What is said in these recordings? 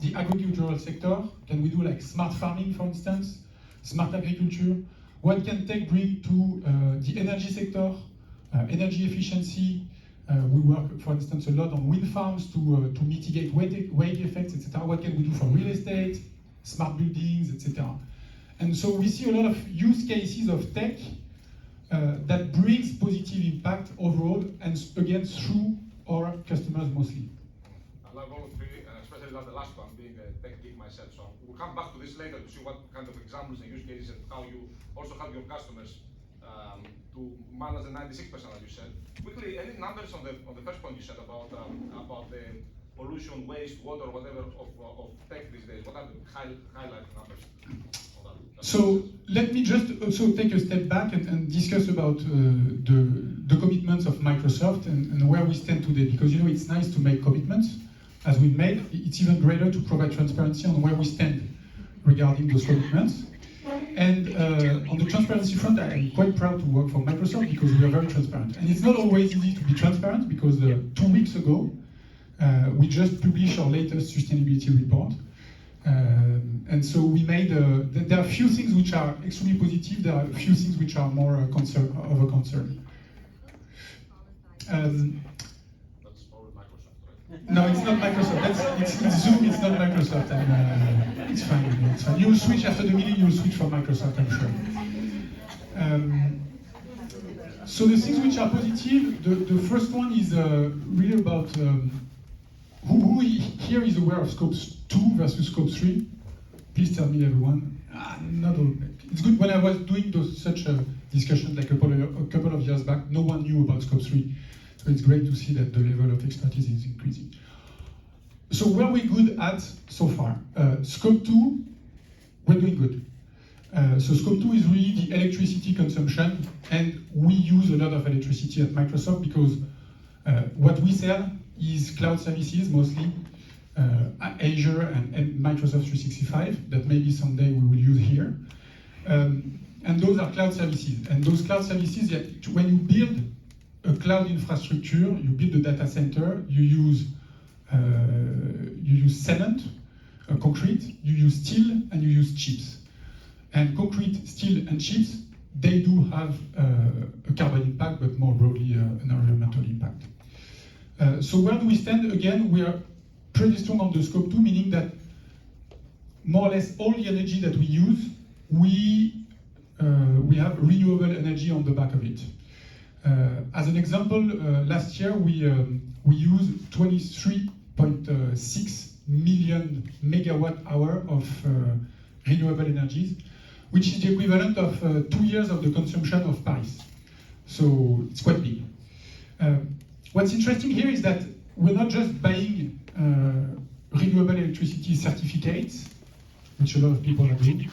the agricultural sector? Can we do like smart farming, for instance, smart agriculture? What can tech bring to the energy sector, energy efficiency? We work, for instance, a lot on wind farms to mitigate wave effects, etc. What can we do for real estate, smart buildings, etc. And so we see a lot of use cases of tech that brings positive impact overall, and again through our customers mostly. I love all three, and especially love the last one, being a tech geek myself. So we'll come back to this later to see what kind of examples and use cases and how you also help your customers to manage the 96%, as you said. Quickly, any numbers on the first point you said about the pollution, waste, water, whatever of tech these days? What are the highlight numbers? So let me just also take a step back and discuss about the commitments of Microsoft and where we stand today, because you know it's nice to make commitments, as we've made. It's even greater to provide transparency on where we stand regarding those commitments. And on the transparency front, I'm quite proud to work for Microsoft because we are very transparent. And it's not always easy to be transparent because 2 weeks ago, we just published our latest sustainability report. And so we made, there are a few things which are extremely positive, there are a few things which are more of a concern. That's probably Microsoft, right? No, it's not Microsoft, it's Zoom, it's not Microsoft, and it's fine, it's fine. You'll switch after the meeting, you'll switch from Microsoft, I'm sure. So the things which are positive, the first one is really about who here is aware of Scope 2 versus Scope 3? Please tell me, everyone. Not all. It's good. When I was doing such a discussion like a couple of years back, no one knew about Scope 3. So it's great to see that the level of expertise is increasing. So where are we good at so far? Scope 2, we're doing good. So Scope 2 is really the electricity consumption, and we use a lot of electricity at Microsoft because what we sell is cloud services mostly, Azure and Microsoft 365 that maybe someday we will use here. And those are cloud services. And those cloud services, when you build a cloud infrastructure, you build a data center, you use cement, concrete, you use steel, and you use chips. And concrete, steel, and chips, they do have a carbon impact, but more broadly an environmental impact. So where do we stand? Again, we are pretty strong on the Scope 2, meaning that more or less all the energy that we use, we have renewable energy on the back of it. As an example, last year we used 23.6 million megawatt hour of renewable energies, which is the equivalent of 2 years of the consumption of Paris. So it's quite big. What's interesting here is that we're not just buying renewable electricity certificates, which a lot of people are doing.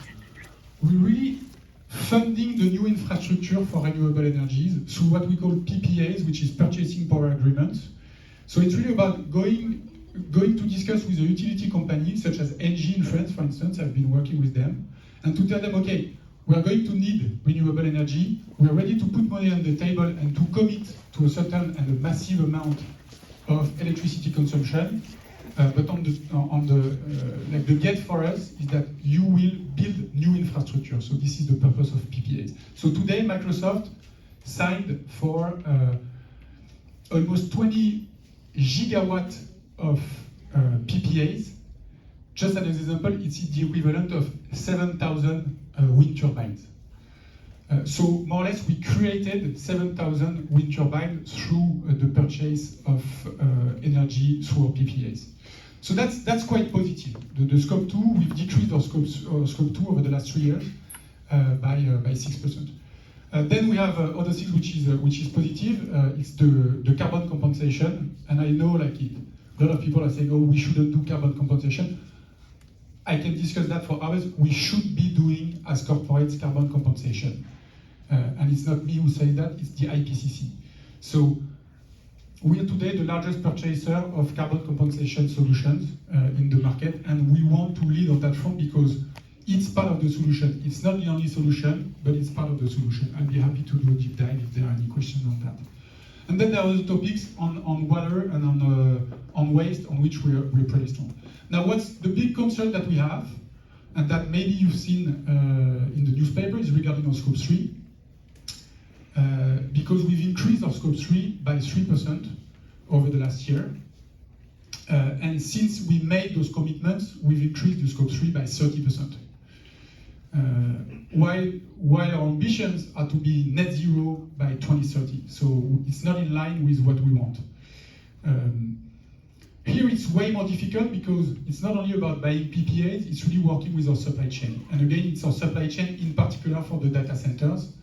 We're really funding the new infrastructure for renewable energies through what we call PPAs, which is purchasing power agreements. So it's really about going to discuss with a utility company, such as ENGIE in France, for instance. I've been working with them, and to tell them, okay, we are going to need renewable energy. We are ready to put money on the table and to commit to a certain and a massive amount of electricity consumption. But the get for us is that you will build new infrastructure. So this is the purpose of PPAs. So today, Microsoft signed for almost 20 gigawatt of PPAs. Just as an example, it's the equivalent of 7,000 wind turbines. So more or less, we created 7,000 wind turbines through the purchase of energy through our PPAs. So that's quite positive. The Scope 2, we've decreased our Scope 2 over the last 3 years by 6%. Then we have other things which is positive. It's the carbon compensation, and I know a lot of people are saying, oh, we shouldn't do carbon compensation. I can discuss that for hours. We should be doing as corporates carbon compensation. And it's not me who says that, it's the IPCC. So we are today the largest purchaser of carbon compensation solutions in the market, and we want to lead on that front because it's part of the solution. It's not the only solution, but it's part of the solution. I'll be happy to do a deep dive if there are any questions on that. And then there are other topics on water and on waste, on which we're pretty strong. Now, what's the big concern that we have, and that maybe you've seen in the newspaper, is regarding our scope 3. Because we've increased our scope 3 by 3% over the last year. And since we made those commitments, we've increased the scope 3 by 30%. While our ambitions are to be net zero by 2030. So it's not in line with what we want. Here it's way more difficult because it's not only about buying PPAs, it's really working with our supply chain. And again, it's our supply chain in particular for the data centers,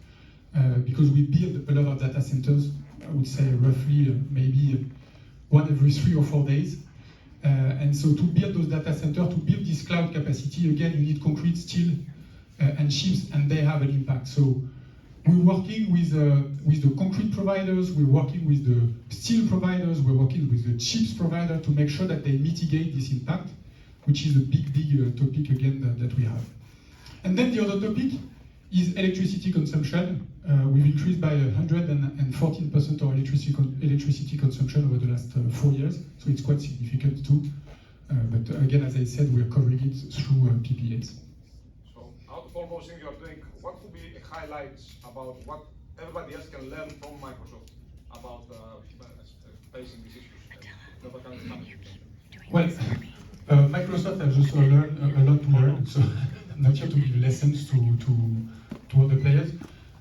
because we build a lot of data centers, I would say roughly maybe one every 3 or 4 days. And so to build those data centers, to build this cloud capacity, again, you need concrete, steel, and chips, and they have an impact. So we're working with the concrete providers, we're working with the steel providers, we're working with the chips provider to make sure that they mitigate this impact, which is a big topic again that we have. And then the other topic is electricity consumption. We've increased by 114% our electricity consumption over the last 4 years, so it's quite significant too. But again, as I said, we're covering it through PPAs. So, out of all those things you are doing, what would be highlights about what everybody else can learn from Microsoft about facing these issues? Well, Microsoft has also learned a lot to learn, so I'm not here to give lessons to other players.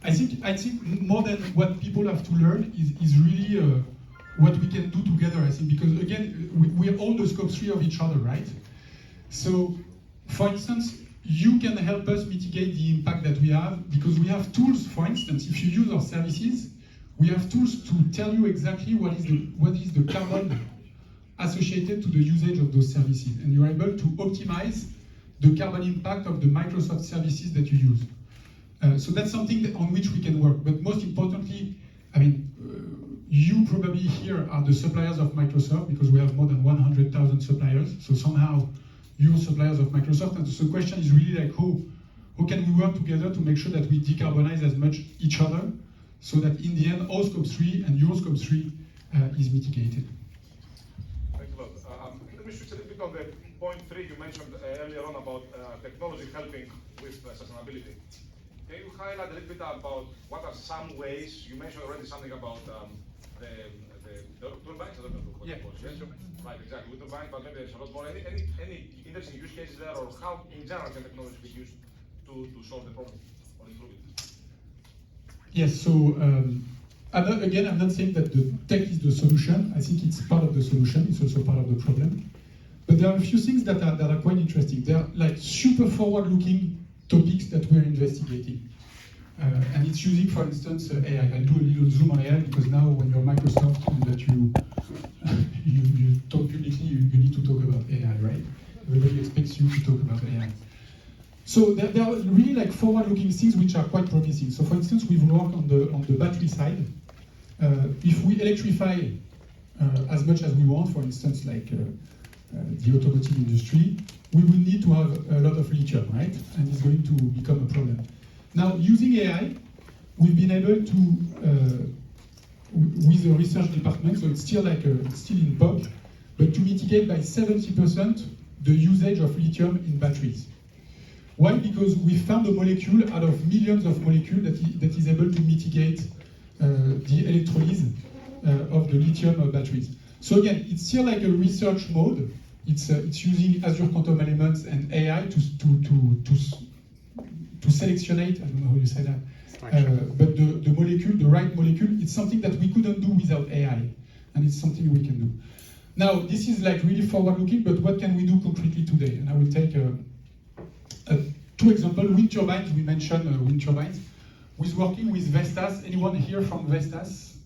I think more than what people have to learn is really what we can do together, I think, because again, we're all the scope 3 of each other, right? So, for instance, you can help us mitigate the impact that we have, because we have tools, for instance, if you use our services, we have tools to tell you exactly what is the carbon associated to the usage of those services, and you're able to optimize the carbon impact of the Microsoft services that you use. So that's something on which we can work. But most importantly, I mean, you probably here are the suppliers of Microsoft, because we have more than 100,000 suppliers. So somehow you're suppliers of Microsoft. And so the question is really like, how can we work together to make sure that we decarbonize as much each other, so that in the end, our scope 3 and your scope 3 is mitigated. Thank you a lot. Let me switch a little bit on the point 3 you mentioned earlier on about technology helping with sustainability. Can you highlight a little bit about what are some ways, you mentioned already something about the turbines, I don't know what it was, yes? Right, exactly, with turbines, but maybe there's a lot more. Any interesting use cases there, or how in general can technology be used to solve the problem or improve it? Yes, so I'm not saying that the tech is the solution. I think it's part of the solution, it's also part of the problem. But there are a few things that are quite interesting. They are like super forward-looking topics that we're investigating. And it's using, for instance, AI. I'll do a little zoom on AI, because now when you're Microsoft and that you talk publicly, you need to talk about AI, right? Everybody expects you to talk about AI. So there are really like forward-looking things which are quite promising. So for instance, we've worked on the battery side. If we electrify as much as we want, for instance, like the automotive industry, we will need to have a lot of lithium, right? And it's going to become a problem. Now, using AI, we've been able to, with the research department, so it's still it's still in POC, but to mitigate by 70% the usage of lithium in batteries. Why? Because we found a molecule out of millions of molecules that is able to mitigate the electrolysis of the lithium batteries. So again, it's still like a research mode. It's using Azure Quantum Elements and AI to selectionate, I don't know how you say that, but the molecule, the right molecule, it's something that we couldn't do without AI, and it's something we can do. Now, this is like really forward-looking, but what can we do concretely today? And I will take two examples. Wind turbines, we mentioned wind turbines. We're working with Vestas. Anyone here from Vestas?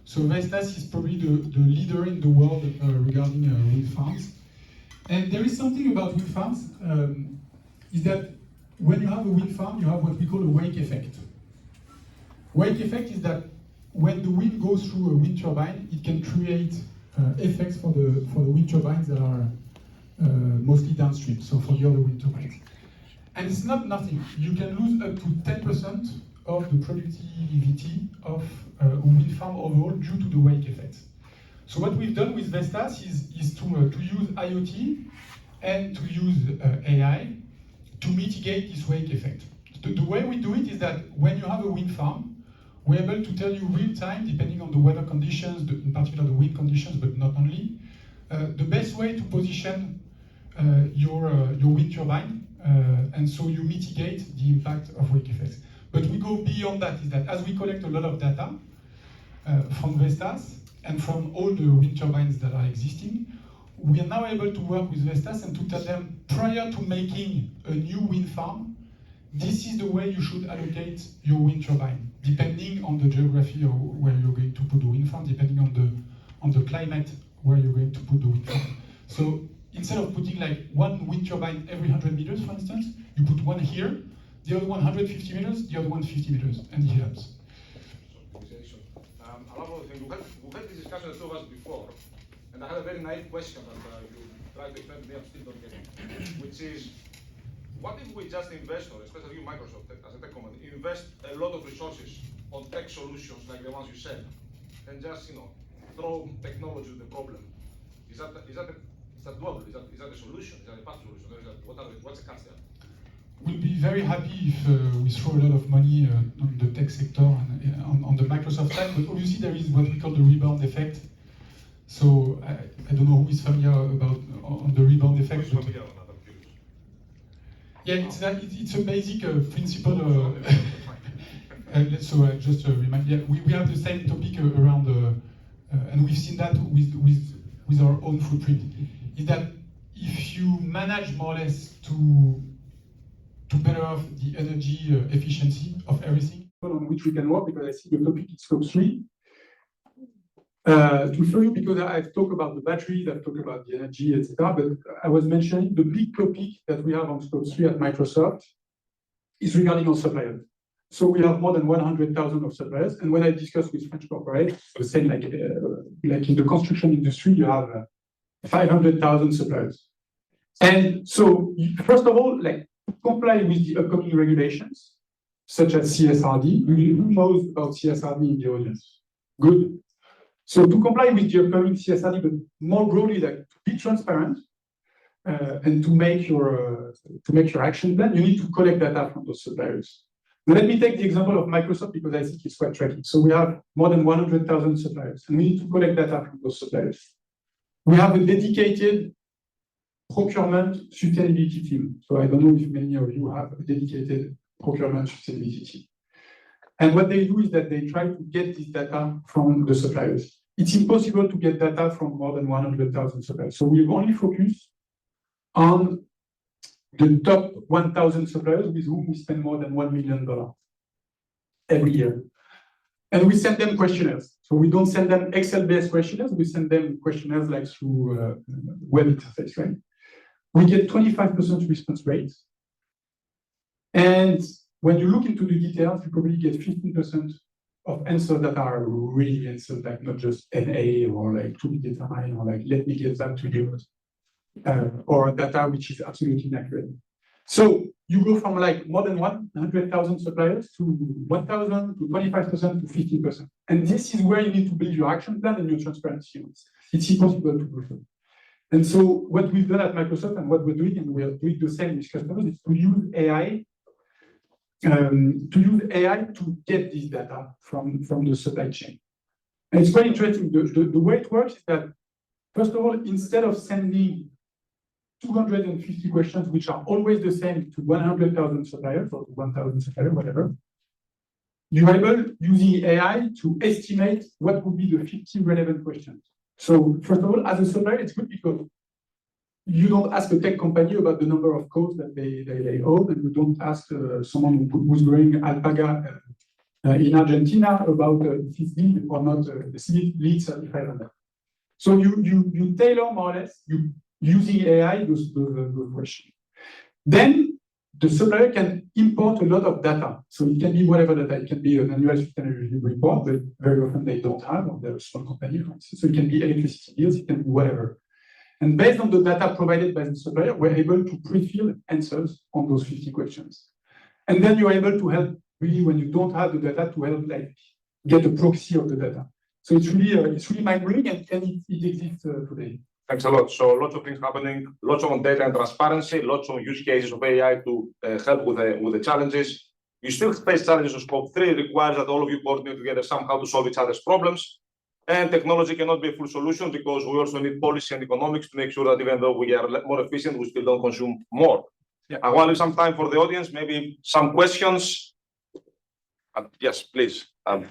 So Vestas is probably the leader in the world regarding wind farms. And there is something about wind farms, is that when you have a wind farm, you have what we call a wake effect. Wake effect is that when the wind goes through a wind turbine, it can create effects for the wind turbines that are mostly downstream, so for the other wind turbines. And it's not nothing. You can lose up to 10% of the productivity of a wind farm overall due to the wake effect. So what we've done with Vestas is to use IoT and to use AI to mitigate this wake effect. The way we do it is that when you have a wind farm, we're able to tell you real time, depending on the weather conditions, in particular the wind conditions, but not only, the best way to position your wind turbine, and so you mitigate the impact of wake effects. But we go beyond that, is that as we collect a lot of data from Vestas and from all the wind turbines that are existing, we are now able to work with Vestas and to tell them, prior to making a new wind farm, this is the way you should allocate your wind turbine, depending on the geography of where you're going to put the wind farm, depending on the climate where you're going to put the wind farm. So instead of putting like one wind turbine every 100 meters, for instance, you put one here, the other one 150 meters, the other one 50 meters, and it helps. Another thing, we had this discussion with two of us before, and I had a very naive question that you tried to explain to me, I'm still not getting, which is, what if we just invest, or especially you, Microsoft, as a tech company, invest a lot of resources on tech solutions like the ones you said, and just throw technology to the problem? Is that doable? Is that a solution? Is that a path solution? What's the catch there? We'll be very happy if we throw a lot of money on the tech sector and on the Microsoft side, but obviously there is what we call the rebound effect. So I don't know who is familiar on the rebound effect. But yeah, it's a basic principle. So just to remind, yeah, we have the same topic around, and we've seen that with our own footprint. Is that if you manage more or less to better off the energy efficiency of everything on which we can work, because I see the topic is scope 3. To show you, because I've talked about the batteries, I've talked about the energy, etc. But I was mentioning the big topic that we have on scope 3 at Microsoft is regarding our suppliers. So we have more than 100,000 of suppliers, and when I discuss with French corporates, the same like in the construction industry, you have 500,000 suppliers. And so, first of all, like, comply with the upcoming regulations, such as CSRD. Who knows about CSRD in the audience? Good. So to comply with the upcoming CSRD, but more broadly, like to be transparent and to make your action plan, you need to collect data from those suppliers. Now, let me take the example of Microsoft because I think it's quite tricky. So we have more than 100,000 suppliers, and we need to collect data from those suppliers. We have a dedicated procurement sustainability team. So I don't know if many of you have a dedicated procurement sustainability team. And what they do is that they try to get this data from the suppliers. It's impossible to get data from more than 100,000 suppliers. So we only focus on the top 1,000 suppliers with whom we spend more than $1 million every year. And we send them questionnaires. So we don't send them Excel-based questionnaires, we send them questionnaires like through web interface, right? We get 25% response rate. And when you look into the details, you probably get 15% of answers that are really answers, like not just NA or like to be determined or like let me get back to you, or data which is absolutely inaccurate. So you go from like more than 100,000 suppliers to 1,000 to 25% to 15%. And this is where you need to build your action plan and your transparency. It's impossible to do so. And so what we've done at Microsoft and what we're doing, and we are doing the same with customers, is to use AI to get this data from the supply chain. And it's quite interesting. The way it works is that, first of all, instead of sending 250 questions, which are always the same to 100,000 suppliers or 1,000 suppliers, whatever, you're able, using AI, to estimate what would be the 50 relevant questions. So, first of all, as a supplier, it's good because you don't ask a tech company about the number of codes that they own, and you don't ask someone who's growing alpaca in Argentina about if it's LEED or not, the LEED certified or not. So you tailor more or less, using AI those questions. Then the supplier can import a lot of data. So it can be whatever data. It can be an annual sustainability report, but very often they don't have, or they're a small company, for instance. So it can be electricity bills, it can be whatever. And based on the data provided by the supplier, we're able to pre-fill answers on those 50 questions. And then you're able to help really when you don't have the data to help like get a proxy of the data. So it's really mind-blowing, and it exists today. Thanks a lot. So lots of things happening, lots of data and transparency, lots of use cases of AI to help with the challenges. You still face challenges of scope 3. It requires that all of you coordinate together somehow to solve each other's problems. And technology cannot be a full solution because we also need policy and economics to make sure that even though we are more efficient, we still don't consume more. Yeah. I want to leave some time for the audience, maybe some questions. Yes, please. A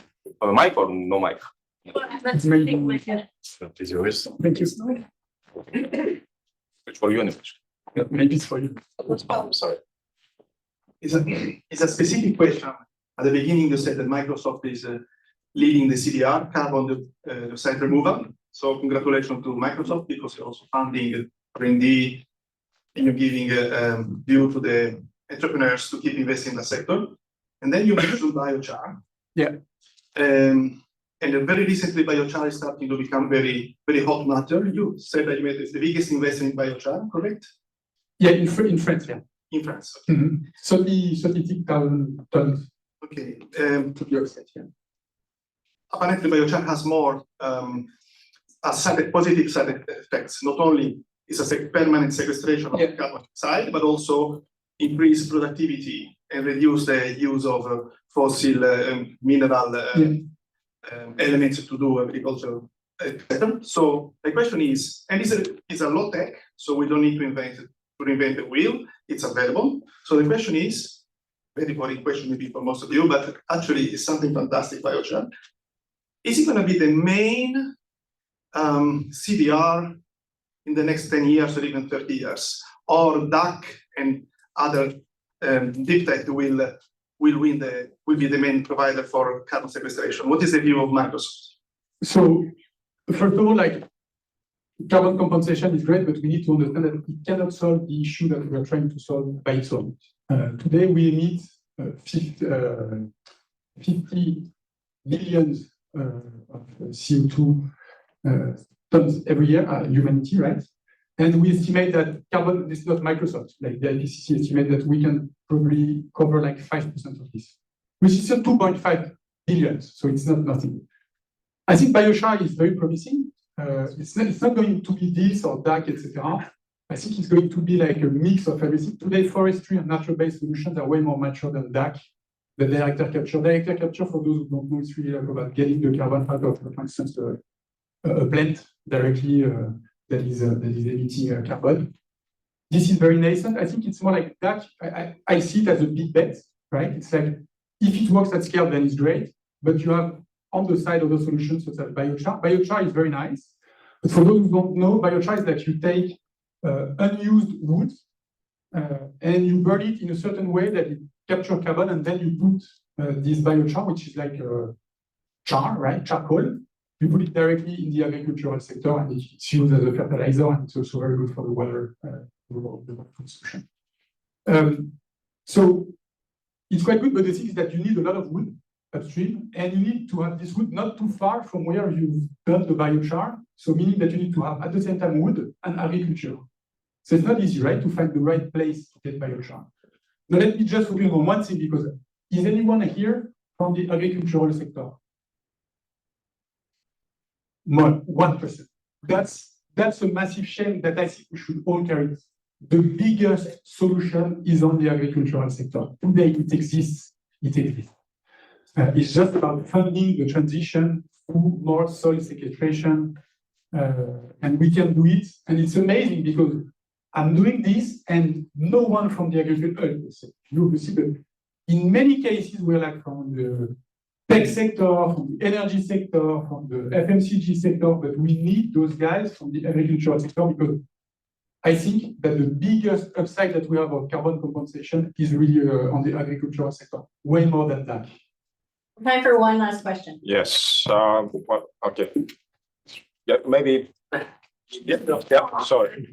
mic or no mic? It's maybe. It's yours. Thank you. It's for you, anyways. Yeah, maybe it's for you. I'm sorry. It's a specific question. At the beginning, you said that Microsoft is leading the CDR, carbon dioxide removal. So congratulations to Microsoft because you're also funding R&D and you're giving a view to the entrepreneurs to keep investing in the sector. And then you mentioned biochar. Yeah. And very recently, biochar is starting to become very, very hot matter. You said that you made the biggest investment in biochar, correct? Yeah, in France, yeah. In France. Okay. 30,000 tons. Okay. To be offset, yeah. Apparently, biochar has more positive side effects. Not only is a permanent sequestration of carbon dioxide, but also increase productivity and reduce the use of fossil mineral elements to do agriculture better. So the question is, and it's a low tech, so we don't need to reinvent the wheel. It's available. So the question is, very boring question maybe for most of you, but actually it's something fantastic, biochar. Is it going to be the main CDR in the next 10 years or even 30 years? Or DAC and other deep tech will be the main provider for carbon sequestration? What is the view of Microsoft? So, first of all, like carbon compensation is great, but we need to understand that it cannot solve the issue that we are trying to solve by its own. Today, we emit 50 billions of CO2 tons every year, humanity, right? And we estimate that carbon, this is not Microsoft, like the IPCC estimate that we can probably cover like 5% of this, which is still 2.5 billion, so it's not nothing. I think biochar is very promising. It's not going to be this or that, etc. I think it's going to be like a mix of everything. Today, forestry and natural-based solutions are way more mature than DAC, the direct air capture. Direct air capture, for those who don't know, it's really like about getting the carbon out of, for instance, a plant directly that is emitting carbon. This is very nascent. I think it's more like DAC. I see it as a big bet, right? It's like, if it works at scale, then it's great. But you have on the side other solutions such as biochar. Biochar is very nice. But for those who don't know, biochar is that you take unused wood and you burn it in a certain way that it captures carbon, and then you put this biochar, which is like char, right? Charcoal. You put it directly in the agricultural sector, and it's used as a fertilizer, and it's also very good for the water consumption. So it's quite good, but the thing is that you need a lot of wood upstream, and you need to have this wood not too far from where you've done the biochar. So meaning that you need to have at the same time wood and agriculture. So it's not easy, right, to find the right place to get biochar. Now let me just focus on one thing, because is anyone here from the agricultural sector? 1%. That's a massive shame that I think we should all carry. The biggest solution is on the agricultural sector. Today it exists. It's just about funding the transition to more soil sequestration, and we can do it. And it's amazing because I'm doing this, and no one from the agricultural sector, but in many cases we're like from the tech sector, from the energy sector, from the FMCG sector, but we need those guys from the agricultural sector, because I think that the biggest upside that we have of carbon compensation is really on the agricultural sector, way more than that. Time for one last question. Yes. Okay. Yeah, maybe. Yeah. Sorry.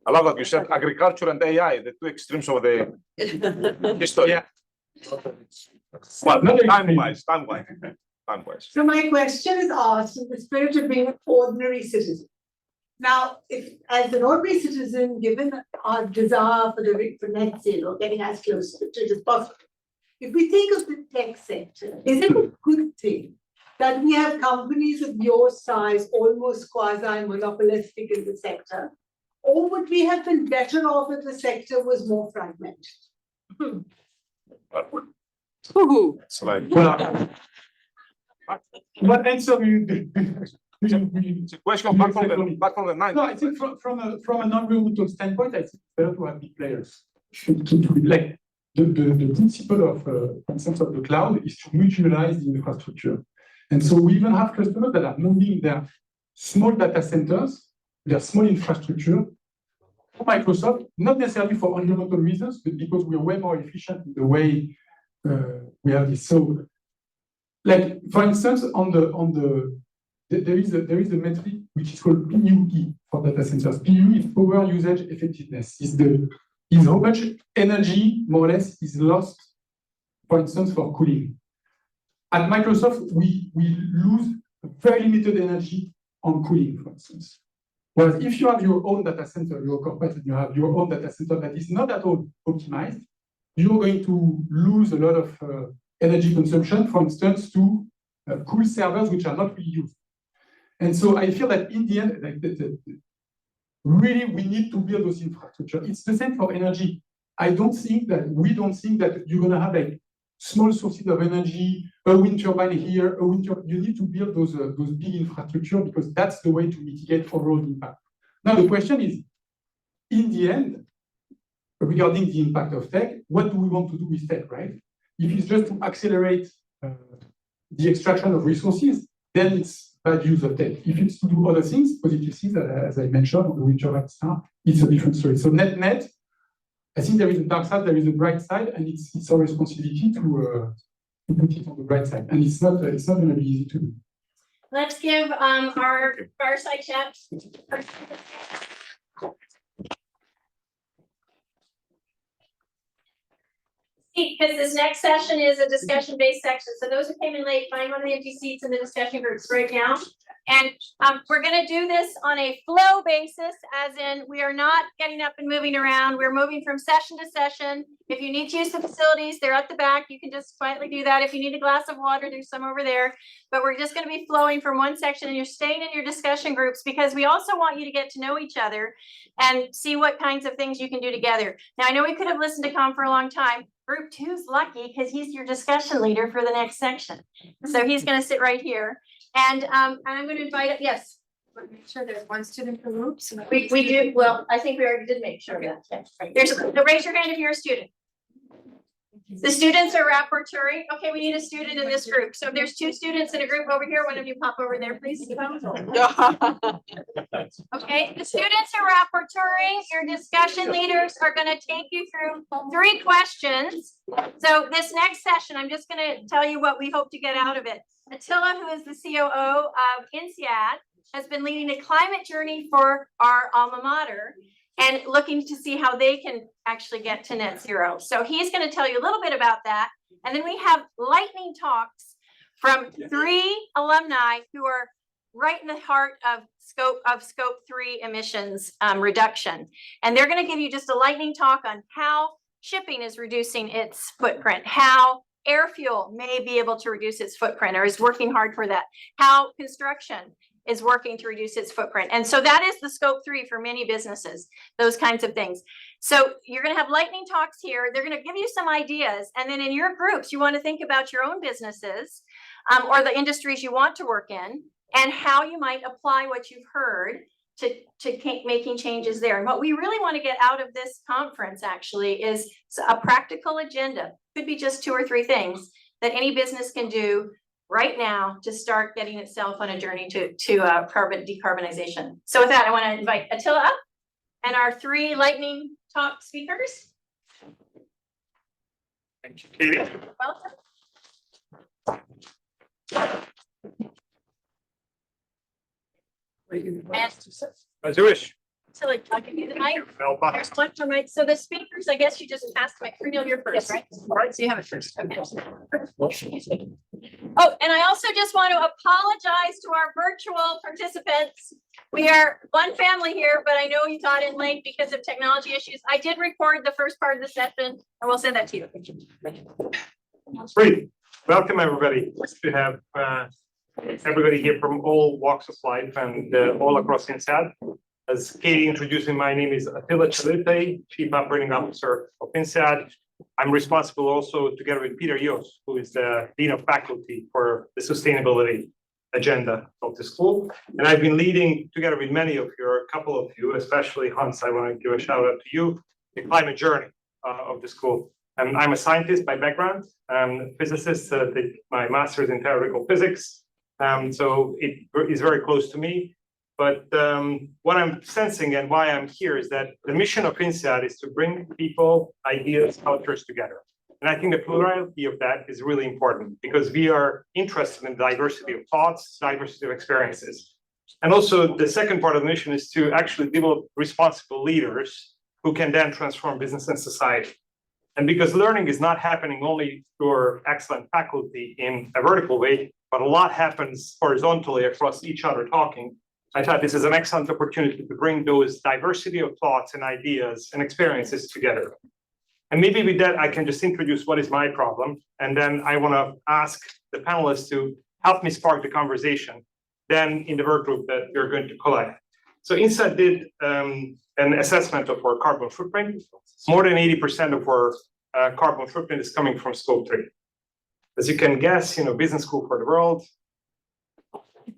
I love that you said agriculture and AI, the two extremes of the history. Yeah. Well, time-wise. So my question is asked in the spirit of being an ordinary citizen. Now, if as an ordinary citizen, given our desire for net zero, getting as close to it as possible, if we think of the tech sector, is it a good thing that we have companies of your size, almost quasi-monopolistic in the sector? Or would we have been better off if the sector was more fragmented? Well, what answer will you do? It's a question back from the mind. No, I think from a non-governmental standpoint, I think it's better to have big players. Like the principle of, for instance, of the cloud is to mutualize the infrastructure. And so we even have customers that are moving their small data centers, their small infrastructure to Microsoft, not necessarily for environmental reasons, but because we are way more efficient in the way we have this. So, like for instance, there is a metric which is called PUE for data centers. PUE is power usage effectiveness. Is how much energy more or less is lost, for instance, for cooling. At Microsoft, we lose very limited energy on cooling, for instance. Whereas if you have your own data center, your corporate, and you have your own data center that is not at all optimized, you're going to lose a lot of energy consumption, for instance, to cool servers which are not really used. And so I feel that in the end, like really, we need to build those infrastructure. It's the same for energy. We don't think that you're going to have like small sources of energy, a wind turbine here, you need to build those big infrastructure because that's the way to mitigate overall impact. Now, the question is, in the end, regarding the impact of tech, what do we want to do with tech, right? If it's just to accelerate the extraction of resources, then it's bad use of tech. If it's to do other things, positive things, as I mentioned, on the wind turbine stuff, it's a different story. So net, I think there is a dark side, there is a bright side, and it's our responsibility to put it on the bright side. And it's not going to be easy to do. Let's give our fireside chat. Because this next session is a discussion-based section. So those who came in late, find one of the empty seats in the discussion groups right now. And we're going to do this on a flow basis, as in we are not getting up and moving around. We're moving from session to session. If you need to use the facilities, they're at the back. You can just quietly do that. If you need a glass of water, there's some over there. But we're just going to be flowing from one section, and you're staying in your discussion groups because we also want you to get to know each other and see what kinds of things you can do together. Now, I know we could have listened to Com for a long time. Group 2's lucky because he's your discussion leader for the next section. So he's going to sit right here. And I'm going to invite up, yes. Make sure there's one student per group. So We do, well, I think we already did make sure of that. Raise your hand if you're a student. The students are rapporteuring. Okay, we need a student in this group. So if there's 2 students in a group over here, one of you pop over there, please. Okay, the students are rapporteuring. Your discussion leaders are going to take you through 3 questions. So this next session, I'm just going to tell you what we hope to get out of it. Attila, who is the COO of INSEAD, has been leading a climate journey for our alma mater and looking to see how they can actually get to net zero. So he's going to tell you a little bit about that. And then we have lightning talks from 3 alumni who are right in the heart of scope 3 emissions reduction. And they're going to give you just a lightning talk on how shipping is reducing its footprint, how air fuel may be able to reduce its footprint or is working hard for that, how construction is working to reduce its footprint. And so that is the scope 3 for many businesses, those kinds of things. So you're going to have lightning talks here. They're going to give you some ideas. And then in your groups, you want to think about your own businesses or the industries you want to work in and how you might apply what you've heard to making changes there. And what we really want to get out of this conference actually is a practical agenda. Could be just 2 or 3 things that any business can do right now to start getting itself on a journey to carbon decarbonization. So with that, I want to invite Attila up and our 3 lightning talk speakers. Thank you, Katie. Welcome. As you wish. Attila, I'll give you the mic. No, but There's one for Mike. So the speakers, I guess you just passed the mic. Cornelia, you're first, right? All right, so you have it first. Okay. Oh, and I also just want to apologize to our virtual participants We are one family here, but I know you got in late because of technology issues. I did record the first part of the session, and we'll send that to you. Great. Welcome, everybody. Nice to have everybody here from all walks of life and all across INSEAD. As Katie introduced me, my name is Attila Chalite, Chief Operating Officer of INSEAD. I'm responsible also, together with Peter Yost, who is the Dean of Faculty, for the sustainability agenda of the school. And I've been leading, together with many of you, a couple of you, especially Hans, I want to give a shout out to you, the climate journey of the school. And I'm a scientist by background, a physicist, did my master's in theoretical physics. So it is very close to me. But what I'm sensing and why I'm here is that the mission of INSEAD is to bring people, ideas, cultures together. And I think the plurality of that is really important because we are interested in diversity of thoughts, diversity of experiences. And also the second part of the mission is to actually develop responsible leaders who can then transform business and society. And because learning is not happening only through excellent faculty in a vertical way, but a lot happens horizontally across each other talking. I thought this is an excellent opportunity to bring those diversity of thoughts and ideas and experiences together. And maybe with that, I can just introduce what is my problem. And then I want to ask the panelists to help me spark the conversation then in the work group that we're going to collect. So INSEAD did an assessment of our carbon footprint. More than 80% of our carbon footprint is coming from scope 3. As you can guess, business school for the world,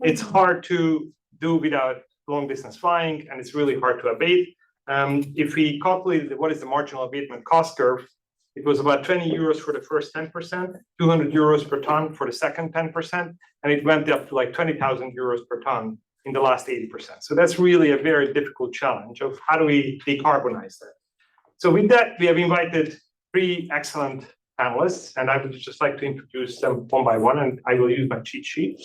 it's hard to do without long distance flying, and it's really hard to abate. If we calculate what is the marginal abatement cost curve, it was about 20 euros for the first 10%, 200 euros per ton for the second 10%, and it went up to like 20,000 euros per ton in the last 80%. So that's really a very difficult challenge of how do we decarbonize that. So with that, we have invited 3 excellent panelists, and I would just like to introduce them one by one, and I will use my cheat sheet.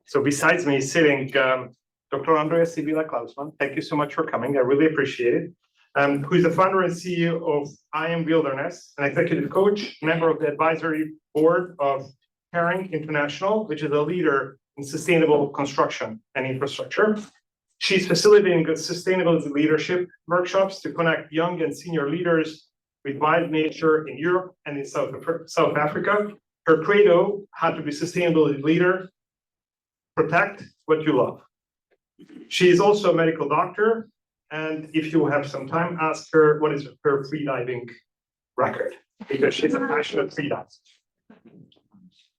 So besides me sitting, Dr. Andrea Sibila Klausman, thank you so much for coming. I really appreciate it. Who is the founder and CEO of I Am Wilderness, an executive coach, member of the advisory board of Caring International, which is a leader in sustainable construction and infrastructure. She's facilitating sustainability leadership workshops to connect young and senior leaders with wild nature in Europe and in South Africa. Her credo, how to be a sustainability leader, protect what you love. She is also a medical doctor, and if you have some time, ask her what is her freediving record, because she's a passionate freediver.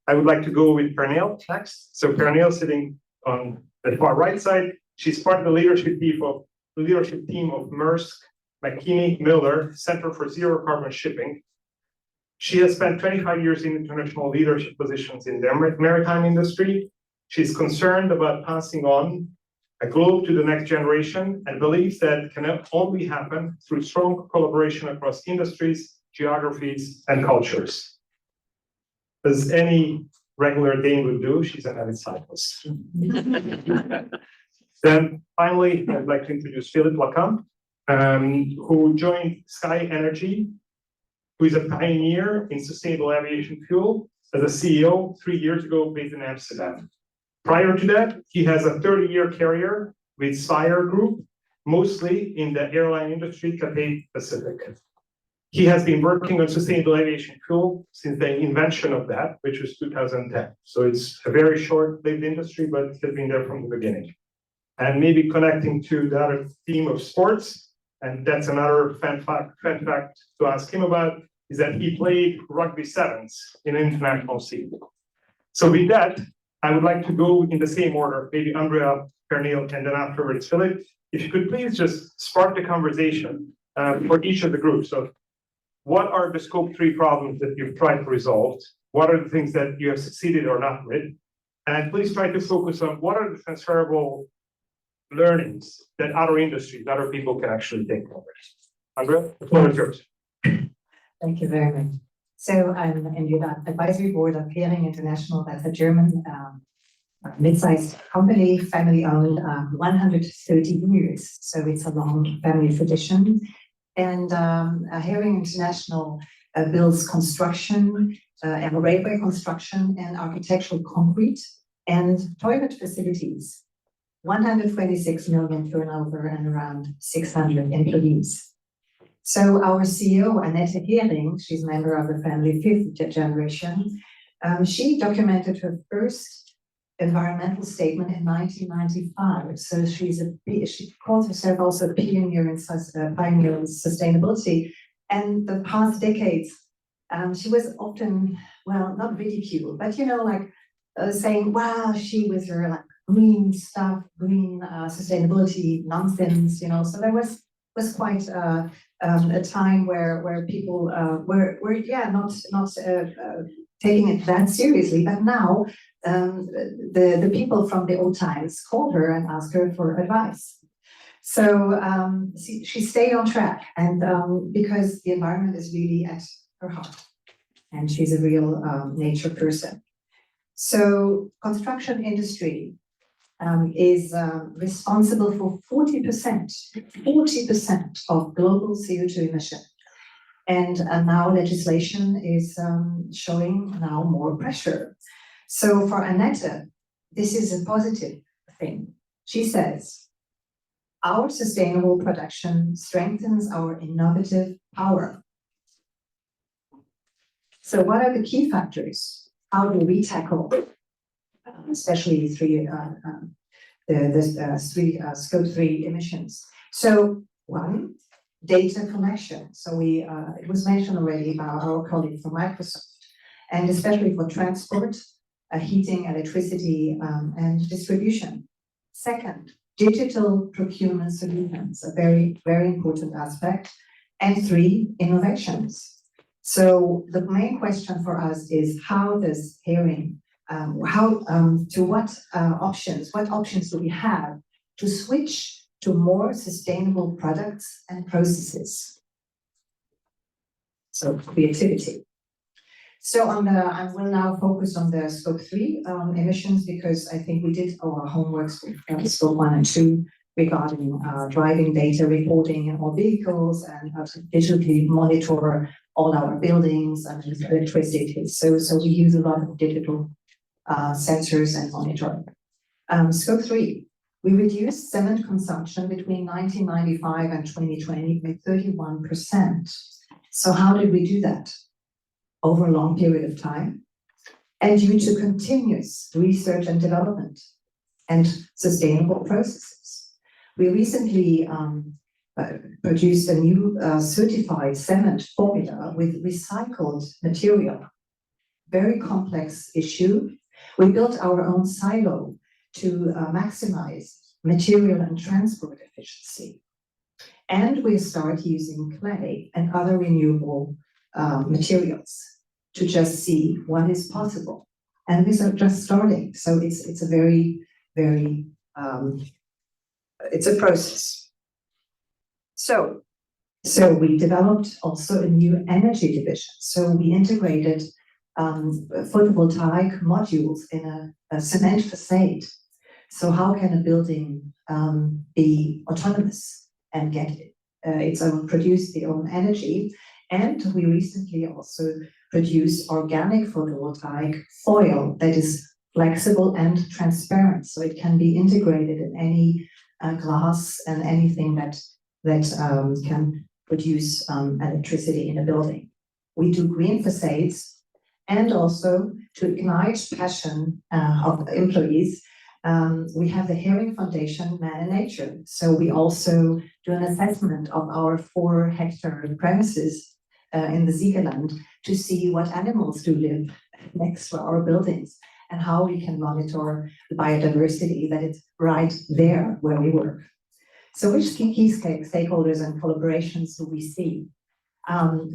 I would like to go with Pernille next. So Pernille sitting on the far right side, she's part of the leadership team of Maersk, McKinney, Miller, Center for Zero Carbon Shipping. She has spent 25 years in international leadership positions in the maritime industry. She's concerned about passing on a globe to the next generation and believes that can only happen through strong collaboration across industries, geographies, and cultures. As any regular Dane would do, she's an avid cyclist. Then finally, I'd like to introduce Philippe Lacamp, who joined Sky Energy, who is a pioneer in sustainable aviation fuel as a CEO 3 years ago based in Amsterdam. Prior to that, he has a 30-year career with Spire Group, mostly in the airline industry, Cathay Pacific. He has been working on sustainable aviation fuel since the invention of that, which was 2010. So it's a very short-lived industry, but it has been there from the beginning. And maybe connecting to the other theme of sports, and that's another fun fact to ask him about, is that he played rugby sevens in international scene. So with that, I would like to go in the same order, maybe Andrea, Pernille, and then afterwards Philip. If you could please just spark the conversation for each of the groups. So what are the scope 3 problems that you've tried to resolve? What are the things that you have succeeded or not with? And please try to focus on what are the transferable learnings that other industries, other people can actually take from it. Andrea, the floor is yours. Thank you very much. So I'm in the advisory board of Caring International. That's a German mid-sized company, family-owned, 130 years. So it's a long family tradition. And Caring International builds construction, and railway construction, and architectural concrete, and toilet facilities 126 million turnover and around 600 employees. So our CEO, Annette Hering, she's a member of the family, fifth generation. She documented her first environmental statement in 1995. So she calls herself also a pioneer in sustainability. And the past decades, she was often, well, not ridiculed, but saying, wow, she with her like green stuff, green sustainability nonsense, So there was quite a time where people were not taking it that seriously. But now the people from the old times called her and asked her for advice. So she stayed on track, and because the environment is really at her heart, and she's a real nature person. So construction industry is responsible for 40% of global CO2 emission. And now legislation is showing now more pressure. So for Annette, this is a positive thing. She says, our sustainable production strengthens our innovative power. So what are the key factors? How do we tackle, especially the scope 3 emissions? So one, data collection. So it was mentioned already by our colleague from Microsoft, and especially for transport, heating, electricity, and distribution. Second, digital procurement solutions, a very, very important aspect. And three, innovations. So the main question for us is, how does Hering, what options do we have to switch to more sustainable products and processes? So creativity. So I will now focus on the scope 3 emissions, because I think we did our homeworks with scope 1 and 2 regarding driving data reporting in all vehicles and how to digitally monitor all our buildings and electricity. So we use a lot of digital sensors and monitoring. Scope 3, we reduced cement consumption between 1995 and 2020 by 31%. So how did we do that? Over a long period of time, and due to continuous research and development and sustainable processes. We recently produced a new certified cement formula with recycled material. Very complex issue. We built our own silo to maximize material and transport efficiency. And we start using clay and other renewable materials to just see what is possible. And these are just starting. So it's a very, very, it's a process. So we developed also a new energy division. So we integrated photovoltaic modules in a cement facade. So how can a building be autonomous and get produce its own energy? And we recently also produced organic photovoltaic foil that is flexible and transparent. So it can be integrated in any glass and anything that can produce electricity in a building. We do green facades, and also to ignite passion of employees, we have the Hering Foundation Man and Nature. So we also do an assessment of our 4-hectare premises in the Siegerland to see what animals do live next to our buildings and how we can monitor the biodiversity that is right there where we work. So which key stakeholders and collaborations do we see?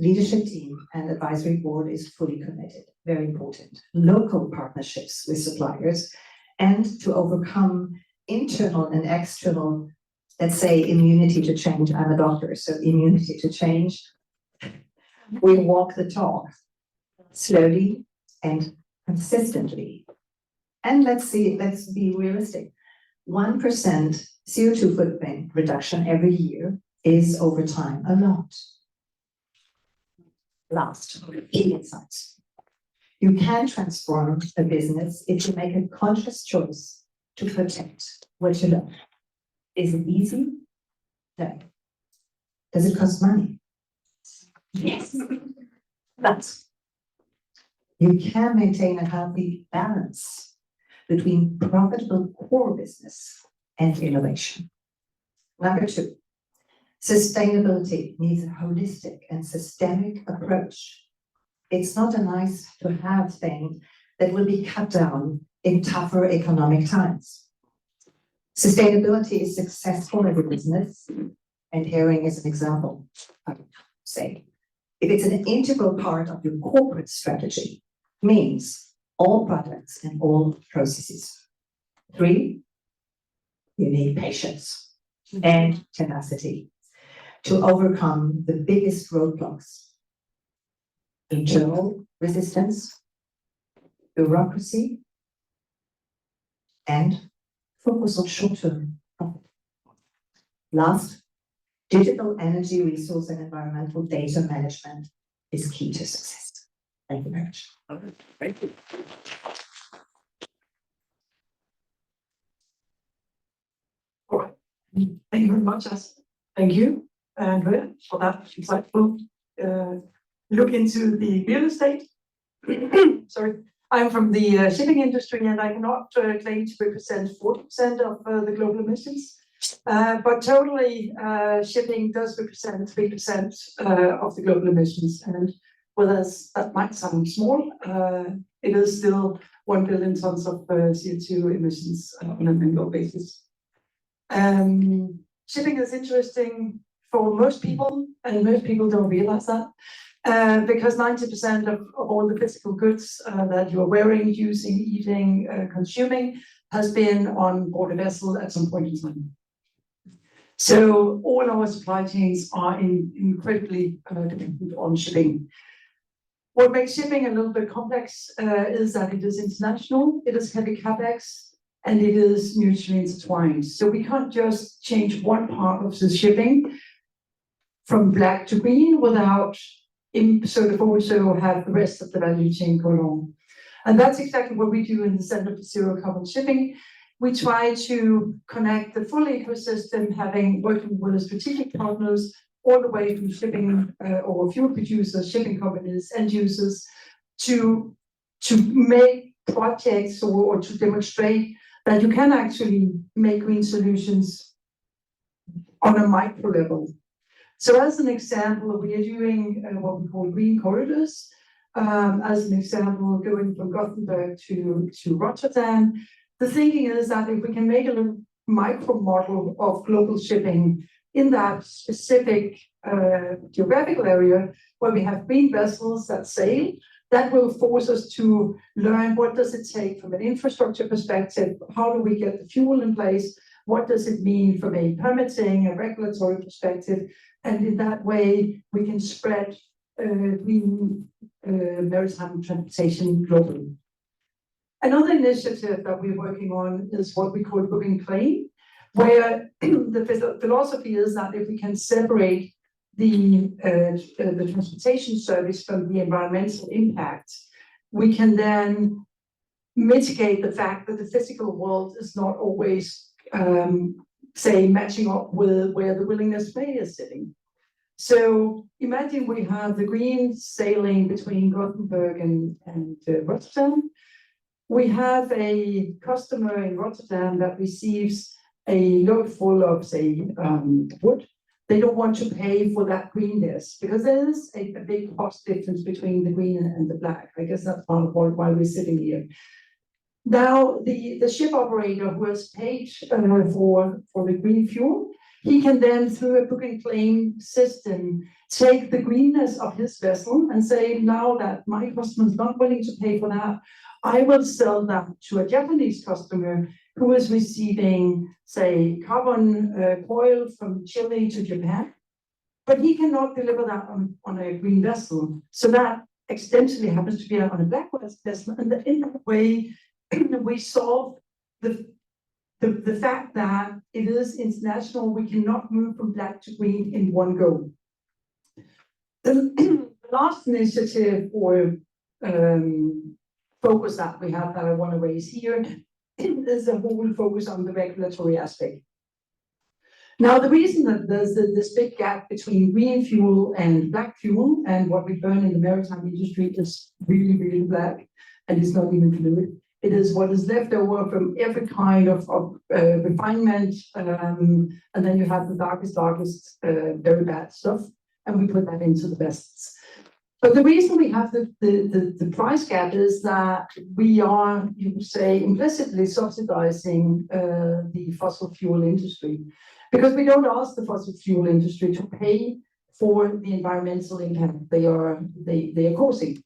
Leadership team and advisory board is fully committed, very important. Local partnerships with suppliers, and to overcome internal and external, let's say, immunity to change. I'm a doctor, so immunity to change. We walk the talk slowly and consistently. And let's be realistic. 1% CO2 footprint reduction every year is over time a lot. Last, key insights. You can transform a business if you make a conscious choice to protect what you love. Is it easy? No. Does it cost money? Yes. But you can maintain a healthy balance between profitable core business and innovation. Number 2, sustainability needs a holistic and systemic approach. It's not a nice to have thing that will be cut down in tougher economic times. Sustainability is successful as a business, and herring is an example, I would say. If it's an integral part of your corporate strategy, means all products and all processes. 3, you need patience and tenacity to overcome the biggest roadblocks: internal resistance, bureaucracy, and focus on short-term profit. Last, digital energy resource and environmental data management is key to success. Thank you very much. Thank you. All right. Thank you very much, As. Thank you, Andrea, for that insightful look into the real estate. Sorry, I'm from the shipping industry, and I cannot claim to represent 40% of the global emissions. But totally, shipping does represent 3% of the global emissions. And whereas that might sound small, it is still 1 billion tons of CO2 emissions on an annual basis. Shipping is interesting for most people, and most people don't realize that. Because 90% of all the physical goods that you're wearing, using, eating, consuming has been on board a vessel at some point in time. So all our supply chains are incredibly dependent on shipping. What makes shipping a little bit complex is that it is international, it is heavy capex, and it is mutually intertwined. So we can't just change one part of the shipping from black to green without sort of also have the rest of the value chain go along. And that's exactly what we do in the Center for Zero Carbon Shipping. We try to connect the full ecosystem, working with strategic partners all the way from shipping or fuel producers, shipping companies, end users, to make projects or to demonstrate that you can actually make green solutions on a micro level. So as an example, we are doing what we call green corridors. As an example, going from Gothenburg to Rotterdam. The thinking is that if we can make a little micro model of global shipping in that specific geographical area where we have green vessels that sail, that will force us to learn what does it take from an infrastructure perspective, how do we get the fuel in place, what does it mean from a permitting, a regulatory perspective, and in that way we can spread green maritime transportation globally. Another initiative that we're working on is what we call book and claim, where the philosophy is that if we can separate the transportation service from the environmental impact, we can then mitigate the fact that the physical world is not always, say, matching up with where the willingness to pay is sitting. So imagine we have the green sailing between Gothenburg and Rotterdam. We have a customer in Rotterdam that receives a load full of, say, wood. They don't want to pay for that greenness because there is a big cost difference between the green and the black. I guess that's part of why we're sitting here. Now, the ship operator who has paid for the green fuel, he can then, through a book and claim system, take the greenness of his vessel and say, now that my customer is not willing to pay for that, I will sell that to a Japanese customer who is receiving, say, carbon oil from Chile to Japan, but he cannot deliver that on a green vessel. So that extensively happens to be on a black vessel, and in that way, we solve the fact that it is international. We cannot move from black to green in one go. The last initiative or focus that we have that I want to raise here there's a whole focus on the regulatory aspect. Now, the reason that there's this big gap between green fuel and black fuel and what we burn in the maritime industry is really, really black, and it's not even fluid. It is what is left over from every kind of refinement, and then you have the darkest, very bad stuff, and we put that into the bests. But the reason we have the price gap is that we are, you could say, implicitly subsidizing the fossil fuel industry, because we don't ask the fossil fuel industry to pay for the environmental impact they are causing.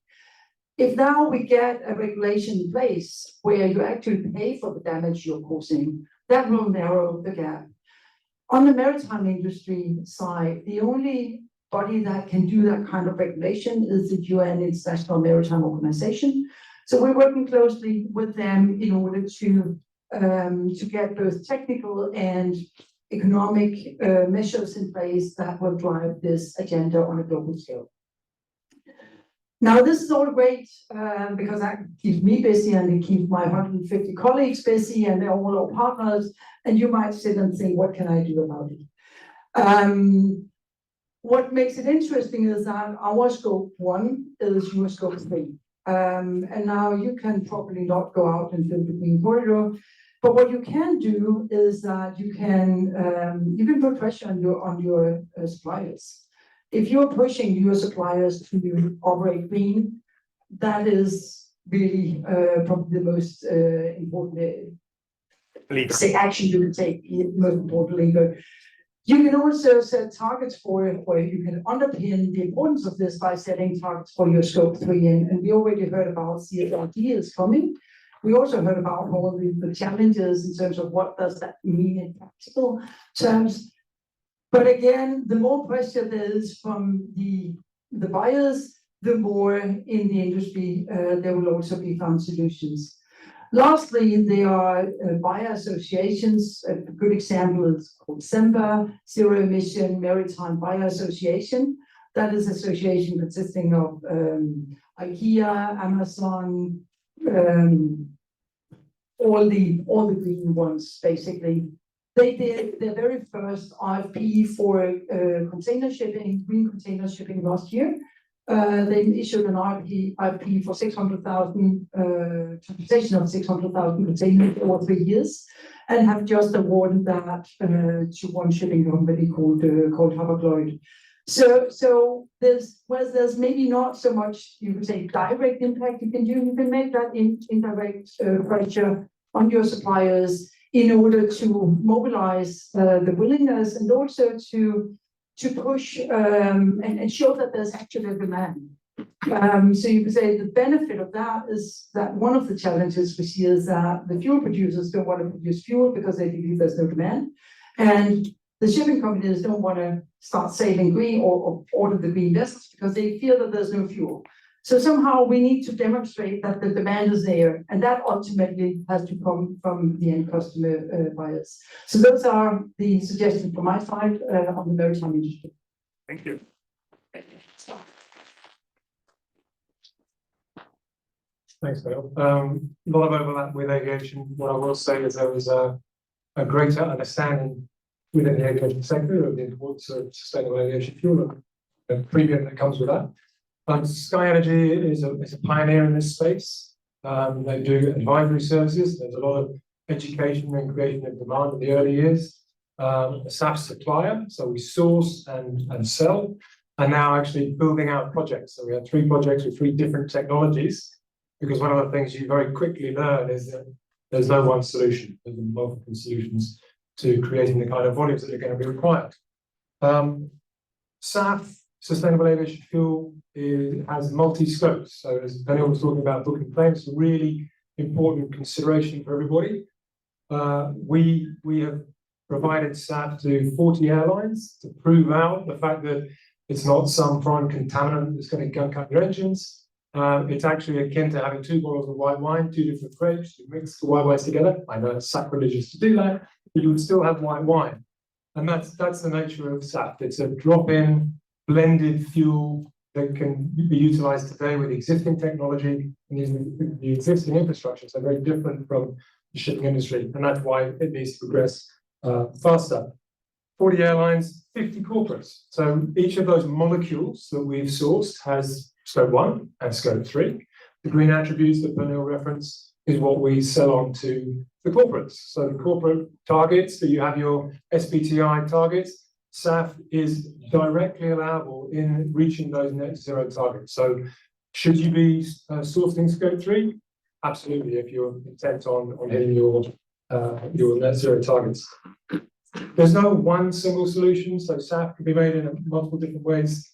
If now we get a regulation in place where you actually pay for the damage you're causing, that will narrow the gap. On the maritime industry side, the only body that can do that kind of regulation is the UN International Maritime Organization. So we're working closely with them in order to get both technical and economic measures in place that will drive this agenda on a global scale. Now, this is all great because that keeps me busy and it keeps my 150 colleagues busy and they're all our partners. And you might sit and think, what can I do about it? What makes it interesting is that our scope 1 is your scope 3. And now you can probably not go out and fill the green corridor, but what you can do is that you can put pressure on your suppliers. If you're pushing your suppliers to operate green, that is really probably the most important action you can take, most important lever. You can also set targets for it, or you can underpin the importance of this by setting targets for your scope 3. And we already heard about CSRD is coming. We also heard about all the challenges in terms of what does that mean in practical terms. But again, the more pressure there is from the buyers, the more in the industry there will also be found solutions. Lastly, there are buyer associations. A good example is called SEMBA, Zero Emission Maritime Buyer Association. That is an association consisting of IKEA, Amazon, all the green ones, basically. They did their very first RFP for container shipping, green container shipping last year. They issued an RFP for 600,000, transportation of 600,000 containers over 3 years, and have just awarded that to one shipping company called Hapag-Lloyd. So there's maybe not so much, you could say, direct impact you can do. You can make that indirect pressure on your suppliers in order to mobilize the willingness and also to push and show that there's actually a demand. So you could say the benefit of that is that one of the challenges we see is that the fuel producers don't want to produce fuel because they believe there's no demand. And the shipping companies don't want to start sailing green or order the green vessels because they feel that there's no fuel. So somehow we need to demonstrate that the demand is there, and that ultimately has to come from the end customer buyers. So those are the suggestions from my side on the maritime industry. Thank you. Thanks, Bill. A lot of overlap with aviation. What I will say is there was a greater understanding within the aviation sector of the importance of sustainable aviation fuel and the premium that comes with that. Sky Energy is a pioneer in this space. They do advisory services. There's a lot of education and creation of demand in the early years. A SAF supplier, so we source and sell, and now actually building out projects. So we have 3 projects with 3 different technologies, because one of the things you very quickly learn is that there's no one solution. There's multiple solutions to creating the kind of volumes that are going to be required. SAF, sustainable aviation fuel, has multi-scopes. So as Daniel was talking about booking planes, a really important consideration for everybody. We have provided SAF to 40 airlines to prove out the fact that it's not some foreign contaminant that's going to gunk up your engines. It's actually akin to having 2 bottles of white wine, 2 different grapes, you mix the white wines together. I know it's sacrilegious to do that, but you would still have white wine. And that's the nature of SAF. It's a drop-in blended fuel that can be utilized today with existing technology and using the existing infrastructure. So very different from the shipping industry, and that's why it needs to progress faster. 40 airlines, 50 corporates. So each of those molecules that we've sourced has scope 1 and scope 3. The green attributes that Pernille referenced is what we sell on to the corporates. So the corporate targets that you have your SBTI targets, SAF is directly allowable in reaching those net zero targets. So should you be sourcing scope 3? Absolutely, if you're intent on hitting your net zero targets. There's no one single solution, so SAF can be made in multiple different ways.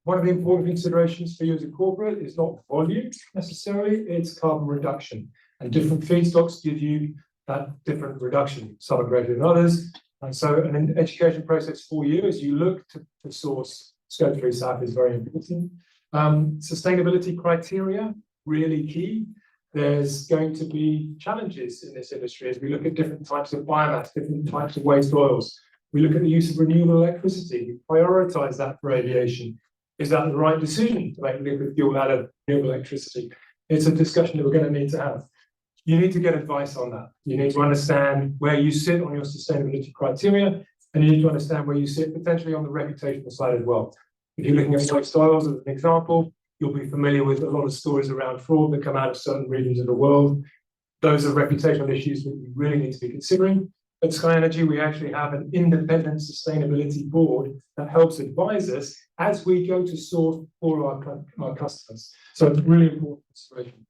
One of the important considerations for you as a corporate is not volume necessarily, it's carbon reduction. And different feedstocks give you that different reduction. Some are greater than others. And so an education process for you as you look to source scope 3 SAF is very important. Sustainability criteria, really key. There's going to be challenges in this industry as we look at different types of biomass, different types of waste oils. We look at the use of renewable electricity, we prioritize that for aviation. Is that the right decision to make liquid fuel out of renewable electricity? It's a discussion that we're going to need to have. You need to get advice on that. You need to understand where you sit on your sustainability criteria, and you need to understand where you sit potentially on the reputational side as well. If you're looking at waste oils as an example, you'll be familiar with a lot of stories around fraud that come out of certain regions of the world. Those are reputational issues that we really need to be considering. At Sky Energy, we actually have an independent sustainability board that helps advise us as we go to source for our customers. So it's a really important consideration.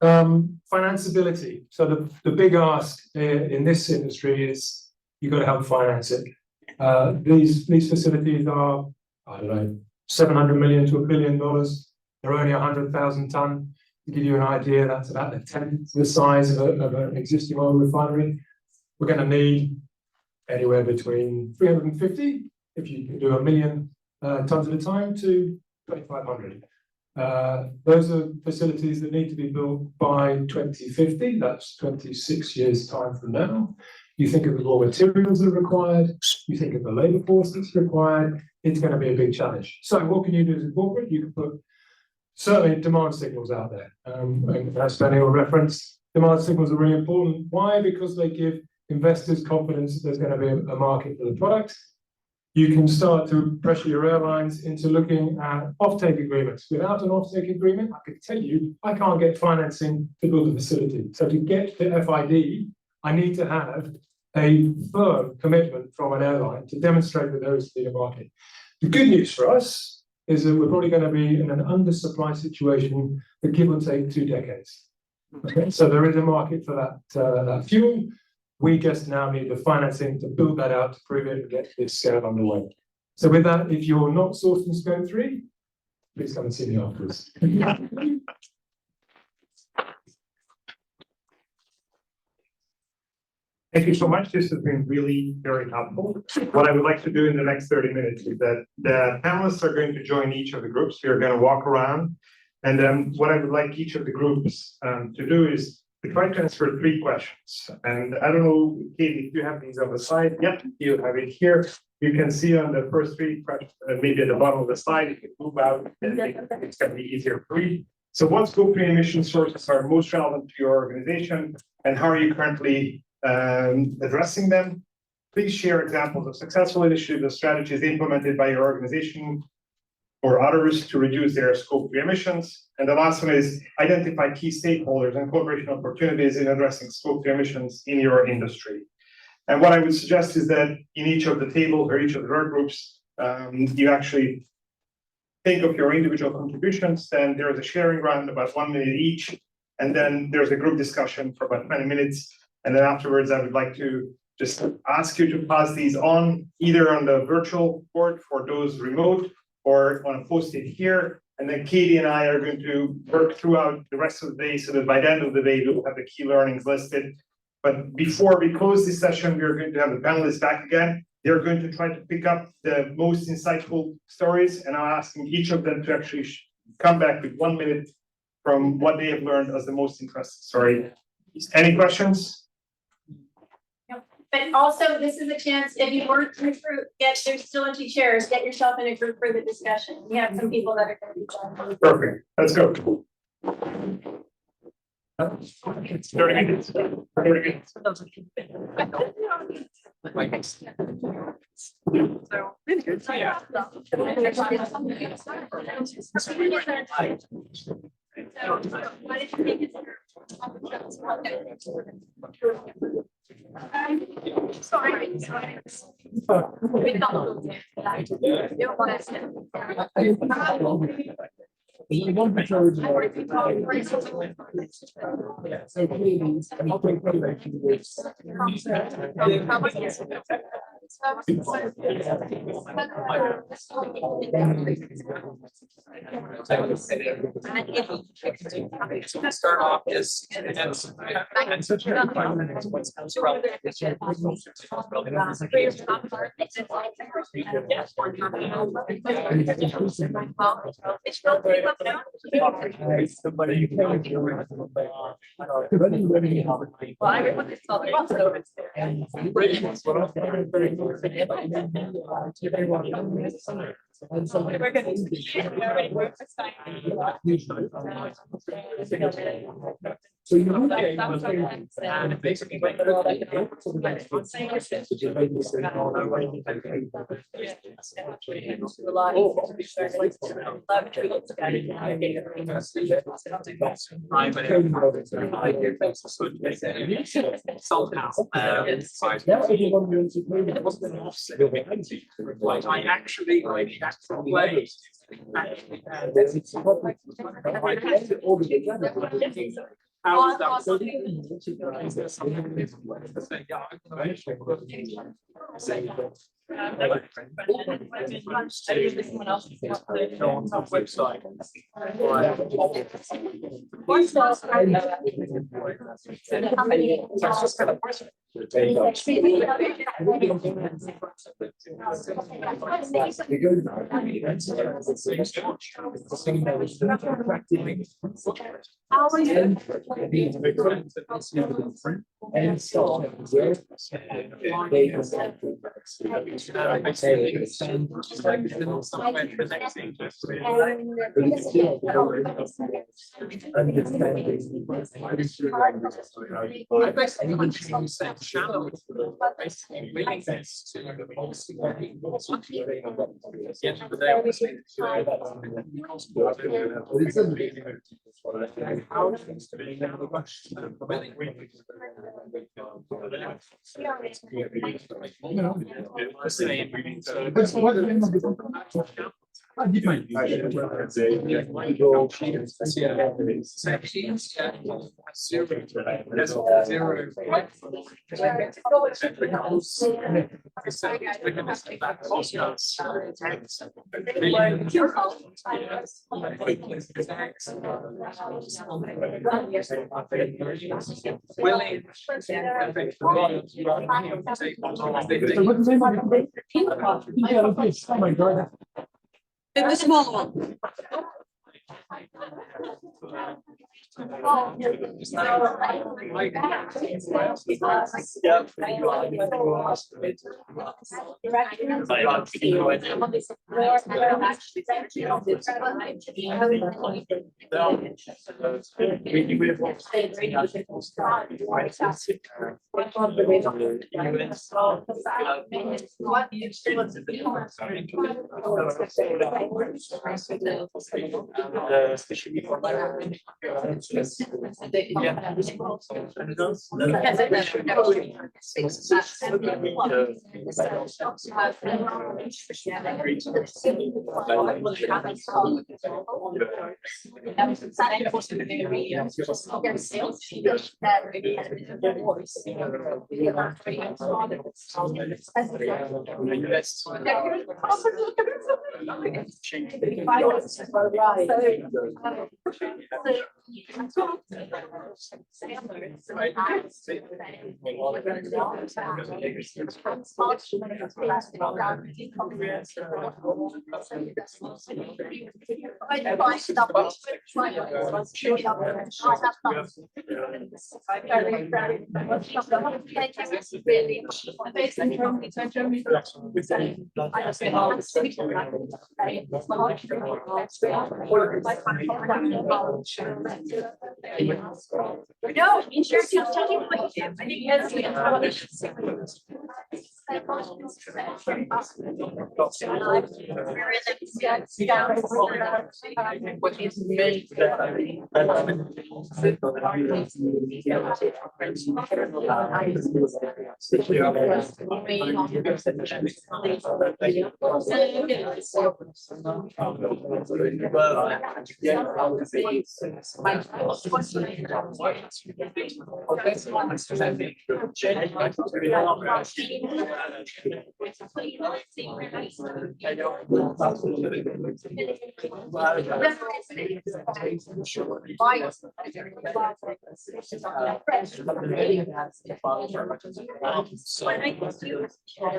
Financeability. So the big ask in this industry is you've got to help finance it. These facilities are, I don't know, $700 million to $1 billion. They're only 100,000 ton. To give you an idea, that's about a tenth the size of an existing oil refinery. We're going to need anywhere between 350, if you can do 1 million tons at a time, to 2,500. Those are facilities that need to be built by 2050. That's 26 years' time from now. You think of the raw materials that are required, you think of the labor force that's required, it's going to be a big challenge. So what can you do as a corporate? You can put certainly demand signals out there. And as Pernille referenced, demand signals are really important. Why? Because they give investors confidence that there's going to be a market for the product. You can start to pressure your airlines into looking at offtake agreements. Without an offtake agreement, I could tell you, I can't get financing to build a facility. So to get to FID, I need to have a firm commitment from an airline to demonstrate that there is a market. The good news for us is that we're probably going to be in an undersupply situation for give or take 2 decades. Okay, so there is a market for that fuel. We just now need the financing to build that out, to prove it, and get this scale underway. So with that, if you're not sourcing scope 3, please come and see me afterwards. Thank you so much. This has been really very helpful. What I would like to do in the next 30 minutes is that the panelists are going to join each of the groups. We are going to walk around. And then what I would like each of the groups to do is to try to answer 3 questions. And I don't know, Katie, if you have these on the side. Yep, you have it here. You can see on the first 3 questions, maybe at the bottom of the slide, you can move out, and it's going to be easier for you. So what scope 3 emission sources are most relevant to your organization, and how are you currently addressing them? Please share examples of successful initiatives or strategies implemented by your organization or others to reduce their scope 3 emissions. And the last one is identify key stakeholders and cooperation opportunities in addressing scope 3 emissions in your industry. And what I would suggest is that in each of the tables or each of the work groups, you actually think of your individual contributions. Then there is a sharing round about 1 minute each. And then there's a group discussion for about 20 minutes. And then afterwards, I would like to just ask you to pass these on, either on the virtual board for those remote, or on a post-it here. And then Katie and I are going to work throughout the rest of the day so that by the end of the day, we'll have the key learnings listed. But before we close this session, we're going to have the panelists back again. They're going to try to pick up the most insightful stories, and I'm asking each of them to actually come back with 1 minute from what they have learned as the most interesting story. Any questions? But also, this is a chance, if you weren't in a group, there's still empty chairs, get yourself in a group for the discussion. We have some people that are going to be joining. Perfect, let's go. Very good. Very good. Start off is. So you and basically like I actually how is that? It was small one. No, sure, just tell me what you do. I think that's the information.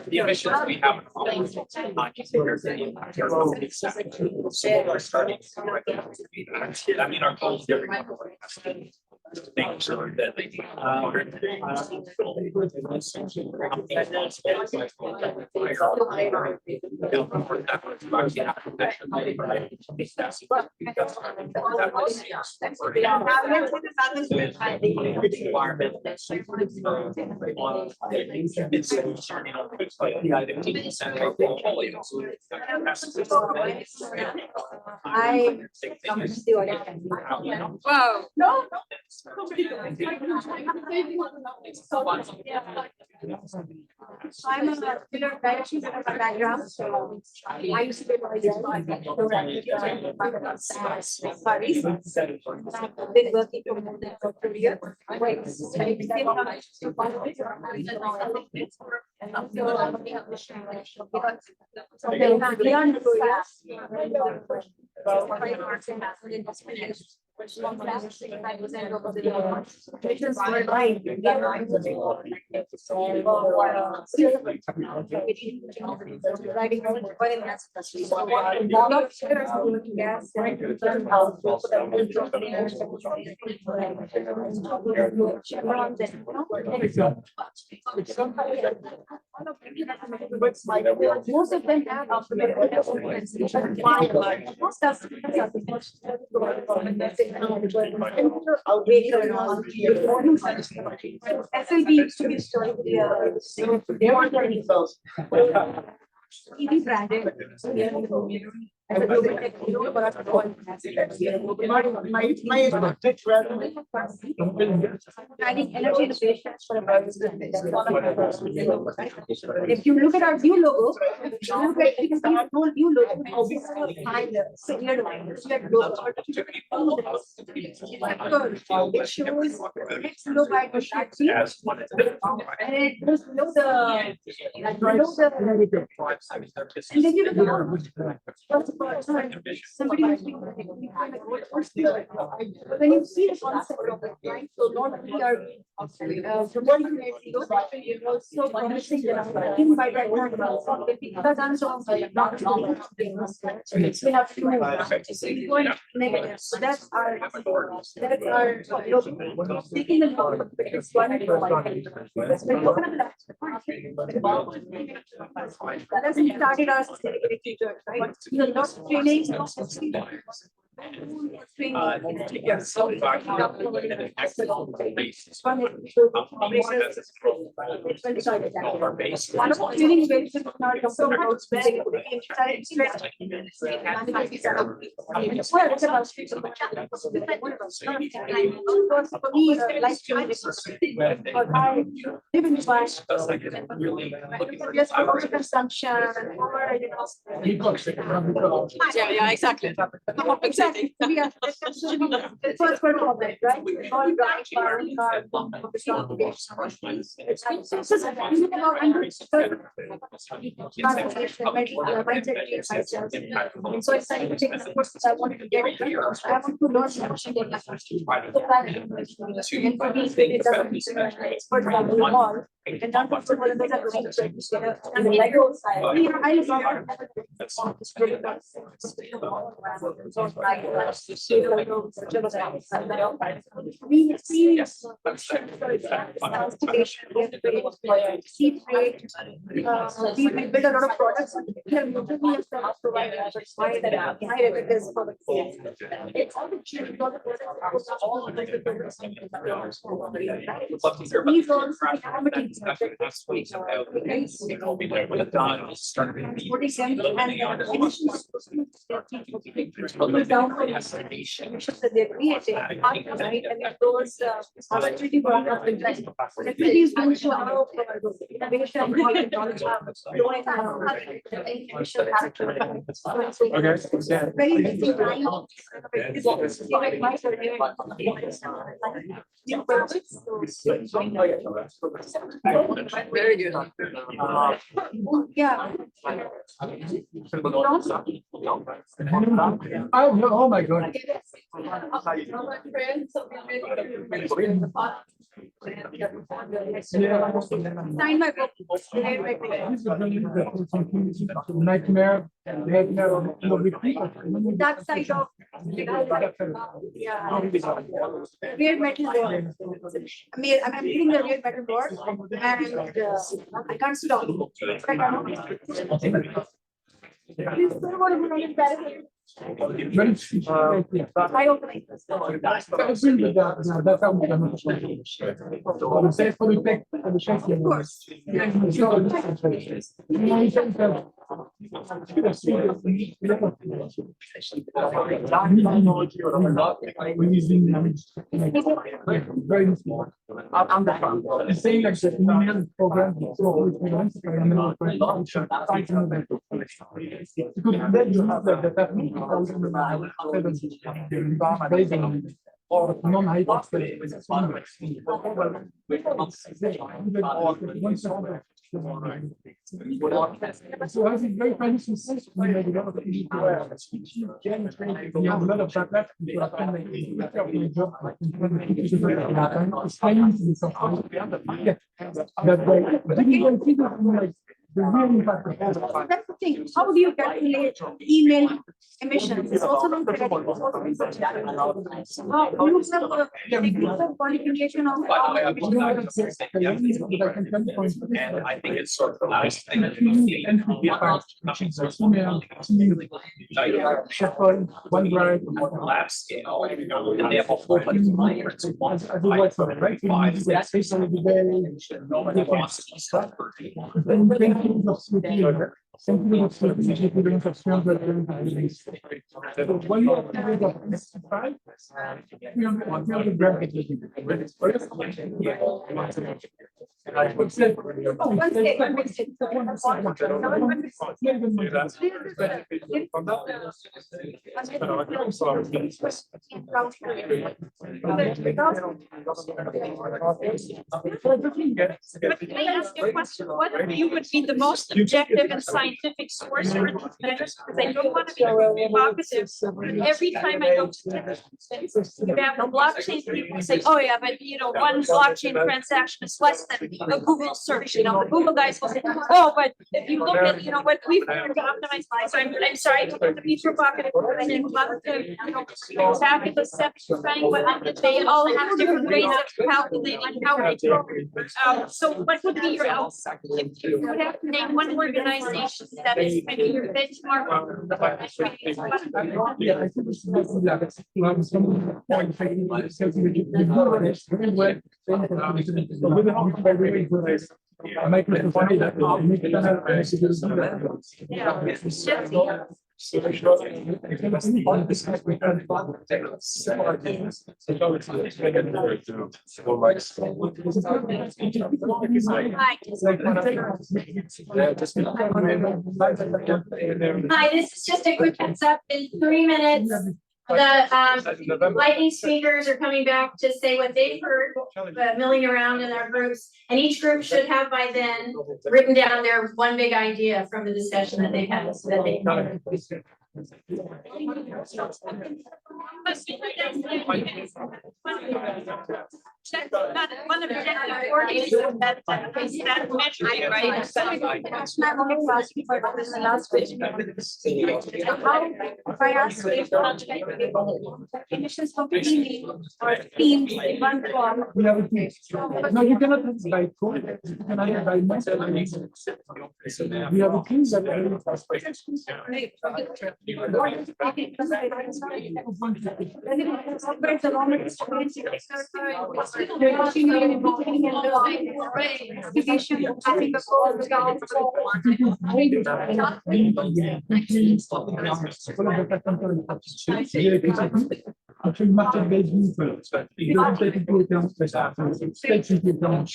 The emissions we have. We're starting. I mean, our goal is every month. Making sure that they. Whoa. No. I'm a pillar direction background, so I used to be Paris. Been working for more than 4 years. Most of them have SLB used to be historically TV branded. Adding energy innovations for a if you look at our new logo, look at the whole new logo. It shows it's low by the factory, and it goes below the and then you look at somebody who's been when you see the concept of it, right? So not only are from 1 year ago, it was so promising that even by that time, because I'm so we have to negative. So that's our taking the look of it's one that hasn't started our sustainability journey, right? So lots of training, Yes. Yeah, exactly. Exactly. Yeah. First for all that, right? All right. So excited to take the courses I wanted to get. I want to learn something. And for me, it doesn't expert level all. And not for one of those are and the Lego side. I We might build a lot of products. We have literally a service provider why it is for the sales. It's all the cheap. These also accommodates. 47 and emissions that they're creating, right? And it goes opportunity for us. Everybody is going to allow innovation and knowledge. Very interesting time. Very good. Yeah. Oh my God. Sign my book. Nightmare. That side of yeah. Weird metal board. I mean, I'm reading the weird metal board and I can't stop. Please don't want to be embarrassed. I open it. Very small. It's saying like the email program. Or non-high. So I think very funny success. We have a lot of we have a lot of that. The real impact. That's the thing. How do you calculate email emissions? It's also not correct. How do you have a qualification of? And I think it's sort of nice thing. Lab scale. And they have a whole bunch of layers. But can I ask you a question? What you would be the most objective and scientific source for these measures? Because I don't want to be provocative, but every time I go to you have the blockchain people say, oh yeah, but you know, one blockchain transaction is less than a Google search, you know, the Google guys will say, oh, but if you look at, you know, what we've learned to optimize lives, so I'm sorry to be provocative, but I think lots of, you know, fabulous steps trying, but they all have different ways of calculating how they go. So what would be your outcome? If you would have to name one organization that is kind of your benchmark. Yeah, I think it's Hi, this is just a quick heads up. In 3 minutes, the lightning speakers are coming back to say what they've heard, milling around in our groups. And each group should have by then written down their one big idea from the discussion that they've had. So that they One of the authorities that measuring, right? That's my only question for this is the last question. How, if I ask if emissions completely or themed in one form. We have a team. No, you cannot have it by code. You cannot have it by master. We have a team that actually market based research. It doesn't take into account takes into account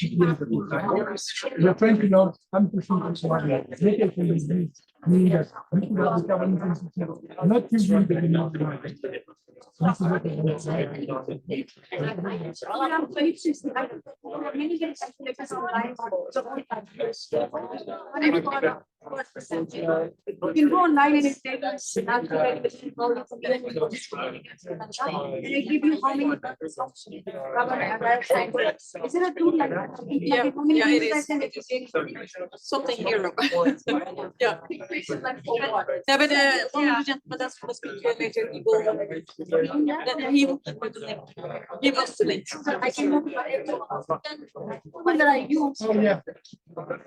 we're trying to know I'm pushing this one. They take mean that we should have the carbon intensity, not using the demand. This is what it looks like. You can go online and it tables and they give you how many is it a tool like that? Yeah, it is. Something here. Yeah. Yeah, but that's supposed to be later. He will put the link. Give us the link. I can look at it. One that I use. Oh, yeah. Oh, yeah.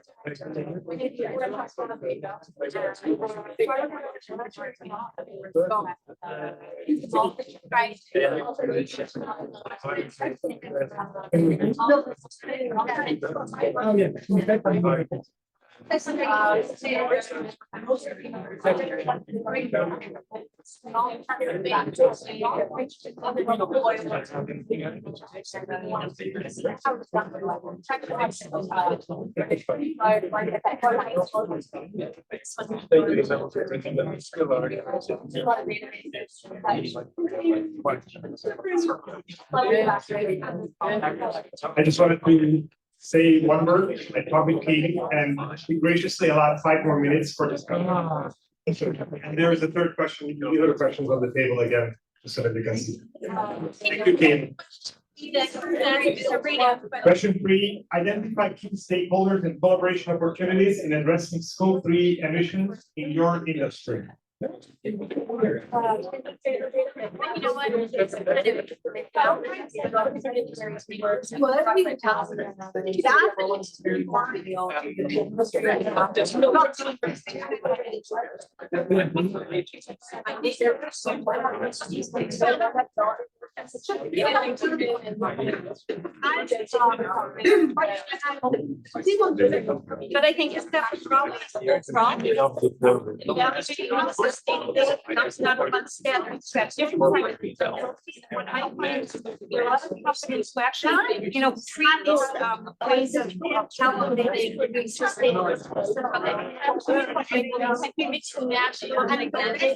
I just wanted to say one word at publicly and we graciously allowed 5 more minutes for discussion. And there is a third question, the other questions on the table again, just so that you can see. Thank you, Kim. Question 3, identify key stakeholders and collaboration opportunities in addressing scope 3 emissions in your industry. You know what? But I think it's definitely wrong. That's not a one step. What I find there are a lot of companies who actually, you know, treat these ways of how they produce sustainable. Simply mix and match, and they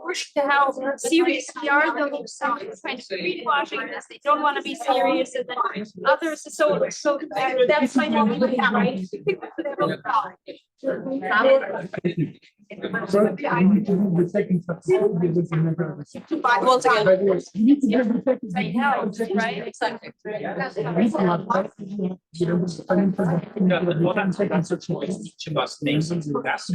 push to how serious we are. Those trying to greenwashing this, they don't want to be serious, and then others. So that's my moment, right? So I need to do the second substitute. Once again. You need to do the second. I know, right? Exactly. Each of us makes it best.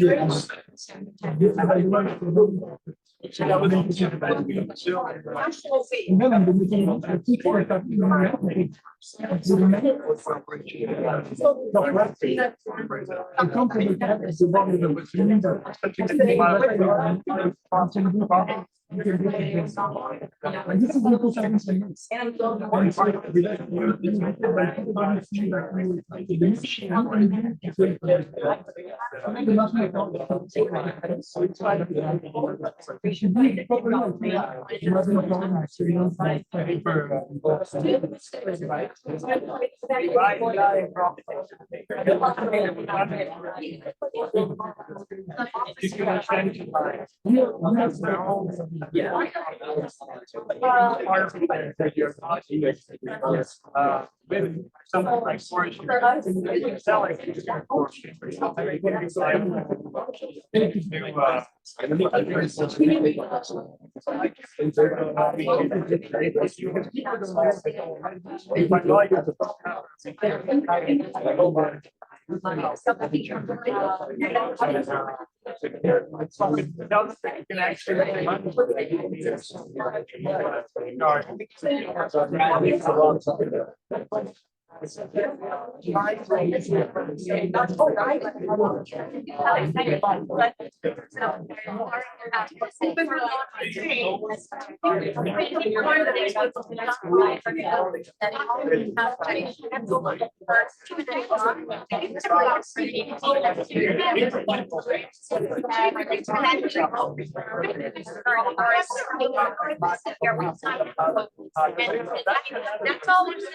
That's all there's.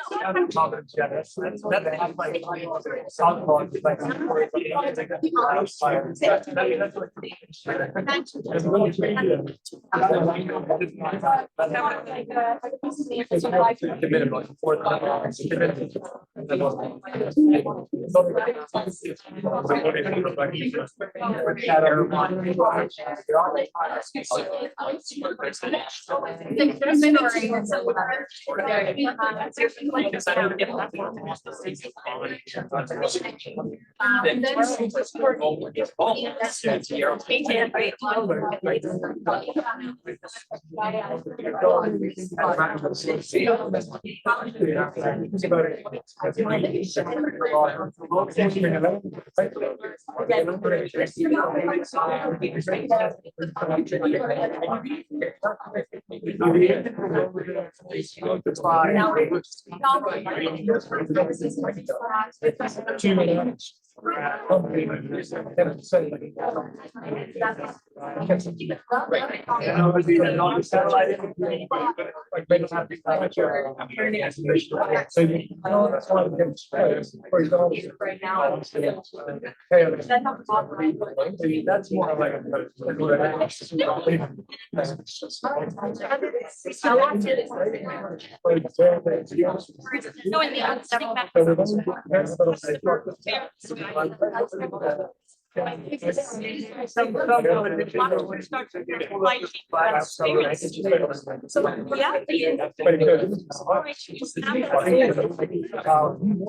So the reality is,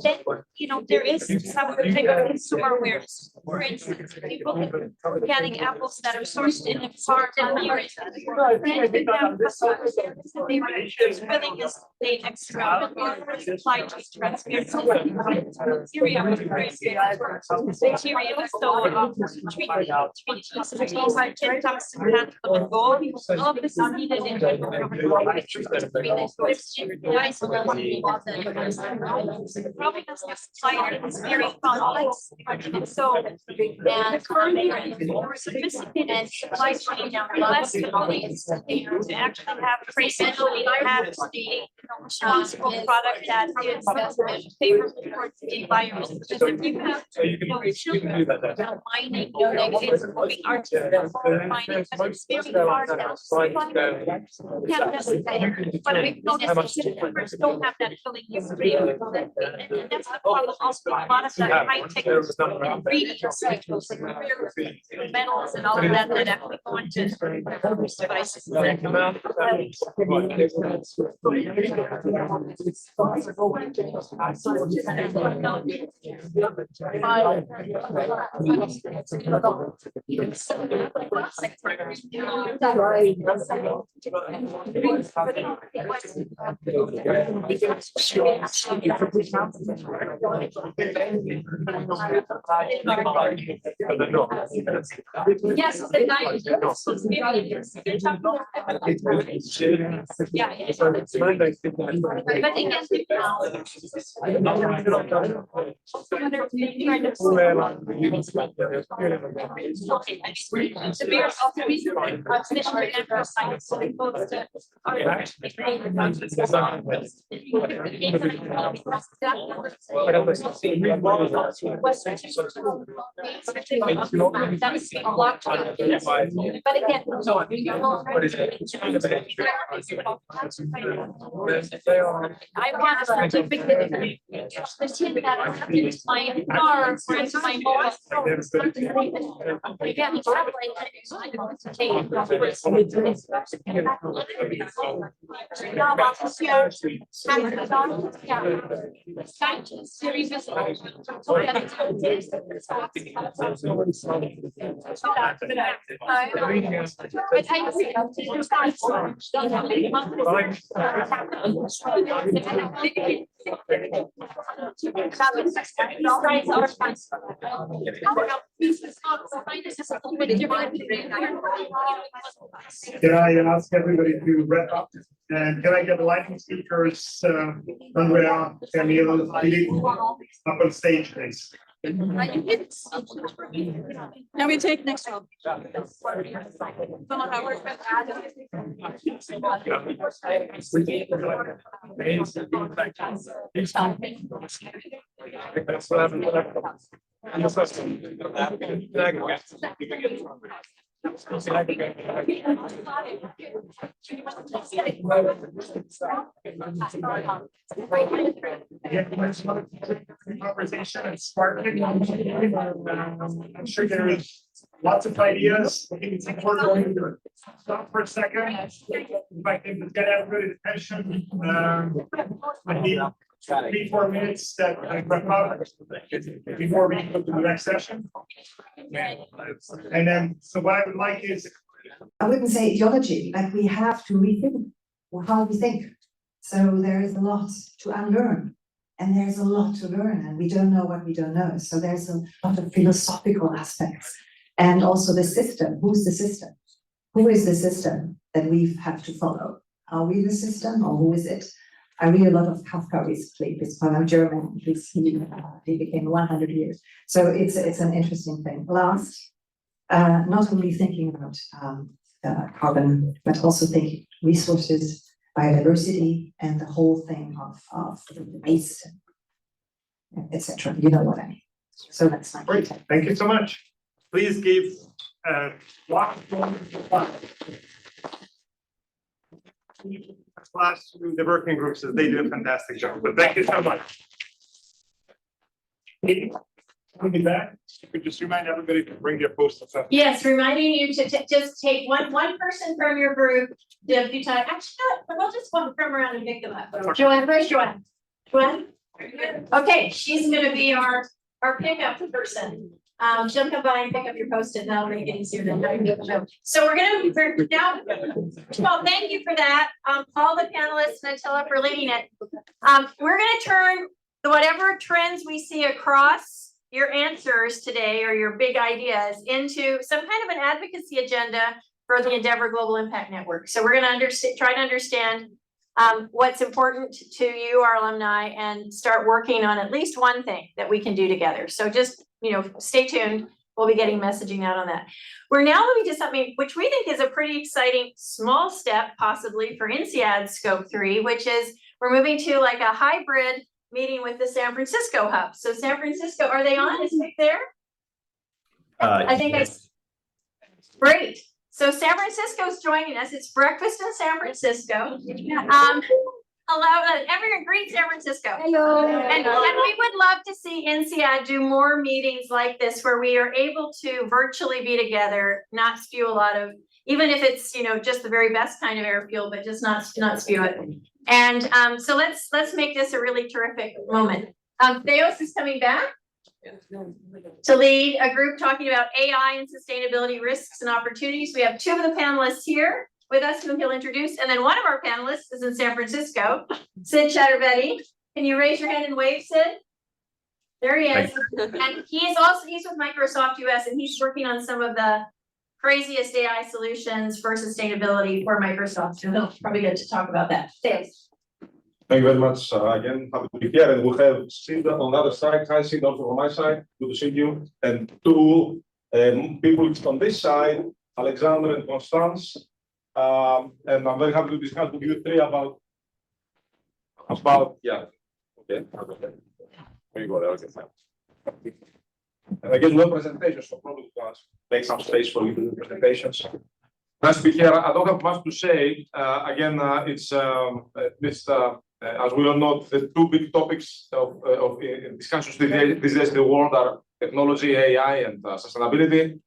then, you know, there is some type of consumer awareness. For instance, people getting apples that are sourced in a farm in the area. There's willingness to pay extra for supply chain transparency. Syria was very Syria was so treated like 10 times to have them go. All of this is needed in probably because the supplier is very complex. And so, and more sophisticated supply chain now, less companies to actually have traceability, have the responsible product that is favorable towards the environment. Because if you have mining, it's moving artificial mining, but it's very hard now. But we've noticed consumers don't have that feeling you free. And that's the problem also, a lot of the high tech ingredients, like metals and all of that, that actually go into devices. Yes, the guy is very yeah. But again, the beer also reason transmission science so it goes to but again, I want a certificate that my car or my mobile phone. Can I ask everybody to wrap up? And can I get the lightning speakers, Andrea, Camille, Philippe, up on stage, please? Now we take next one. Conversation and sparking. I'm sure there is lots of ideas. We're going to stop for a second. If I can get everybody's attention. I need 3-4 minutes that I wrap up before we go to the next session. And then, so what I would like is, I wouldn't say ideology, but we have to rethink how we think. So there is a lot to unlearn, and there's a lot to learn, and we don't know what we don't know. So there's a lot of philosophical aspects, and also the system. Who's the system? Who is the system that we have to follow? Are we the system, or who is it? I read a lot of Kafka recently because I'm German. He became 100 years. So it's an interesting thing. Last, not only thinking about carbon, but also thinking resources, biodiversity, and the whole thing of waste, etc. You know what I mean. So that's my great, thank you so much. Please give class to the working groups, as they did a fantastic job. But thank you so much. We'll be back. You could just remind everybody to bring their post-its up. Yes, reminding you to just take one person from your group to do time. Actually, no, we'll just come around and pick them up. Joanne, where's Joanne? Joanne? Okay, she's gonna be our pickup person. She'll come by and pick up your post-it, and that'll make it easier than so we're now, well, thank you for that. All the panelists and Attila for leading it. We're gonna turn whatever trends we see across your answers today or your big ideas into some kind of an advocacy agenda for the Endeavor Global Impact Network. So we're going to try to understand what's important to you, our alumni, and start working on at least one thing that we can do together. So just, stay tuned. We'll be getting messaging out on that. We're now moving to something which we think is a pretty exciting small step, possibly for INSEAD Scope 3, which is we're moving to like a hybrid meeting with the San Francisco hub. So San Francisco, are they on? Is Nick there? I think that's great. So San Francisco's joining us. It's breakfast in San Francisco. Hello, everyone greet San Francisco. Hello. And we would love to see INSEAD do more meetings like this where we are able to virtually be together, not spew a lot of, even if it's, just the very best kind of air fuel, but just not spew it. And so let's make this a really terrific moment. Theos is coming back to lead a group talking about AI and sustainability risks and opportunities. We have two of the panelists here with us whom he'll introduce, and then one of our panelists is in San Francisco, Sid Chatterbetti. Can you raise your hand and wave, Sid? There he is. And he's with Microsoft US, and he's working on some of the craziest AI solutions for sustainability for Microsoft. So he'll probably get to talk about that. Thanks. Thank you very much. Again, happy to be here. And we have Sid on the other side. Hi, Sid, also on my side. Good to see you. And two people on this side, Alexander and Constance. And I'm very happy to discuss with you three about yeah. Okay. There you go. Okay. And again, no presentations, so probably make some space for you to do presentations. Nice to be here. I don't have much to say. Again, it's as we all know, the two big topics of discussions these days in the world are technology, AI, and sustainability.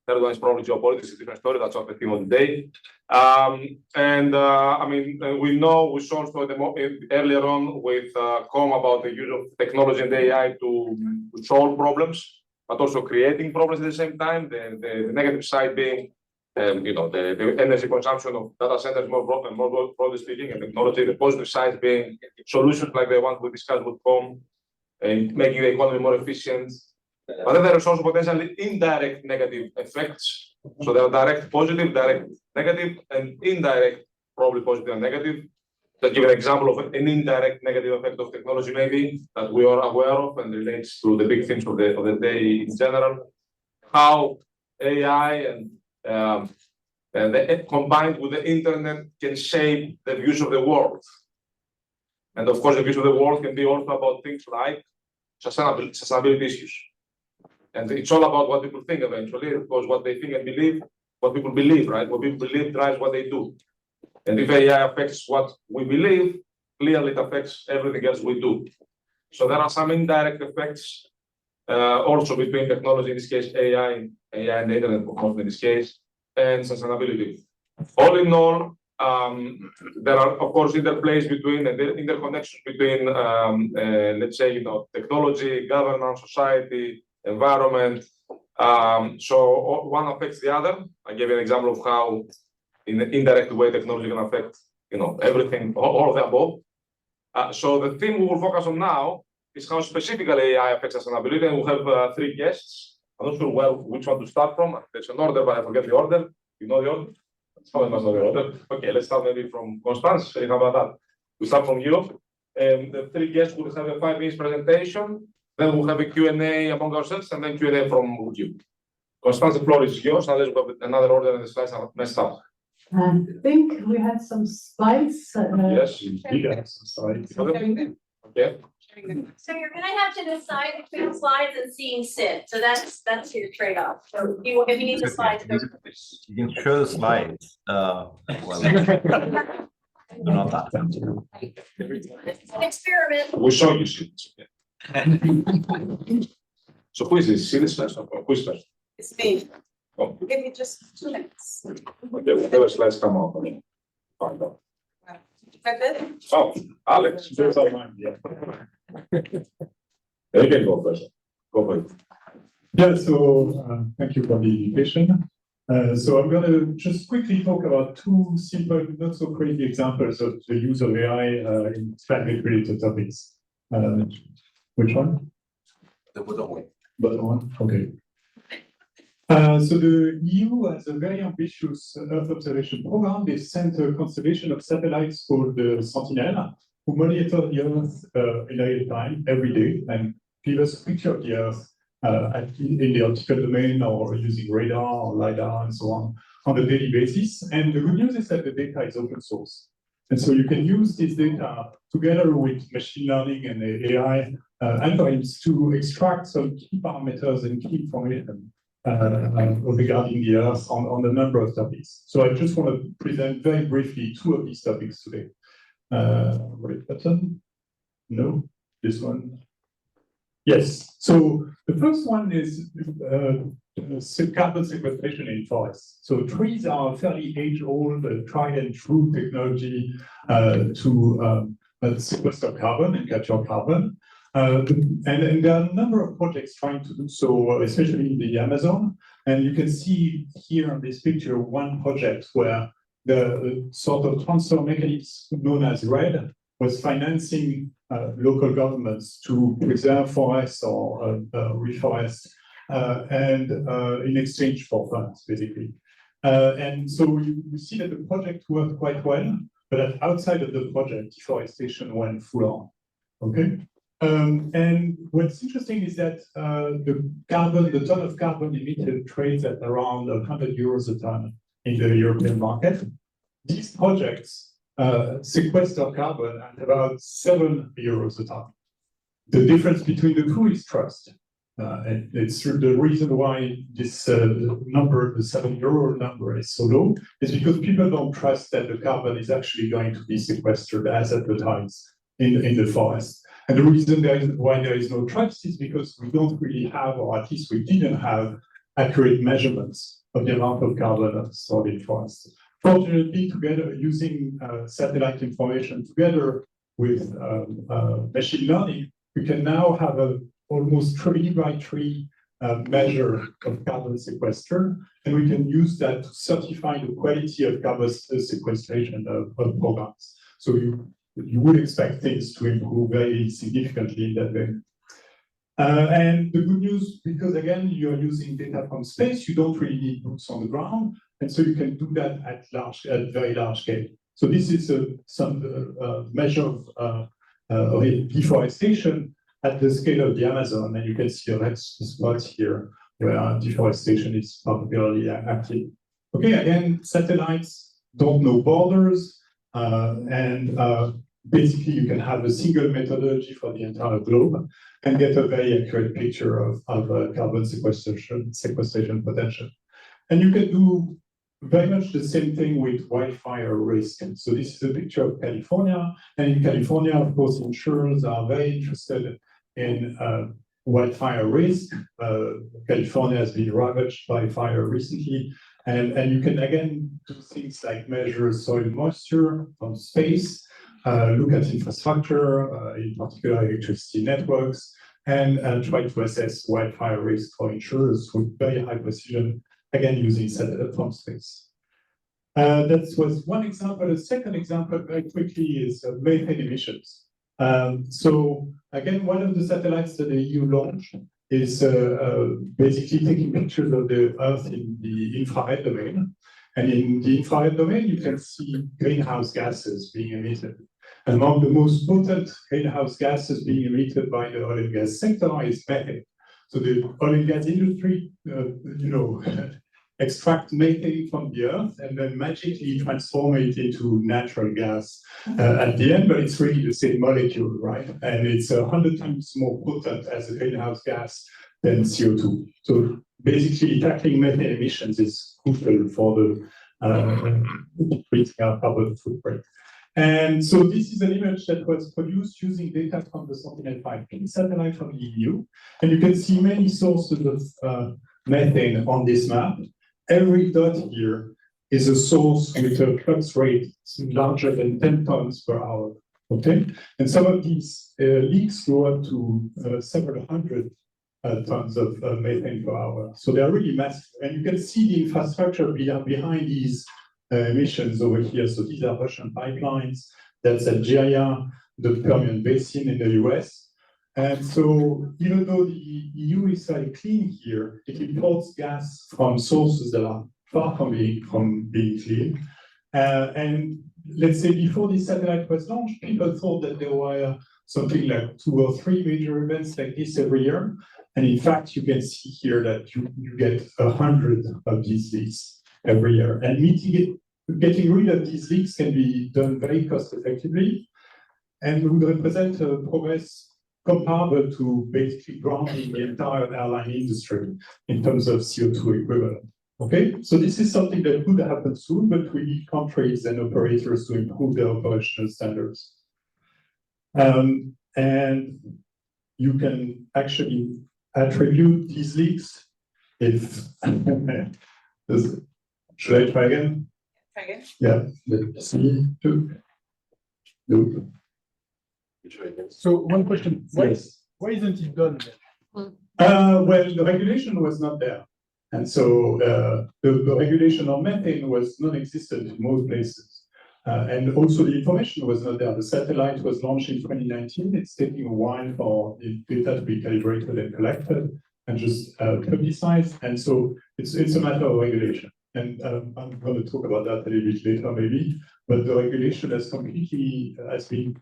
Third one is probably geopolitics, a different story. That's not the theme of the day. I mean, we know we saw earlier on with Com about the use of technology and AI to solve problems, but also creating problems at the same time. The negative side being, the energy consumption of data centers more broadly speaking, and technology. The positive side being solutions like the one we discussed with Com, and making the economy more efficient. But then there is also potentially indirect negative effects. So there are direct positive, direct negative, and indirect probably positive and negative. To give an example of an indirect negative effect of technology, maybe that we are aware of and relates to the big themes of the day in general, how AI and combined with the internet can shape the views of the world. And of course, the views of the world can be also about things like sustainability issues. And it's all about what people think eventually, because what they think and believe, what people believe, right? What people believe drives what they do. And if AI affects what we believe, clearly it affects everything else we do. So there are some indirect effects also between technology, in this case AI and the internet, of course, in this case, and sustainability. All in all, there are, of course, interplays between and interconnections between, let's say, technology, governance, society, environment. So one affects the other. I gave you an example of how, in an indirect way, technology can affect, everything, all of the above. So the theme we will focus on now is how specifically AI affects sustainability, and we'll have three guests. I'm not sure which one to start from. There's an order, but I forget the order. You know the order? Someone must know the order. Okay, let's start maybe from Constance. How about that? We start from you. The three guests will have a 5 minute presentation. Then we'll have a Q&A among ourselves, and then Q&A from you. Constance, the floor is yours, unless we have another order and the slides are messed up. I think we had some slides. Yes, indeed, I have some slides. Okay. So you're gonna have to decide between slides and seeing Sid. So that's your trade-off. So if you need the slides. You can show the slides. Well, not that. It's an experiment. We saw you, Sid. So who is this? Sid is first or who is first? It's me. Oh. Give me just 2 minutes. Okay, whatever slides come out. Find out. Okay. Oh, Alex. Yeah. You can go first. Go for it. Yeah, so thank you for the invitation. So I'm going to just quickly talk about two simple, not so crazy examples of the use of AI in climate-related topics. Which one? The bottom one. Bottom one, okay. So the EU has a very ambitious Earth observation program. They sent a constellation of satellites called the Sentinel, who monitor the Earth in real time every day and give us a picture of the Earth in the optical domain or using radar or LiDAR and so on a daily basis. And the good news is that the data is open source. And so you can use this data together with machine learning and AI algorithms to extract some key parameters and key information regarding the Earth on a number of topics. So I just want to present very briefly two of these topics today. Right button? No, this one. Yes, so the first one is carbon sequestration in forests. So trees are a fairly age-old, tried and true technology to sequester carbon and capture carbon. And there are a number of projects trying to do so, especially in the Amazon. And you can see here on this picture one project where the sort of transfer mechanism known as RED was financing local governments to preserve forests or reforest, and in exchange for funds, basically. And so you see that the project worked quite well, but outside of the project, deforestation went full on. Okay. And what's interesting is that the ton of carbon emitted trades at around 100 euros a ton in the European market. These projects sequester carbon at about 7 euros a ton. The difference between the two is trust. And it's the reason why this number, the 7 euro number, is so low, is because people don't trust that the carbon is actually going to be sequestered as advertised in the forest. And the reason why there is no trust is because we don't really have, or at least we didn't have, accurate measurements of the amount of carbon stored in forests. Fortunately, together using satellite information together with machine learning, we can now have a almost tree by tree measure of carbon sequester, and we can use that to certify the quality of carbon sequestration of programs. So you would expect things to improve very significantly in that way. And the good news, because again, you're using data from space, you don't really need boots on the ground, and so you can do that at very large scale. So this is some measure of deforestation at the scale of the Amazon, and you can see a red spot here where deforestation is particularly active. Okay, again, satellites don't know borders, and basically you can have a single methodology for the entire globe and get a very accurate picture of carbon sequestration potential. And you can do very much the same thing with wildfire risk. And so this is a picture of California, and in California, of course, insurers are very interested in wildfire risk. California has been ravaged by fire recently, and you can again do things like measure soil moisture from space, look at infrastructure, in particular electricity networks, and try to assess wildfire risk for insurers with very high precision, again using satellite from space. That was one example. The second example, very quickly, is methane emissions. So again, one of the satellites that the EU launched is basically taking pictures of the Earth in the infrared domain. And in the infrared domain, you can see greenhouse gases being emitted. Among the most potent greenhouse gases being emitted by the oil and gas sector is methane. So the oil and gas industry, extract methane from the earth and then magically transform it into natural gas at the end, but it's really the same molecule, right? And it's 100 times more potent as a greenhouse gas than CO2. So basically, tackling methane emissions is crucial for the decreasing our carbon footprint. And so this is an image that was produced using data from the Sentinel-5 satellite from the EU. And you can see many sources of methane on this map. Every dot here is a source with a flux rate larger than 10 tons per hour. Okay, and some of these leaks go up to several hundred tons of methane per hour. So they are really massive, and you can see the infrastructure behind these emissions over here. So these are Russian pipelines. That's Algeria, the Permian Basin in the US. And so even though the EU is very clean here, it imports gas from sources that are far from being clean. And let's say before this satellite was launched, people thought that there were something like 2 or 3 major events like this every year. And in fact, you can see here that you get 100 of these leaks every year. And getting rid of these leaks can be done very cost effectively and would represent a progress comparable to basically grounding the entire airline industry in terms of CO2 equivalent. Okay, so this is something that could happen soon, but we need countries and operators to improve their operational standards. And you can actually attribute these leaks if, should I try again? Try again. Yeah, let's see. No. So one question, Yes. why isn't it done then? Well, the regulation was not there. And so the regulation on methane was non-existent in most places. And also the information was not there. The satellite was launched in 2019. It's taking a while for the data to be calibrated and collected and just publicized. And so it's a matter of regulation. And I'm going to talk about that a little bit later maybe. But the regulation has been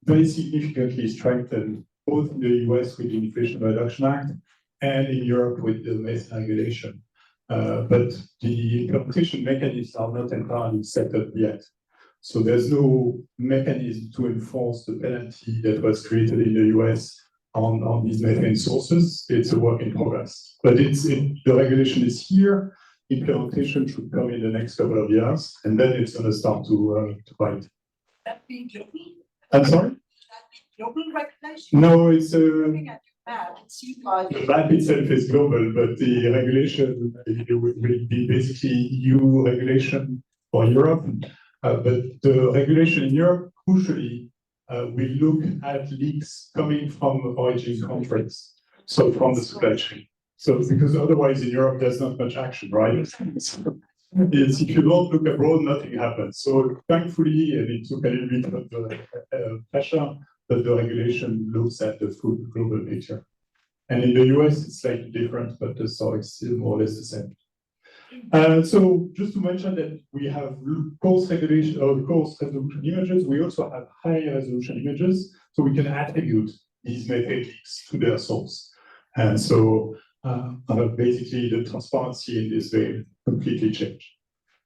very significantly strengthened both in the US with the Inflation Reduction Act and in Europe with the methane regulation. But the implementation mechanisms are not entirely set up yet. So there's no mechanism to enforce the penalty that was created in the US on these methane sources. It's a work in progress. But the regulation is here. Implementation should come in the next couple of years, and then it's going to start to bite. I'm sorry? global regulation? No, it's Looking at your map, it seems like. the map itself is global, but the regulation will be basically EU regulation for Europe. But the regulation in Europe, crucially, will look at leaks coming from origin countries, so from the supply chain. So because otherwise in Europe there's not much action, right? If you don't look abroad, nothing happens. So thankfully, and it took a little bit of pressure, but the regulation looks at the full global picture. And in the US, it's slightly different, but the story is still more or less the same. So just to mention that we have coarse regulation or coarse resolution images, we also have high resolution images, so we can attribute these method leaks to their source. And so basically the transparency in this way completely changed.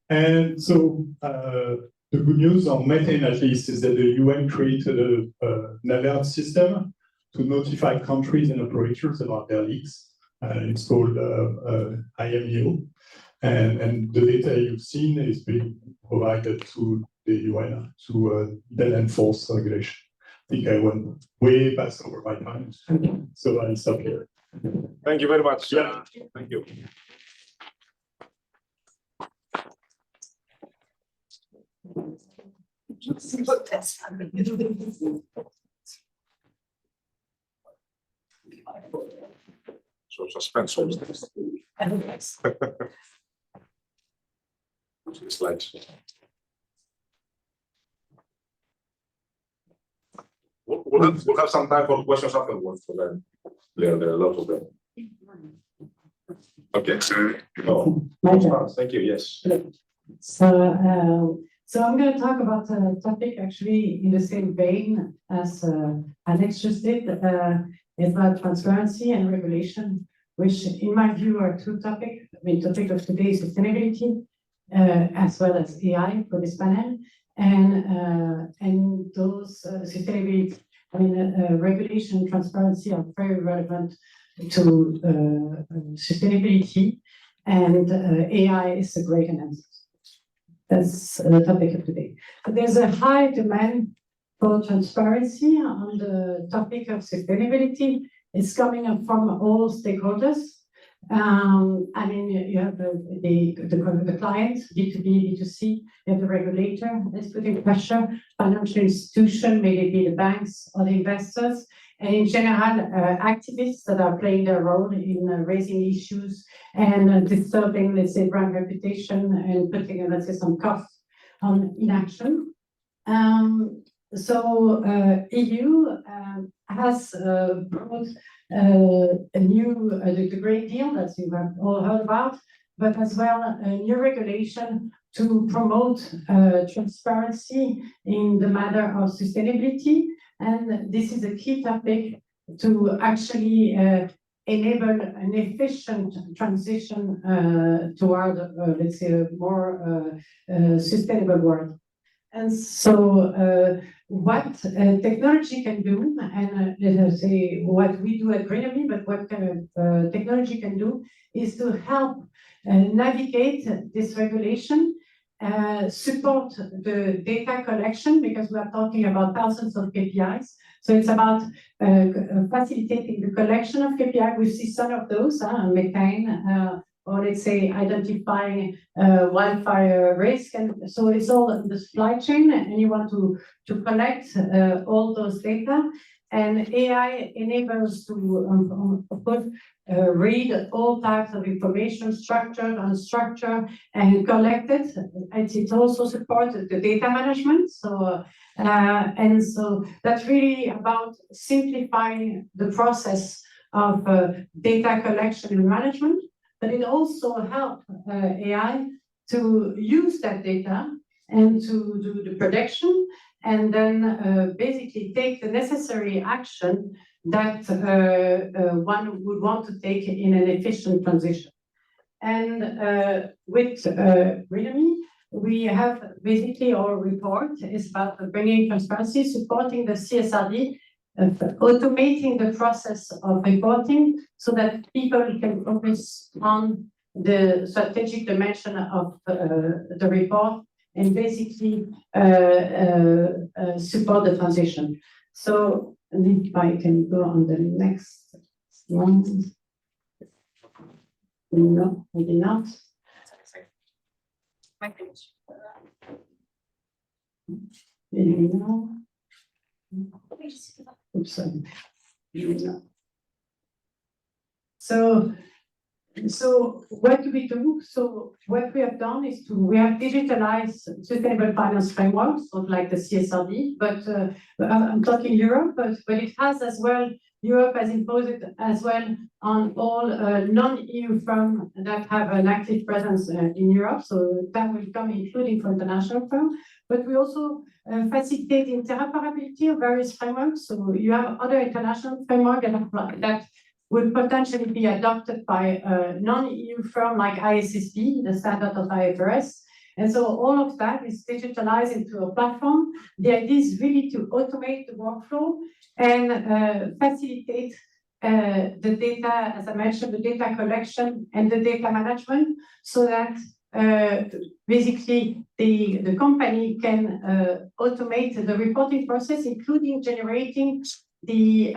And so the good news on methane at least is that the UN created an alert system to notify countries and operators about their leaks. It's called IMEO. And the data you've seen is being provided to the UN to then enforce regulation. I think I went way past over my time, so I'll stop here. Thank you very much. Yeah. Thank you. So suspense all this. Slides. We'll have some time for questions afterwards. So then there are a lot of them. Okay. No. Thank you. Yes. So I'm going to talk about a topic actually in the same vein as Alex just did. It's about transparency and regulation, which in my view are two topics. I mean, topic of today is sustainability, as well as AI for this panel. And those sustainability, I mean, regulation and transparency are very relevant to sustainability, and AI is a great enhancer. That's the topic of today. But there's a high demand for transparency on the topic of sustainability. It's coming up from all stakeholders. I mean, you have the clients, B2B, B2C, you have the regulator that's putting pressure, financial institution, maybe be the banks or the investors, and in general, activists that are playing their role in raising issues and disturbing, let's say, brand reputation and putting, let's say, some costs on inaction. EU has brought a new, the Green Deal that you have all heard about, but as well a new regulation to promote transparency in the matter of sustainability. And this is a key topic to actually enable an efficient transition toward, let's say, a more sustainable world. And so what technology can do, and let us say what we do at Greenerly, but what kind of technology can do is to help navigate this regulation, support the data collection, because we are talking about thousands of KPIs. So it's about facilitating the collection of KPI. We see some of those, methane, or let's say identifying wildfire risk. And so it's all in the supply chain, and you want to collect all those data. And AI enables to, of course, read all types of information, structured, unstructured, and collected. And it also supports the data management. So, and so that's really about simplifying the process of data collection and management. But it also helps AI to use that data and to do the prediction, and then basically take the necessary action that one would want to take in an efficient transition. And with Greenerly, we have basically our report is about bringing transparency, supporting the CSRD, automating the process of reporting so that people can focus on the strategic dimension of the report and basically support the transition. So And if I can go on the next one. No, maybe not. Maybe no. Oops, sorry. Maybe no. So what do we do? So what we have done is we have digitalized sustainable finance frameworks, sort of like the CSRD, but I'm talking Europe, but it has as well, Europe has imposed it as well on all non-EU firms that have an active presence in Europe. So that will come including for international firms, but we also facilitate interoperability of various frameworks. So you have other international frameworks that would potentially be adopted by a non-EU firm like ISSB, the standard of IFRS. And so all of that is digitalized into a platform. The idea is really to automate the workflow and facilitate the data, as I mentioned, the data collection and the data management, so that basically the company can automate the reporting process, including generating the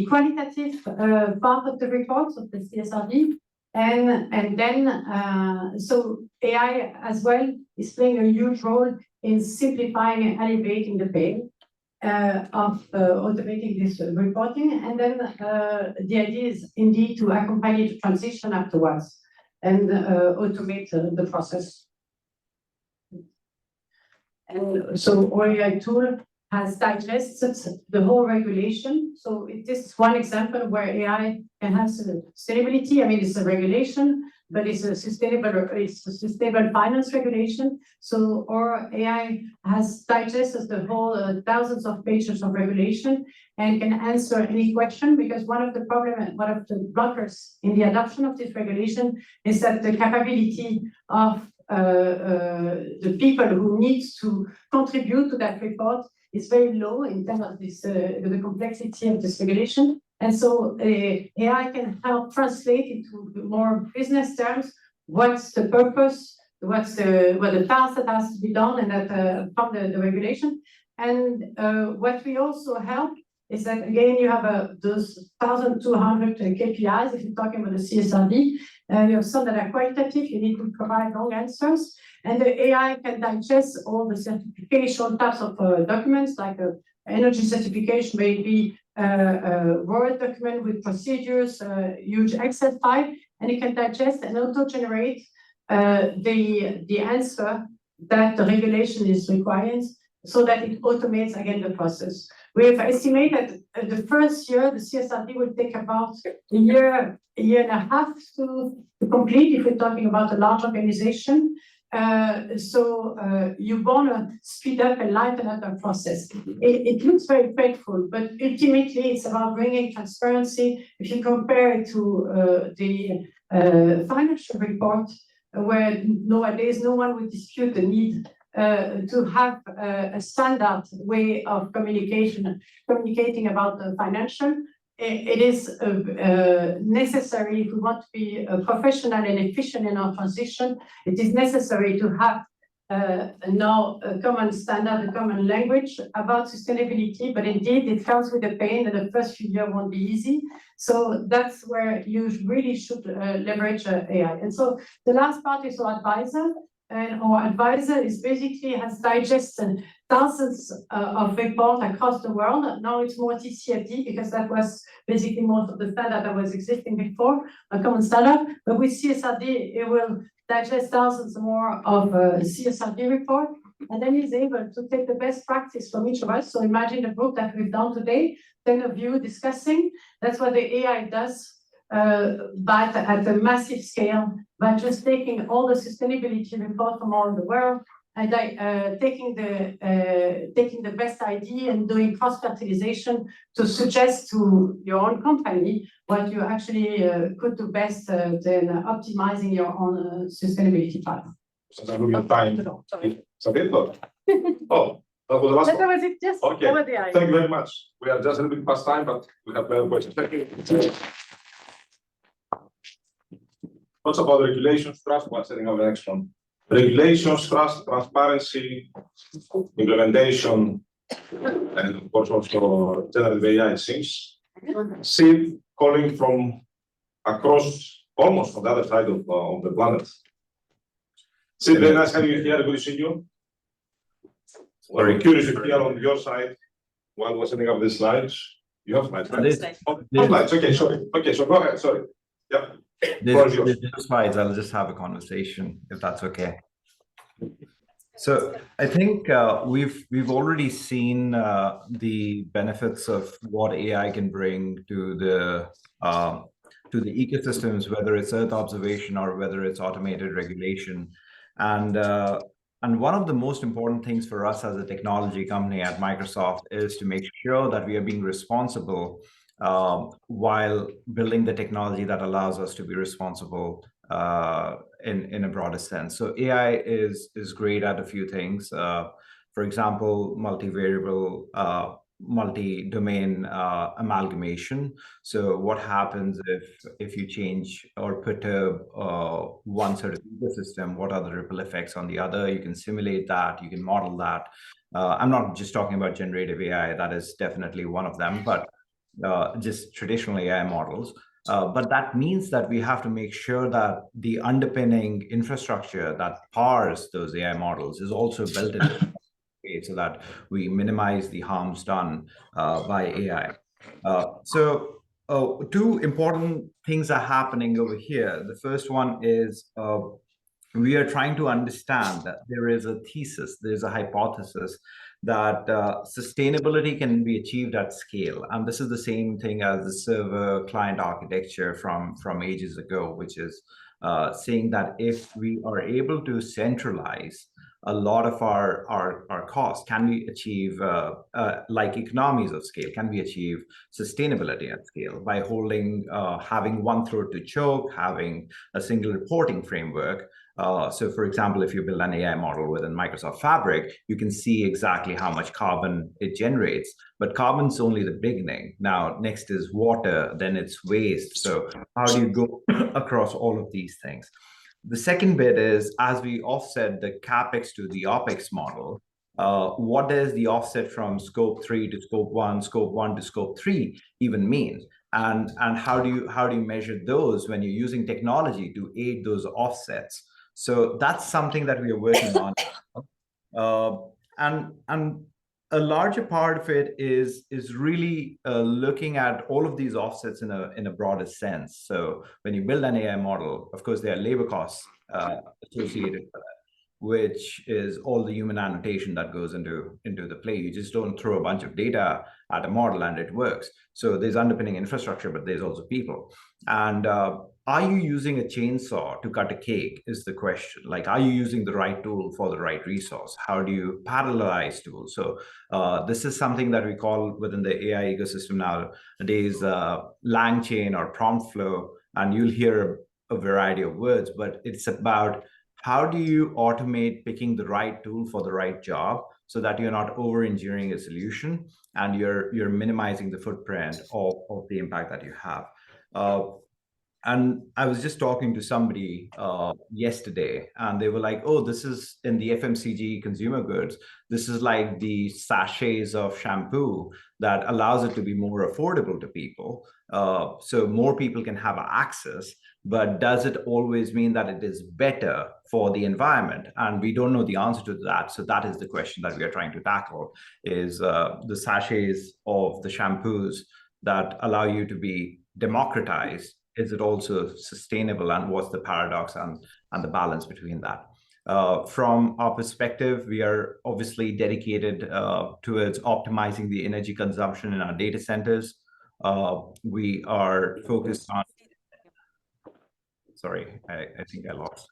qualitative part of the reports of the CSRD, and then so AI as well is playing a huge role in simplifying and elevating the pain of automating this reporting, and then the idea is indeed to accompany the transition afterwards and automate the process. And so our AI tool has digested the whole regulation. So this is one example where AI can have sustainability. I mean, it's a regulation, but it's a sustainable finance regulation. So our AI has digested the whole thousands of pages of regulation and can answer any question, because one of the blockers in the adoption of this regulation is that the capability of the people who need to contribute to that report is very low in terms of this, the complexity of this regulation. And so AI can help translate into more business terms what's the purpose, what the task that has to be done, and that from the regulation. And what we also help is that, again, you have those 1,200 KPIs. If you're talking about the CSRD, you have some that are qualitative, you need to provide long answers. And the AI can digest all the certification types of documents, like energy certification, maybe a Word document with procedures, huge Excel file, and it can digest and auto-generate the answer that the regulation is requiring, so that it automates again the process. We have estimated the first year, the CSRD will take about a year and a half to complete, if we're talking about a large organization. So you want to speed up and lighten up the process. It looks very painful, but ultimately it's about bringing transparency. If you compare it to the financial report, where nowadays no one would dispute the need to have a standard way of communicating about the financial. It is necessary, if we want to be professional and efficient in our transition, it is necessary to have now a common standard, a common language about sustainability, but indeed it comes with the pain that the first few years won't be easy. So that's where you really should leverage AI. And so the last part is our advisor. And our advisor is basically has digested thousands of reports across the world. Now it's more TCFD, because that was basically most of the standard that was existing before, a common standard. But with CSRD, it will digest thousands more of CSRD report. And then he's able to take the best practice from each of us. So imagine the group that we've done today, 10 of you discussing. That's what the AI does. But at a massive scale, by just taking all the sustainability reports from all over the world and taking the best idea and doing cross-fertilization to suggest to your own company what you actually could do best than optimizing your own sustainability path. Time. Is that it? Oh, that was the last one. That was it, yes. Okay. Over the eye. Thank you very much. We are just a little bit past time, but we have many questions. Thank you. What's about regulations, trust? What's setting up the next one? Regulations, trust, transparency, implementation, and of course also generative AI things. See calling from across, almost from the other side of the planet. See, very nice having you here. Good to see you. Very curious to hear on your side while we're setting up these slides. You have slides, right? Oh, slides. Okay, sorry. Okay, so go ahead. Sorry. Yeah. There's no slides. I'll just have a conversation if that's okay. So I think we've already seen the benefits of what AI can bring to the ecosystems, whether it's Earth observation or whether it's automated regulation. And one of the most important things for us as a technology company at Microsoft is to make sure that we are being responsible while building the technology that allows us to be responsible in a broader sense. So AI is great at a few things. For example, multivariable, multi-domain amalgamation. So what happens if you change or perturb one sort of ecosystem? What are the ripple effects on the other? You can simulate that. You can model that. I'm not just talking about generative AI. That is definitely one of them, but just traditional AI models. But that means that we have to make sure that the underpinning infrastructure that powers those AI models is also built in so that we minimize the harms done by AI. So two important things are happening over here. The first one is we are trying to understand that there is a thesis, there's a hypothesis that sustainability can be achieved at scale. And this is the same thing as the server client architecture from ages ago, which is saying that if we are able to centralize a lot of our costs, can we achieve like economies of scale? Can we achieve sustainability at scale by holding, having one throat to choke, having a single reporting framework? So for example, if you build an AI model within Microsoft Fabric, you can see exactly how much carbon it generates, but carbon's only the beginning. Now, next is water, then it's waste. So how do you go across all of these things? The second bit is, as we offset the CapEx to the OpEx model, what does the offset from scope 3 to scope 1, scope 1 to scope 3 even mean? And how do you measure those when you're using technology to aid those offsets? So that's something that we are working on. And a larger part of it is really looking at all of these offsets in a broader sense. So when you build an AI model, of course, there are labor costs associated with that, which is all the human annotation that goes into the play. You just don't throw a bunch of data at a model and it works. So there's underpinning infrastructure, but there's also people. And are you using a chainsaw to cut a cake is the question. Like, are you using the right tool for the right resource? How do you parallelize tools? So this is something that we call within the AI ecosystem nowadays, LangChain or prompt flow, and you'll hear a variety of words, but it's about how do you automate picking the right tool for the right job so that you're not over-engineering a solution and you're minimizing the footprint of the impact that you have. And I was just talking to somebody yesterday, and they were like, oh, this is in the FMCG consumer goods. This is like the sachets of shampoo that allows it to be more affordable to people. So more people can have access, but does it always mean that it is better for the environment? And we don't know the answer to that. So that is the question that we are trying to tackle, is the sachets of the shampoos that allow you to be democratized. Is it also sustainable, and what's the paradox and the balance between that? From our perspective, we are obviously dedicated towards optimizing the energy consumption in our data centers. We are focused on, sorry, I think I lost.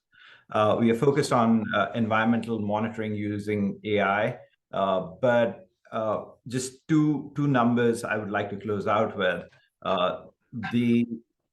We are focused on environmental monitoring using AI, but just two numbers I would like to close out with.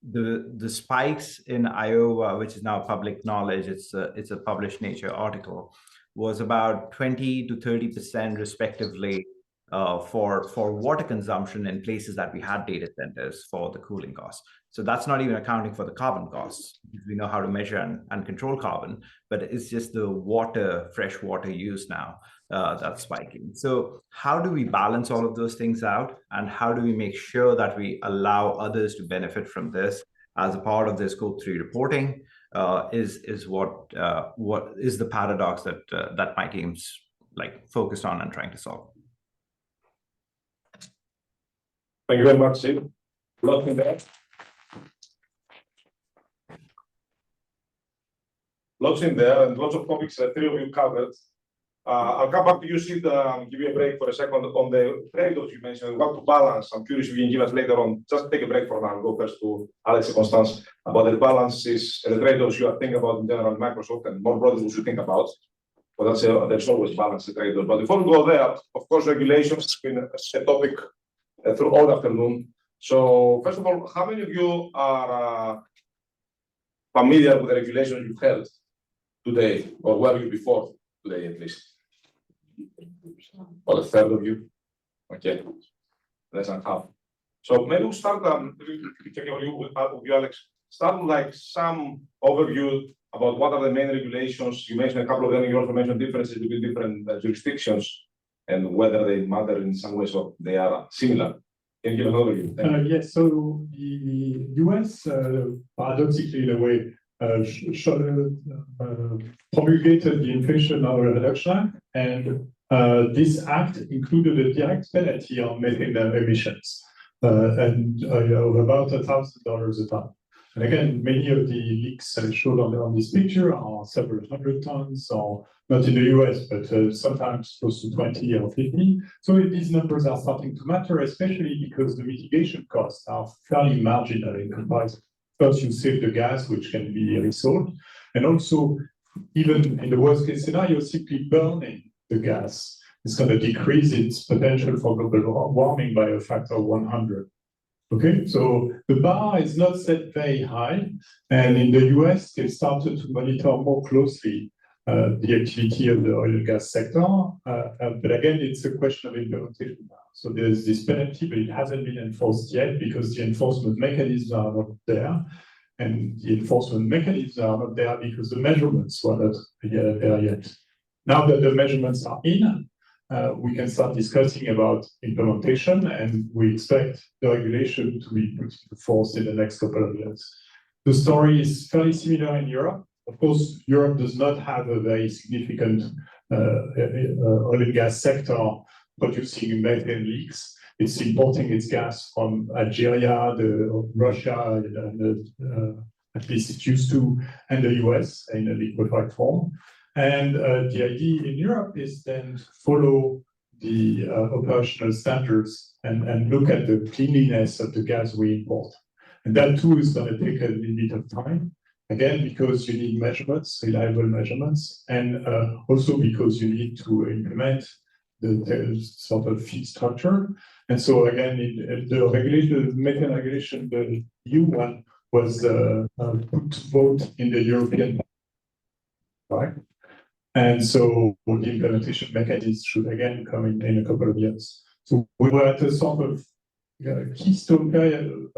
The spikes in Iowa, which is now public knowledge, it's a published Nature article, was about 20 to 30% respectively for water consumption in places that we had data centers for the cooling costs. So that's not even accounting for the carbon costs. We know how to measure and control carbon, but it's just the water, fresh water use now that's spiking. So how do we balance all of those things out? And how do we make sure that we allow others to benefit from this as a part of their Scope 3 reporting is what is the paradox that my team's like focused on and trying to solve. Thank you very much, Sid. Lots in there. Lots in there and lots of topics that three of you covered. I'll come back to you, Sid, give you a break for a second on the trade-offs you mentioned, what to balance. I'm curious if you can give us later on, just take a break for now and go first to Alex and Constance about the balances and the trade-offs you are thinking about in general Microsoft and more broadly what you think about. Well, there's always balance the trade-offs. But before we go there, of course, regulations has been a topic through all afternoon. So first of all, how many of you are familiar with the regulations you've heard today, or were you before today at least? Or a third of you? Okay, less than half. So maybe we'll start with you, Alex. Start with like some overview about what are the main regulations. You mentioned a couple of them. You also mentioned differences between different jurisdictions and whether they matter in some ways or they are similar. Can you give an overview? Yes, so the US, paradoxically in a way, promulgated the Inflation Reduction Act, and this act included a direct penalty on methane emissions and of about $1,000 a ton. And again, many of the leaks shown on this picture are several hundred tons, or not in the US, but sometimes close to 20 or 50. So these numbers are starting to matter, especially because the mitigation costs are fairly marginal in comparison. First, you save the gas, which can be resold. And also, even in the worst case scenario, simply burning the gas is going to decrease its potential for global warming by a factor of 100. Okay, so the bar is not set very high. And in the US, they started to monitor more closely the activity of the oil and gas sector. But again, it's a question of implementation now. So there's this penalty, but it hasn't been enforced yet because the enforcement mechanisms are not there. And the enforcement mechanisms are not there because the measurements were not there yet. Now that the measurements are in, we can start discussing about implementation, and we expect the regulation to be put into force in the next couple of years. The story is fairly similar in Europe. Of course, Europe does not have a very significant oil and gas sector producing methane leaks. It's importing its gas from Algeria, Russia, at least it used to, and the US in a liquefied form. And the idea in Europe is then follow the operational standards and look at the cleanliness of the gas we import. And that too is going to take a little bit of time. Again, because you need measurements, reliable measurements, and also because you need to implement the sort of fee structure. And so again, the regulation, methane regulation, the EU one was put to vote in the European Parliament, right? And so the implementation mechanism should again come in a couple of years. So we were at a sort of keystone period,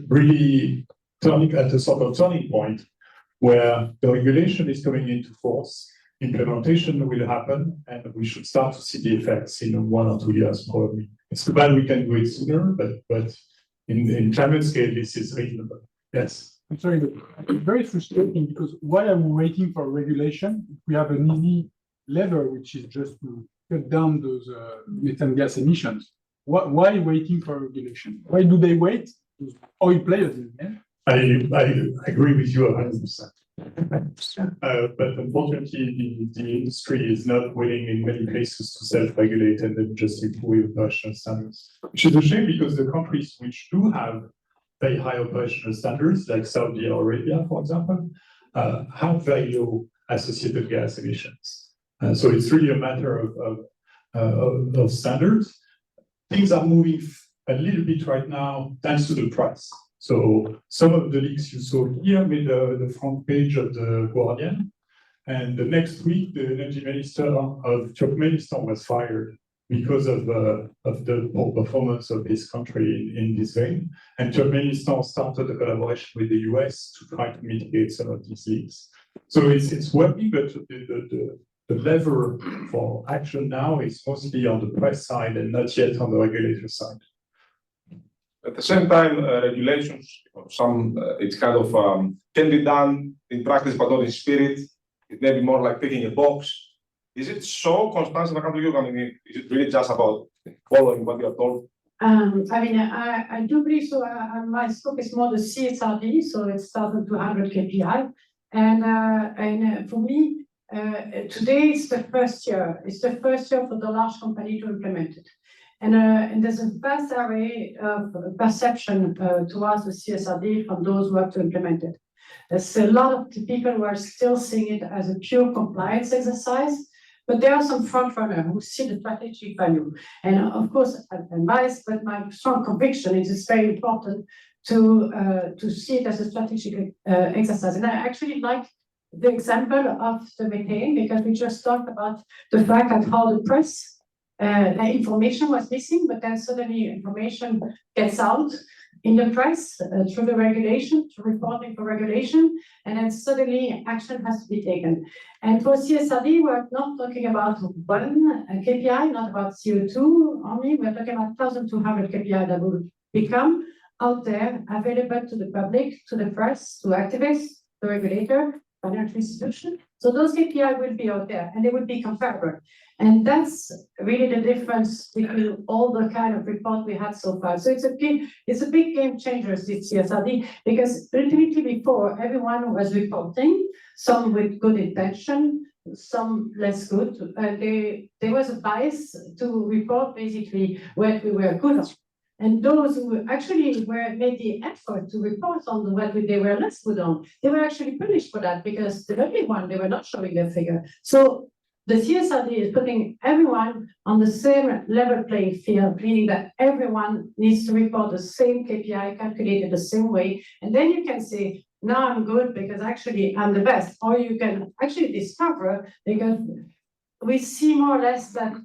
really turning at a sort of turning point where the regulation is coming into force, implementation will happen, and we should start to see the effects in 1 or 2 years probably. It's too bad we can do it sooner, but in climate scale, this is reasonable. Yes. I'm sorry, but it's very frustrating because while I'm waiting for regulation, we have an easy lever, which is just to cut down those methane gas emissions. Why waiting for regulation? Why do they wait? Those oil players, I agree with you 100%. But unfortunately, the industry is not willing in many places to self-regulate and then just improve operational standards, which is a shame because the countries which do have very high operational standards, like Saudi Arabia, for example, have very low associated gas emissions. So it's really a matter of standards. Things are moving a little bit right now, thanks to the price. So some of the leaks you saw here made the front page of the Guardian. And the next week, the energy minister of Turkmenistan was fired because of the poor performance of this country in this vein. And Turkmenistan started a collaboration with the US to try to mitigate some of these leaks. So it's working, but the lever for action now is mostly on the press side and not yet on the regulator side. At the same time, regulations, it's kind of can be done in practice, but not in spirit. It may be more like ticking a box. Is it so, Constance, when I come to you? I mean, is it really just about following what you are told? I do believe so. My scope is more the CSRD, so it's 1,200 KPI. And for me, today is the first year. It's the first year for the large company to implement it. And there's a vast array of perception towards the CSRD from those who have to implement it. There's a lot of people who are still seeing it as a pure compliance exercise, but there are some front runners who see the strategic value. And of course, advice, but my strong conviction is it's very important to see it as a strategic exercise. And I actually like the example of the methane, because we just talked about the fact that how the press information was missing, but then suddenly information gets out in the press through the regulation, through reporting for regulation, and then suddenly action has to be taken. And for CSRD, we're not talking about one KPI, not about CO2 only, we're talking about 1,200 KPI that will become out there, available to the public, to the press, to activists, the regulator, financial institution. So those KPI will be out there and they will be comparable. And that's really the difference between all the kind of report we had so far. So it's a big game changer, this CSRD, because ultimately before everyone was reporting, some with good intention, some less good. There was a bias to report basically what we were good on. And those who actually made the effort to report on what they were less good on, they were actually punished for that, because the early one, they were not showing their figure. So the CSRD is putting everyone on the same level playing field, meaning that everyone needs to report the same KPI, calculated the same way. And then you can say, now I'm good because actually I'm the best. Or you can actually discover, because we see more or less that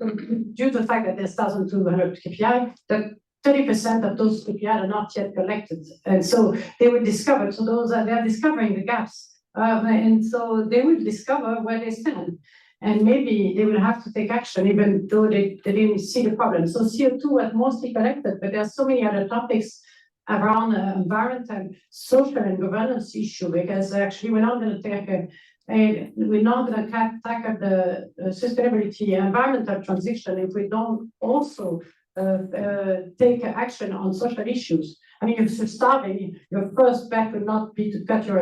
due to the fact that there's 1,200 KPI, that 30% of those KPI are not yet collected. And so they will discover, so they are discovering the gaps. And so they will discover where they stand. And maybe they will have to take action, even though they didn't see the problem. So CO2 was mostly collected, but there are so many other topics around environment and social and governance issue, because actually we're not going to tackle the sustainability environmental transition if we don't also take action on social issues. I mean, if you're starving, your first bet would not be to cut your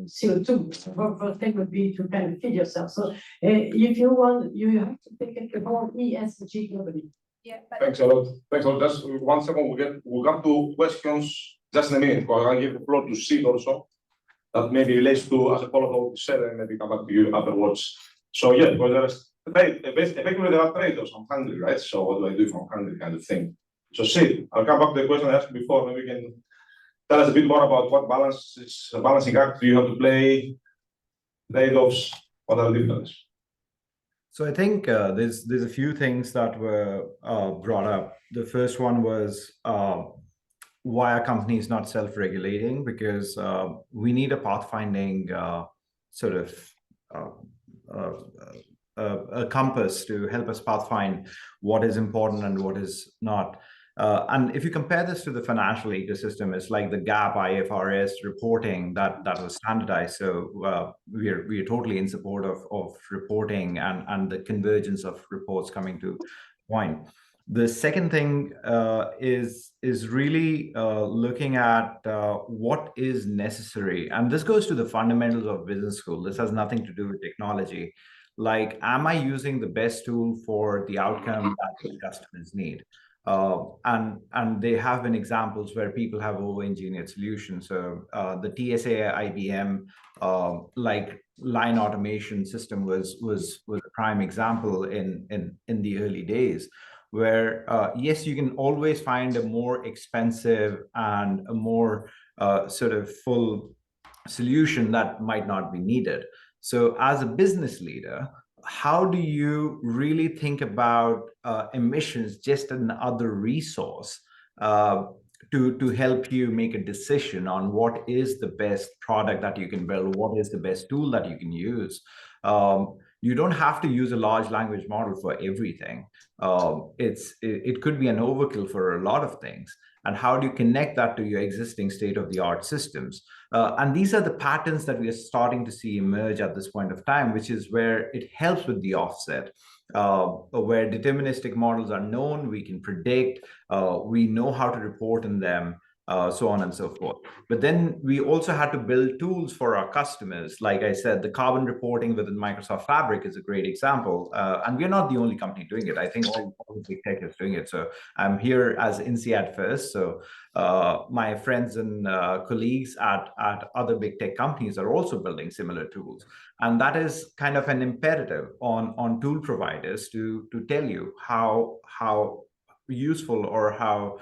CO2. The first thing would be to kind of feed yourself. So if you want, you have to take it about ESG globally. Yeah. Thanks a lot. Thanks a lot. Just 1 second, we'll come to questions just in a minute, because I'll give the floor to Sid also. That maybe relates to, as a follow-up to what you said, and maybe come back to you afterwards. So yeah, because effectively there are trade-offs. I'm hungry, right? So what do I do if I'm hungry, kind of thing. So Sid, I'll come back to the question I asked before. Maybe you can tell us a bit more about what balancing act do you have to play, trade-offs, what are the differences? So I think there's a few things that were brought up. The first one was why are companies not self-regulating? Because we need a pathfinding sort of a compass to help us pathfind what is important and what is not. And if you compare this to the financial ecosystem, it's like the GAAP IFRS reporting that was standardized. So we are totally in support of reporting and the convergence of reports coming to point. The second thing is really looking at what is necessary. And this goes to the fundamentals of business school. This has nothing to do with technology. Like, am I using the best tool for the outcome that the customers need? And there have been examples where people have over-engineered solutions. So the TSA IBM like line automation system was a prime example in the early days, where yes, you can always find a more expensive and a more sort of full solution that might not be needed. So as a business leader, how do you really think about emissions just another resource to help you make a decision on what is the best product that you can build, what is the best tool that you can use. You don't have to use a large language model for everything. It could be an overkill for a lot of things. And how do you connect that to your existing state-of-the-art systems? And these are the patterns that we are starting to see emerge at this point of time, which is where it helps with the offset, where deterministic models are known, we can predict, we know how to report in them, so on and so forth. But then we also had to build tools for our customers. Like I said, the carbon reporting within Microsoft Fabric is a great example. And we're not the only company doing it. I think all big tech is doing it. So I'm here as INSEAD first. So my friends and colleagues at other big tech companies are also building similar tools. And that is kind of an imperative on tool providers to tell you how useful or how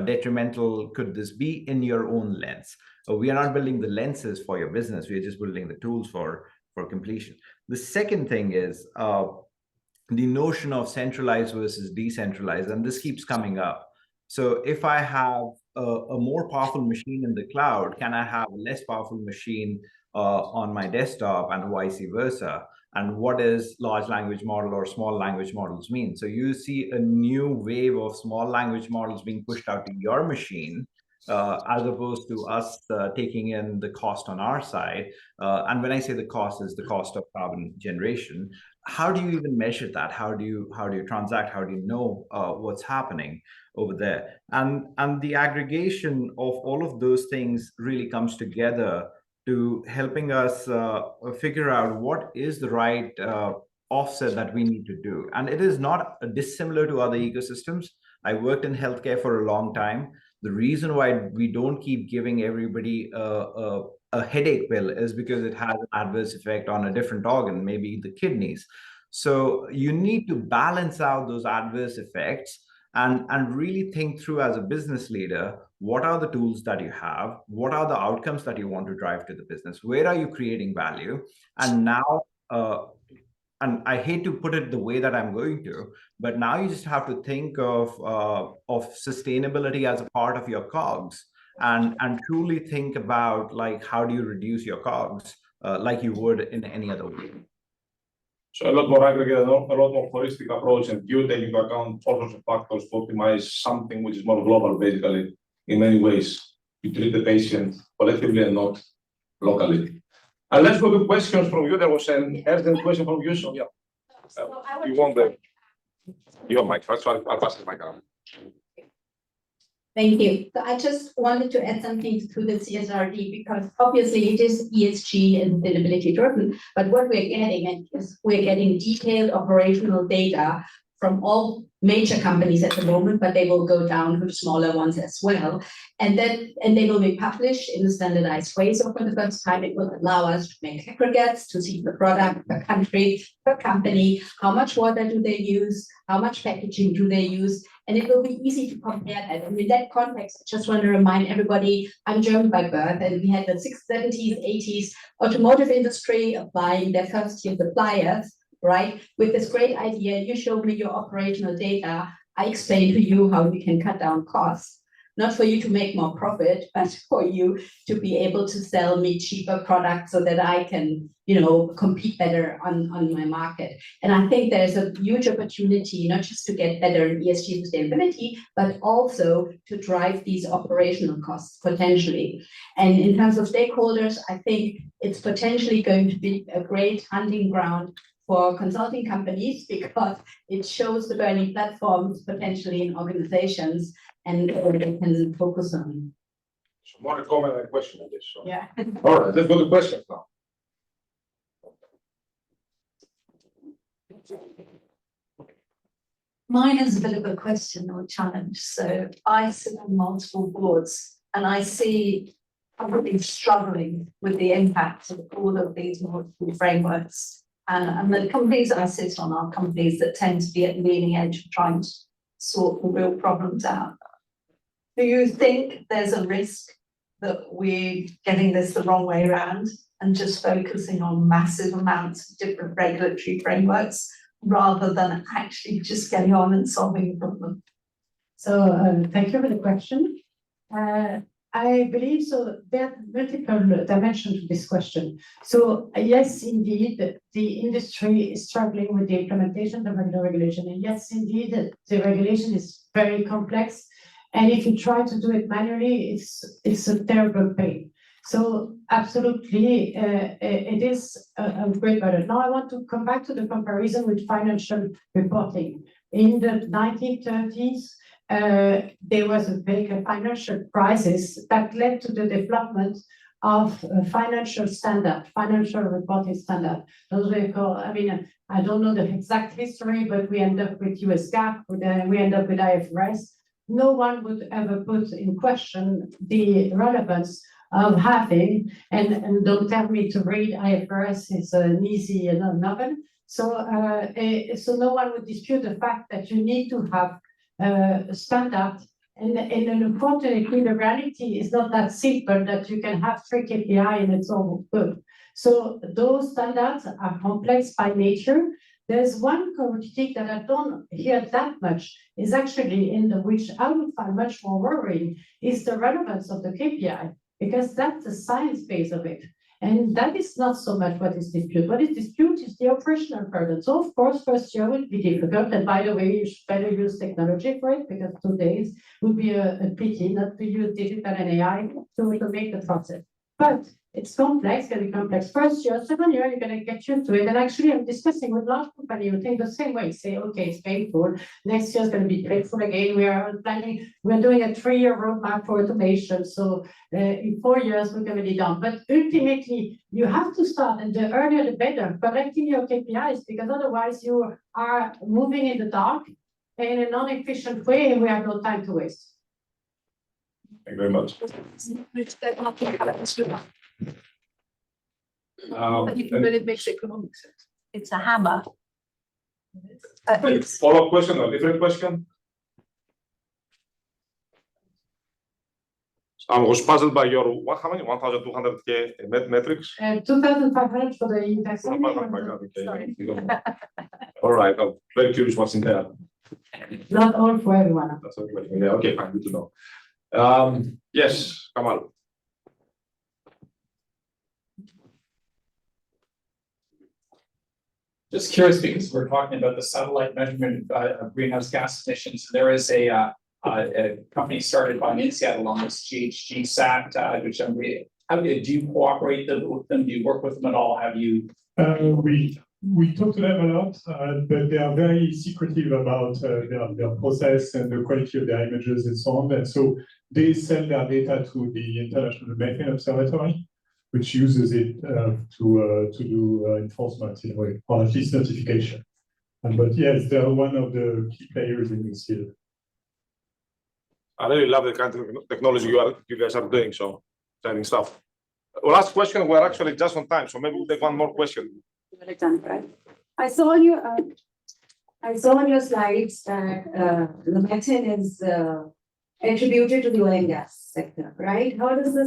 detrimental could this be in your own lens. We are not building the lenses for your business. We are just building the tools for completion. The second thing is the notion of centralized versus decentralized, and this keeps coming up. So if I have a more powerful machine in the cloud, can I have a less powerful machine on my desktop, and vice versa? And what does large language model or small language models mean? So you see a new wave of small language models being pushed out to your machine, as opposed to us taking in the cost on our side. And when I say the cost, is the cost of carbon generation. How do you even measure that? How do you transact? How do you know what's happening over there? And the aggregation of all of those things really comes together to helping us figure out what is the right offset that we need to do. And it is not dissimilar to other ecosystems. I worked in healthcare for a long time. The reason why we don't keep giving everybody a headache pill is because it has an adverse effect on a different organ, maybe the kidneys. So you need to balance out those adverse effects and really think through as a business leader, what are the tools that you have? What are the outcomes that you want to drive to the business? Where are you creating value? And now, and I hate to put it the way that I'm going to, but now you just have to think of sustainability as a part of your COGS, and truly think about, like, how do you reduce your COGS like you would in any other way. So a lot more aggregate, a lot more holistic approach, and you take into account all sorts of factors to optimize something which is more global, basically, in many ways. You treat the patient collectively and not locally. And let's go to questions from you. There was an urgent question from you, so yeah. You want your mic first, so I'll pass the mic around. Thank you. So I just wanted to add something to the CSRD, because obviously it is ESG and sustainability driven, but what we're getting is we're getting detailed operational data from all major companies at the moment, but they will go down to smaller ones as well. And they will be published in a standardized way. So for the first time, it will allow us to make aggregates to see the product per country, per company, how much water do they use, how much packaging do they use, and it will be easy to compare that. And in that context, I just want to remind everybody, I'm German by birth, and we had the 70s, 80s automotive industry applying their first-tier suppliers, right? With this great idea, you show me your operational data, I explain to you how we can cut down costs, not for you to make more profit, but for you to be able to sell me cheaper products so that I can, compete better on my market. And I think there's a huge opportunity, not just to get better in ESG sustainability, but also to drive these operational costs potentially. And in terms of stakeholders, I think it's potentially going to be a great hunting ground for consulting companies, because it shows the burning platforms potentially in organizations, and they can focus on. So more a comment than a question on this. So. Yeah. All right, let's go to questions now. Mine is a bit of a question or challenge. So I sit on multiple boards, and I see companies struggling with the impact of all of these multiple frameworks. And the companies I sit on are companies that tend to be at the leading edge of trying to sort the real problems out. Do you think there's a risk that we're getting this the wrong way around, and just focusing on massive amounts of different regulatory frameworks rather than actually just getting on and solving the problem? So thank you for the question. I believe so. There are multiple dimensions to this question. So yes, indeed, the industry is struggling with the implementation of the regulation. And yes, indeed, the regulation is very complex. And if you try to do it manually, it's a terrible pain. So absolutely, it is a great burden. Now I want to come back to the comparison with financial reporting. In the 1930s, there was a big financial crisis that led to the development of financial reporting standard. Those were called, I mean, I don't know the exact history, but we end up with US GAAP, we end up with IFRS. No one would ever put in question the relevance of having, and don't tell me to read IFRS is an easy novel. So no one would dispute the fact that you need to have standard, and unfortunately the reality is not that simple that you can have 3 KPI and it's all good. So those standards are complex by nature. There's one critique that I don't hear that much, is actually in the which I would find much more worrying, is the relevance of the KPI, because that's the science base of it. And that is not so much what is disputed. What is disputed is the operational burden. So of course, first year will be difficult. And by the way, you should better use technology for it, because 2 days would be a pity not to use digital and AI to make the process. But it's complex, going to be complex. First year, second year, you're going to get used to it. And actually, I'm discussing with large companies who think the same way. Say, okay, it's painful. Next year is going to be painful again. We are planning, we're doing a 3-year roadmap for automation. So in 4 years, we're going to be done. But ultimately, you have to start, and the earlier the better, collecting your KPIs, because otherwise you are moving in the dark in a non-efficient way, and we have no time to waste. Thank you very much. But it makes economic sense. It's a hammer. Follow-up question or different question? I was puzzled by your, what, how many? 1,200K metrics? 2,500 for the index. Oh my God, okay. All right, I'm very curious what's in there. Not all for everyone. That's okay. Yeah, okay, fine, good to know. Yes, Kamal. Just curious, because we're talking about the satellite measurement of greenhouse gas emissions. There is a company started by INSEAD along with GHG-SAT, which how do you cooperate with them? Do you work with them at all? Have you? We talk to them a lot, but they are very secretive about their process and the quality of their images and so on. And so they sell their data to the International Methane Observatory, which uses it to do enforcement in a way, or at least notification. But yes, they are one of the key players in this field. I really love the kind of technology you guys are doing, so exciting stuff. Well, last question, we're actually just on time, so maybe we'll take one more question. I saw on your slides that the methane is attributed to the oil and gas sector, right? How does the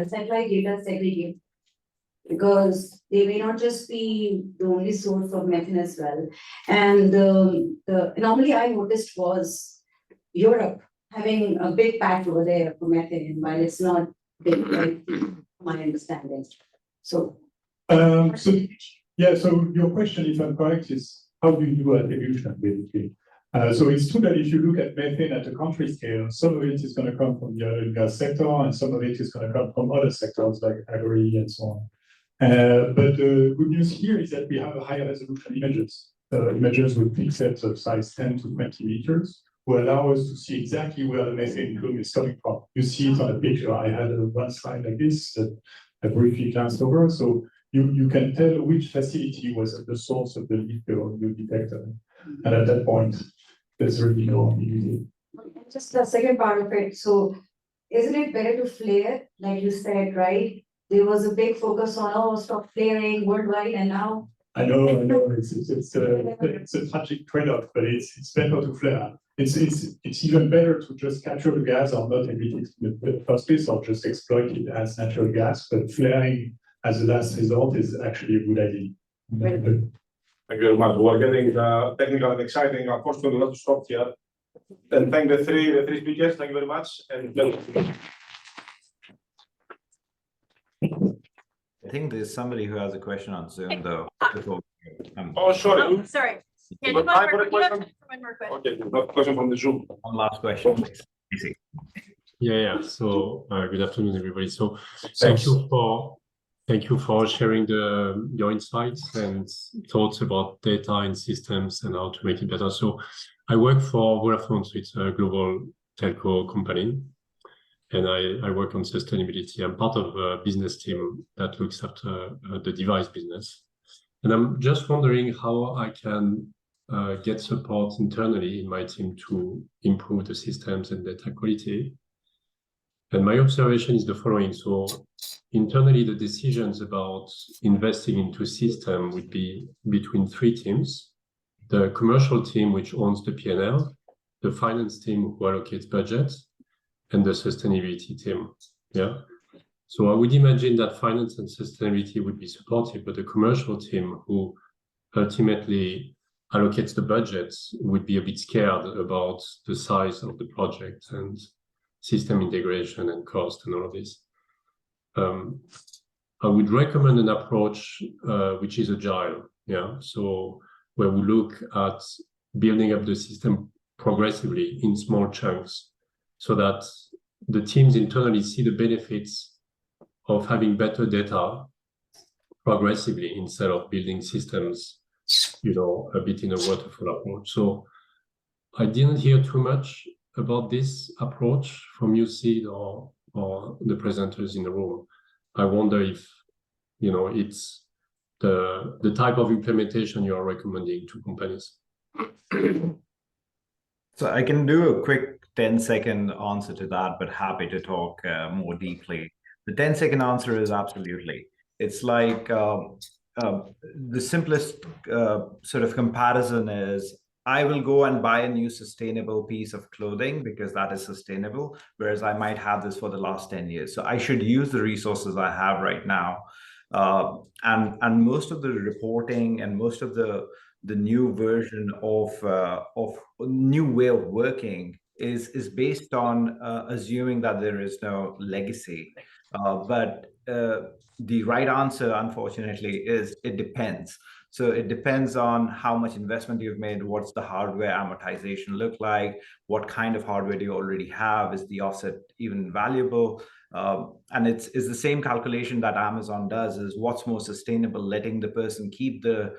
satellite data segregate? Because they may not just be the only source of methane as well. And the anomaly I noticed was Europe having a big patch over there for methane, while it's not big, like my understanding. So so your question, if I'm correct, is how do you do attribution, basically? So it's true that if you look at methane at a country scale, some of it is going to come from the oil and gas sector, and some of it is going to come from other sectors like agri and so on. But the good news here is that we have higher resolution images, images with pixels of size 10 to 20 meters, will allow us to see exactly where the methane plume is coming from. You see it on a picture. I had one slide like this that I briefly glanced over. So you can tell which facility was at the source of the leak or you detected. And at that point, there's really no ambiguity. just the second part of it, so isn't it better to flare, like you said, right? There was a big focus on, oh, stop flaring worldwide, and now. I know, it's a tragic trade-off, but it's better to flare. It's even better to just capture the gas or not emit it in the first place, or just exploit it as natural gas. But flaring as a last resort is actually a good idea. Thank you very much. We're getting technical and exciting. Unfortunately, we'll have to stop here. And thank the three speakers. Thank you very much. And I think there's somebody who has a question on Zoom, though. oh, sorry. Oh, sorry. Yeah, But one time for more, a you have question? time for one more question. Okay, not question from the Zoom. One last question, please. Easy. Yeah. So good afternoon, everybody. So Thanks. thank you for sharing your insights and thoughts about data and systems and how to make it better. So I work for Vodafone, so it's a global telco company, and I work on sustainability. I'm part of a business team that looks after the device business, and I'm just wondering how I can get support internally in my team to improve the systems and data quality. And my observation is the following. So internally, the decisions about investing into system would be between three teams: the commercial team, which owns the P&L, the finance team who allocates budgets, and the sustainability team. Yeah. So I would imagine that finance and sustainability would be supportive, but the commercial team who ultimately allocates the budgets would be a bit scared about the size of the project and system integration and cost and all of this. I would recommend an approach which is agile. Yeah. So where we look at building up the system progressively in small chunks so that the teams internally see the benefits of having better data progressively instead of building systems, a bit in a waterfall approach. So I didn't hear too much about this approach from INSEAD or the presenters in the room. I wonder if, it's the type of implementation you are recommending to companies. So I can do a quick 10-second answer to that, but happy to talk more deeply. The 10-second answer is absolutely. It's like the simplest sort of comparison is I will go and buy a new sustainable piece of clothing because that is sustainable, whereas I might have this for the last 10 years. So I should use the resources I have right now. And most of the reporting and most of the new version of new way of working is based on assuming that there is no legacy. But the right answer, unfortunately, is it depends. So it depends on how much investment you've made, what's the hardware amortization look like, what kind of hardware do you already have, is the offset even valuable? And it's the same calculation that Amazon does, is what's more sustainable, letting the person keep the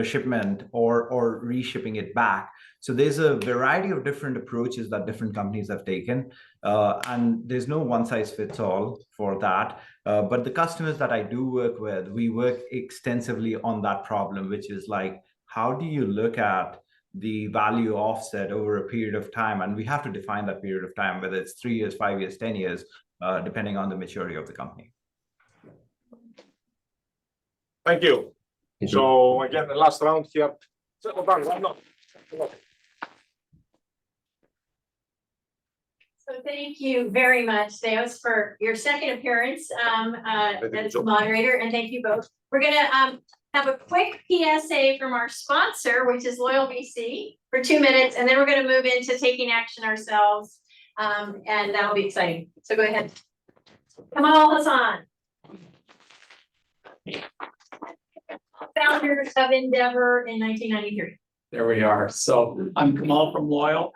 shipment or reshipping it back. So there's a variety of different approaches that different companies have taken, and there's no one size fits all for that. But the customers that I do work with, we work extensively on that problem, which is like, how do you look at the value offset over a period of time? And we have to define that period of time, whether it's 3 years, 5 years, 10 years, depending on the maturity of the company. Thank you. So again, the last round here. So thank you very much, Theos, for your second appearance as moderator, and thank you both. We're gonna have a quick PSA from our sponsor, which is Loyal BC, for 2 minutes, and then we're gonna move into taking action ourselves, and that'll be exciting. So go ahead. Kamal Hassan, founder of Endeavor in 1993. There we are. So I'm Kamal from Loyal.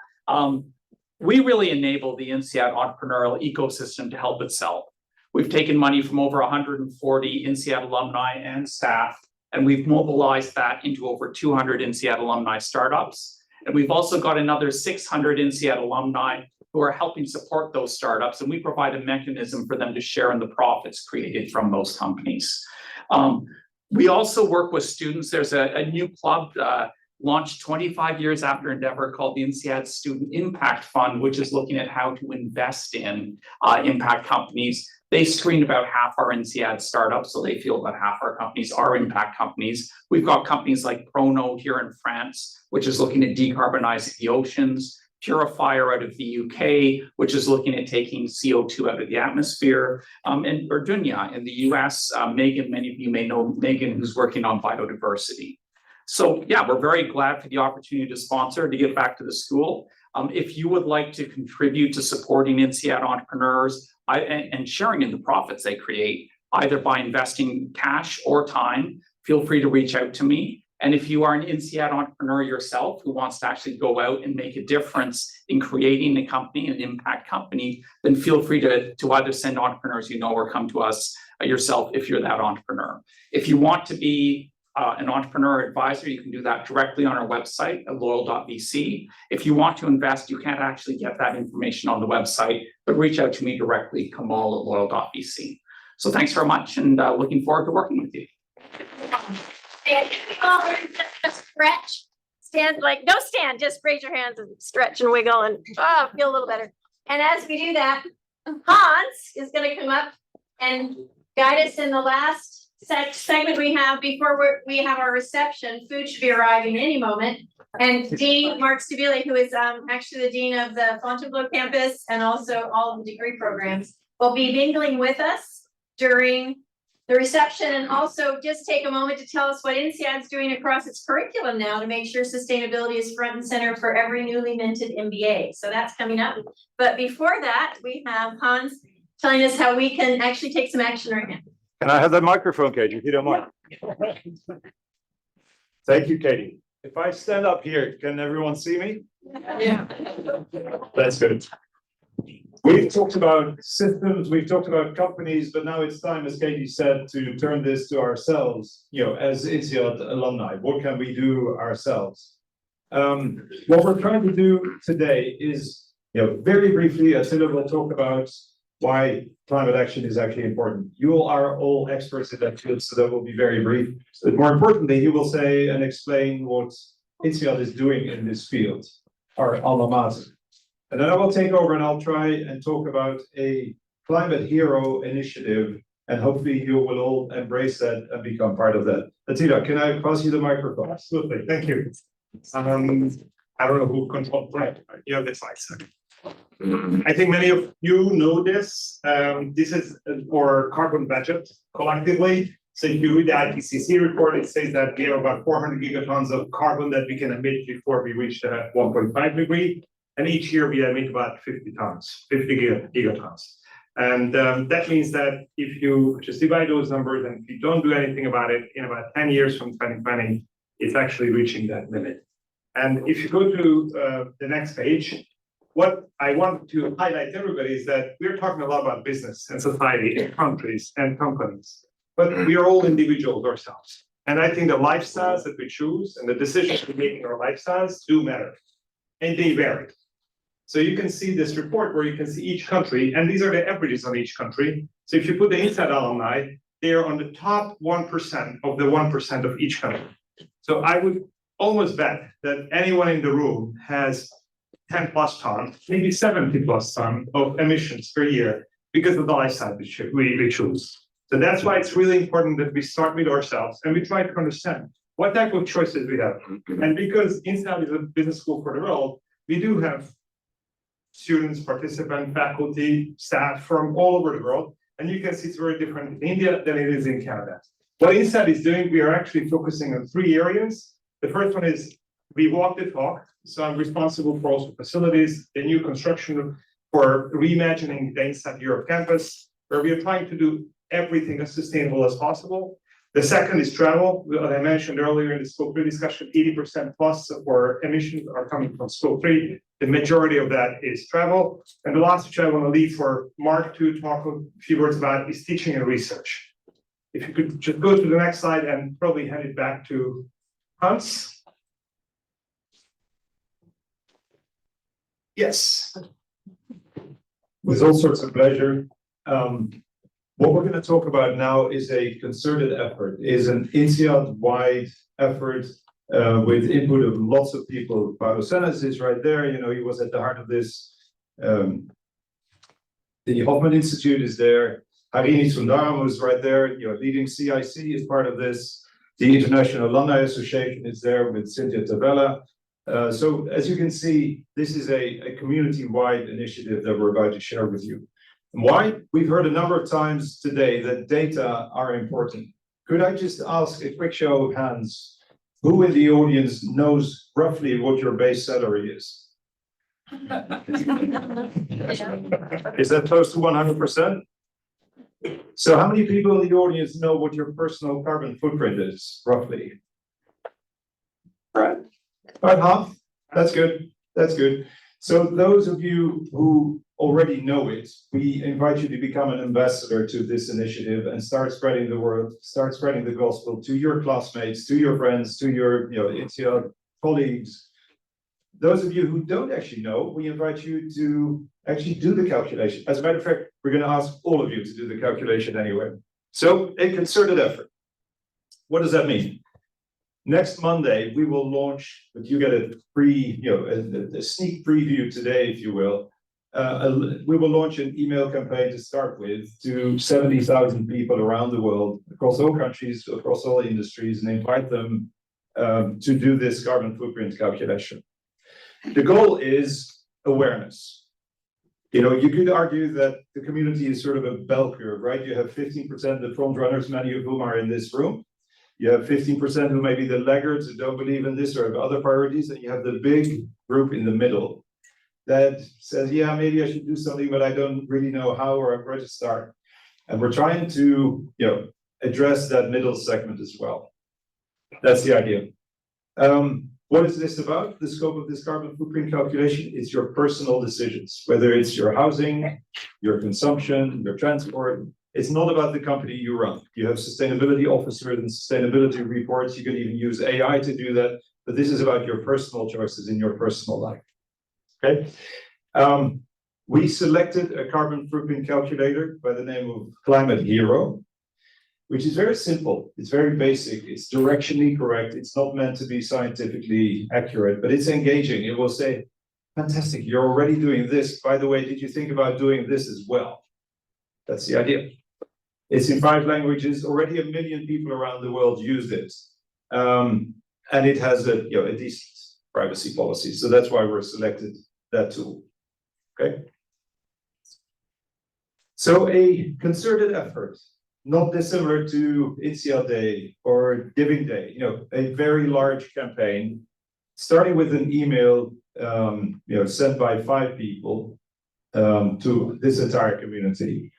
We really enable the INSEAD entrepreneurial ecosystem to help itself. We've taken money from over 140 INSEAD alumni and staff, and we've mobilized that into over 200 INSEAD alumni startups. And we've also got another 600 INSEAD alumni who are helping support those startups, and we provide a mechanism for them to share in the profits created from those companies. We also work with students. There's a new club launched 25 years after Endeavor called the INSEAD Student Impact Fund, which is looking at how to invest in impact companies. They screened about half our INSEAD startups, so they feel that half our companies are impact companies. We've got companies like Prono here in France, which is looking at decarbonizing the oceans. purifier out of the UK, which is looking at taking CO2 out of the atmosphere, and Urdunia in the US. Megan, many of you may know Megan, who's working on biodiversity. So yeah, we're very glad for the opportunity to sponsor, to give back to the school. If you would like to contribute to supporting INSEAD entrepreneurs and sharing in the profits they create, either by investing cash or time, feel free to reach out to me. And if you are an INSEAD entrepreneur yourself who wants to actually go out and make a difference in creating a company, an impact company, then feel free to either send entrepreneurs you know or come to us yourself if you're that entrepreneur. If you want to be an entrepreneur advisor, you can do that directly on our website at loyal.vc. If you want to invest, you can't actually get that information on the website, but reach out to me directly, Kamal at loyal.vc. So thanks very much, and looking forward to working with you. Stretch, stand, like, don't stand, just raise your hands and stretch and wiggle and feel a little better. And as we do that, Hans is going to come up and guide us in the last segment we have before we have our reception. Food should be arriving any moment. And Dean Mark Stabile, who is actually the Dean of the Fontainebleau campus and also all of the degree programs, will be mingling with us during the reception, and also just take a moment to tell us what INSEAD is doing across its curriculum now to make sure sustainability is front and center for every newly minted MBA. So that's coming up. But before that, we have Hans telling us how we can actually take some action right now. Can I have that microphone, Katie, if you don't mind? Thank you, Katie. If I stand up here, can everyone see me? Yeah. That's good. We've talked about systems, we've talked about companies, but now it's time, as Katie said, to turn this to ourselves, as INSEAD alumni. What can we do ourselves? What we're trying to do today is, very briefly, Attila will talk about why climate action is actually important. You are all experts in that field, so that will be very brief. But more importantly, you will say and explain what INSEAD is doing in this field, our alma mater. And then I will take over and I'll try and talk about a climate hero initiative, and hopefully you will all embrace that and become part of that. Attila, can I pass you the microphone? Absolutely, thank you. I don't know who controls that. You have this slide. I think many of you know this. This is our carbon budget collectively. So if you read the IPCC report, it says that we have about 400 gigatons of carbon that we can emit before we reach the 1.5 degree. And each year we emit about 50 gigatons. And that means that if you just divide those numbers and if you don't do anything about it, in about 10 years from 2020, it's actually reaching that limit. And if you go to the next page, what I want to highlight to everybody is that we're talking a lot about business and society and countries and companies, but we are all individuals ourselves. And I think the lifestyles that we choose and the decisions we make in our lifestyles do matter, and they vary. So you can see this report where you can see each country, and these are the averages on each country. So if you put the INSEAD alumni, they are on the top 1% of the 1% of each country. So I would almost bet that anyone in the room has 10 plus tons, maybe 70 plus tons of emissions per year because of the lifestyle we choose. So that's why it's really important that we start with ourselves and we try to understand what type of choices we have. And because INSEAD is a business school for the world, we do have students, participants, faculty, staff from all over the world. And you can see it's very different in India than it is in Canada. What INSEAD is doing, we are actually focusing on 3 areas. The first one is we walk the talk. So I'm responsible for also facilities, the new construction for reimagining the INSEAD Europe campus, where we are trying to do everything as sustainable as possible. The second is travel. As I mentioned earlier in the Scope 3 discussion, 80% plus of our emissions are coming from Scope 3. The majority of that is travel. And the last which I want to leave for Mark to talk a few words about is teaching and research. If you could just go to the next slide and probably hand it back to Hans. Yes. With all sorts of pleasure. What we're going to talk about now is a concerted effort, is an INSEAD-wide effort with input of lots of people. Paulo Senas is right there, he was at the heart of this. The Hoffman Institute is there. Harini Sundaram is right there, leading CIC is part of this. The International Alumni Association is there with Cynthia Tabella. So as you can see, this is a community-wide initiative that we're about to share with you. Why? We've heard a number of times today that data are important. Could I just ask a quick show of hands, who in the audience knows roughly what your base salary is? Is that close to 100%? So how many people in the audience know what your personal carbon footprint is, roughly? Right. About half. That's good. That's good. So those of you who already know it, we invite you to become an ambassador to this initiative and start spreading the word, start spreading the gospel to your classmates, to your friends, to your INSEAD colleagues. Those of you who don't actually know, we invite you to actually do the calculation. As a matter of fact, we're going to ask all of you to do the calculation anyway. So a concerted effort. What does that mean? Next Monday, we will launch, but you get a a sneak preview today, if you will. We will launch an email campaign to start with to 70,000 people around the world, across all countries, across all industries, and invite them to do this carbon footprint calculation. The goal is awareness. You could argue that the community is sort of a bell curve, right? You have 15% of front runners, many of whom are in this room. You have 15% who may be the laggards who don't believe in this or have other priorities, and you have the big group in the middle that says, yeah, maybe I should do something, but I don't really know how or where to start. And we're trying to, address that middle segment as well. That's the idea. What is this about? The scope of this carbon footprint calculation is your personal decisions, whether it's your housing, your consumption, your transport. It's not about the company you run. You have sustainability officers and sustainability reports. You can even use AI to do that, but this is about your personal choices in your personal life. Okay. We selected a carbon footprint calculator by the name of Climate Hero, which is very simple. It's very basic. It's directionally correct. It's not meant to be scientifically accurate, but it's engaging. It will say, fantastic, you're already doing this. By the way, did you think about doing this as well? That's the idea. It's in 5 languages. Already 1 million people around the world use it. And it has a decent privacy policy. So that's why we're selected that tool. Okay. So a concerted effort, not dissimilar to INSEAD Day or Giving Day, a very large campaign, starting with an email, sent by 5 people to this entire community.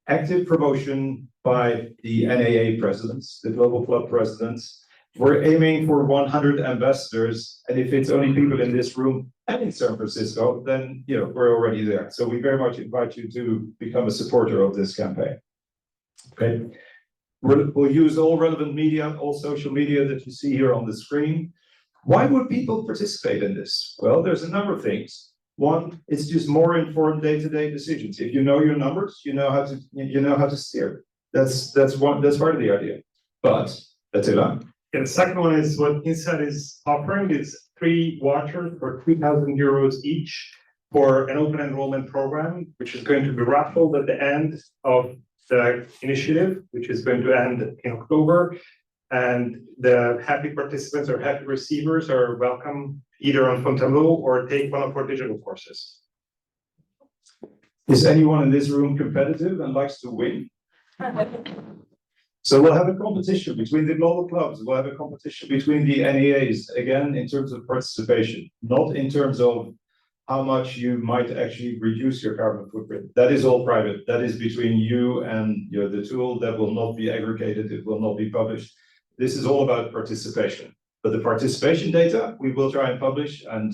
Active promotion by the NAA presidents, the global club presidents. We're aiming for 100 ambassadors, and if it's only people in this room and in San Francisco, then we're already there. So we very much invite you to become a supporter of this campaign. Okay, we'll use all relevant media, all social media that you see here on the screen. Why would people participate in this? Well, there's a number of things. One, it's just more informed day-to-day decisions. If you know your numbers, you know how to steer. That's part of the idea. But that's it. Yeah, the second one is what INSEAD is offering. It's 3 vouchers for 3,000 euros each for an open enrollment program, which is going to be raffled at the end of the initiative, which is going to end in October. And the happy participants or happy receivers are welcome either on Fontainebleau or take one of our digital courses. Is anyone in this room competitive and likes to win? So we'll have a competition between the global clubs. We'll have a competition between the NEAs, again, in terms of participation, not in terms of how much you might actually reduce your carbon footprint. That is all private. That is between you and the tool. That will not be aggregated. It will not be published. This is all about participation. But the participation data we will try and publish, and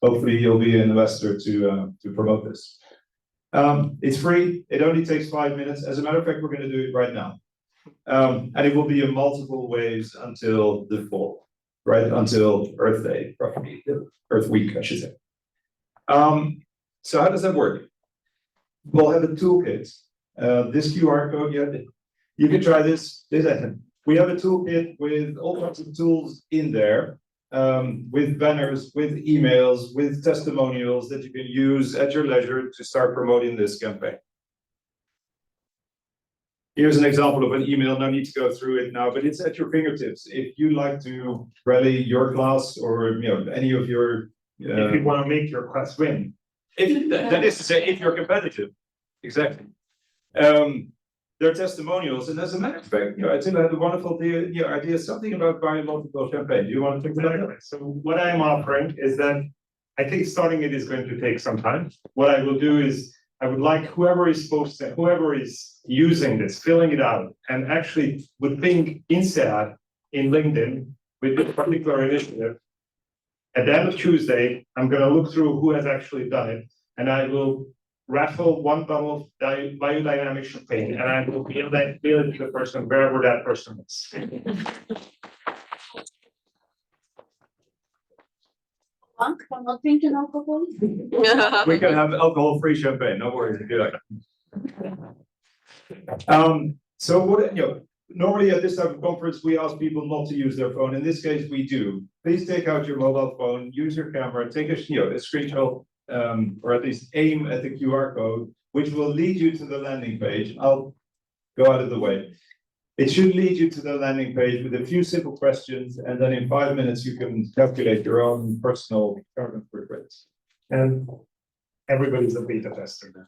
hopefully you'll be an investor to promote this. It's free. It only takes 5 minutes. As a matter of fact, we're going to do it right now. And it will be in multiple waves until the fall, right? Until Earth Day, roughly, Earth Week, I should say. So how does that work? We'll have a toolkit. This QR code, you can try this. We have a toolkit with all sorts of tools in there, with banners, with emails, with testimonials that you can use at your leisure to start promoting this campaign. Here's an example of an email, no need to go through it now, but it's at your fingertips. If you like to rally your class or, any of your. If you want to make your class win. If, that is to say, if you're competitive, exactly. There are testimonials, and as a matter of fact, Attila had a wonderful idea, something about biological champagne. Do you want to talk about that? So what I'm offering is that I think starting it is going to take some time. What I will do is I would like whoever is using this, filling it out, and actually would think INSEAD in LinkedIn with this particular initiative. At the end of Tuesday, I'm going to look through who has actually done it, and I will raffle one bottle of biodynamic champagne, and I will mail it to the person wherever that person is. I'm not drinking alcohol. We can have alcohol-free champagne, no worries if you like. So what, normally at this type of conference, we ask people not to use their phone. In this case, we do. Please take out your mobile phone, use your camera, take a screenshot, or at least aim at the QR code, which will lead you to the landing page. I'll go out of the way. It should lead you to the landing page with a few simple questions, and then in 5 minutes, you can calculate your own personal carbon footprint. And everybody's a beta tester now.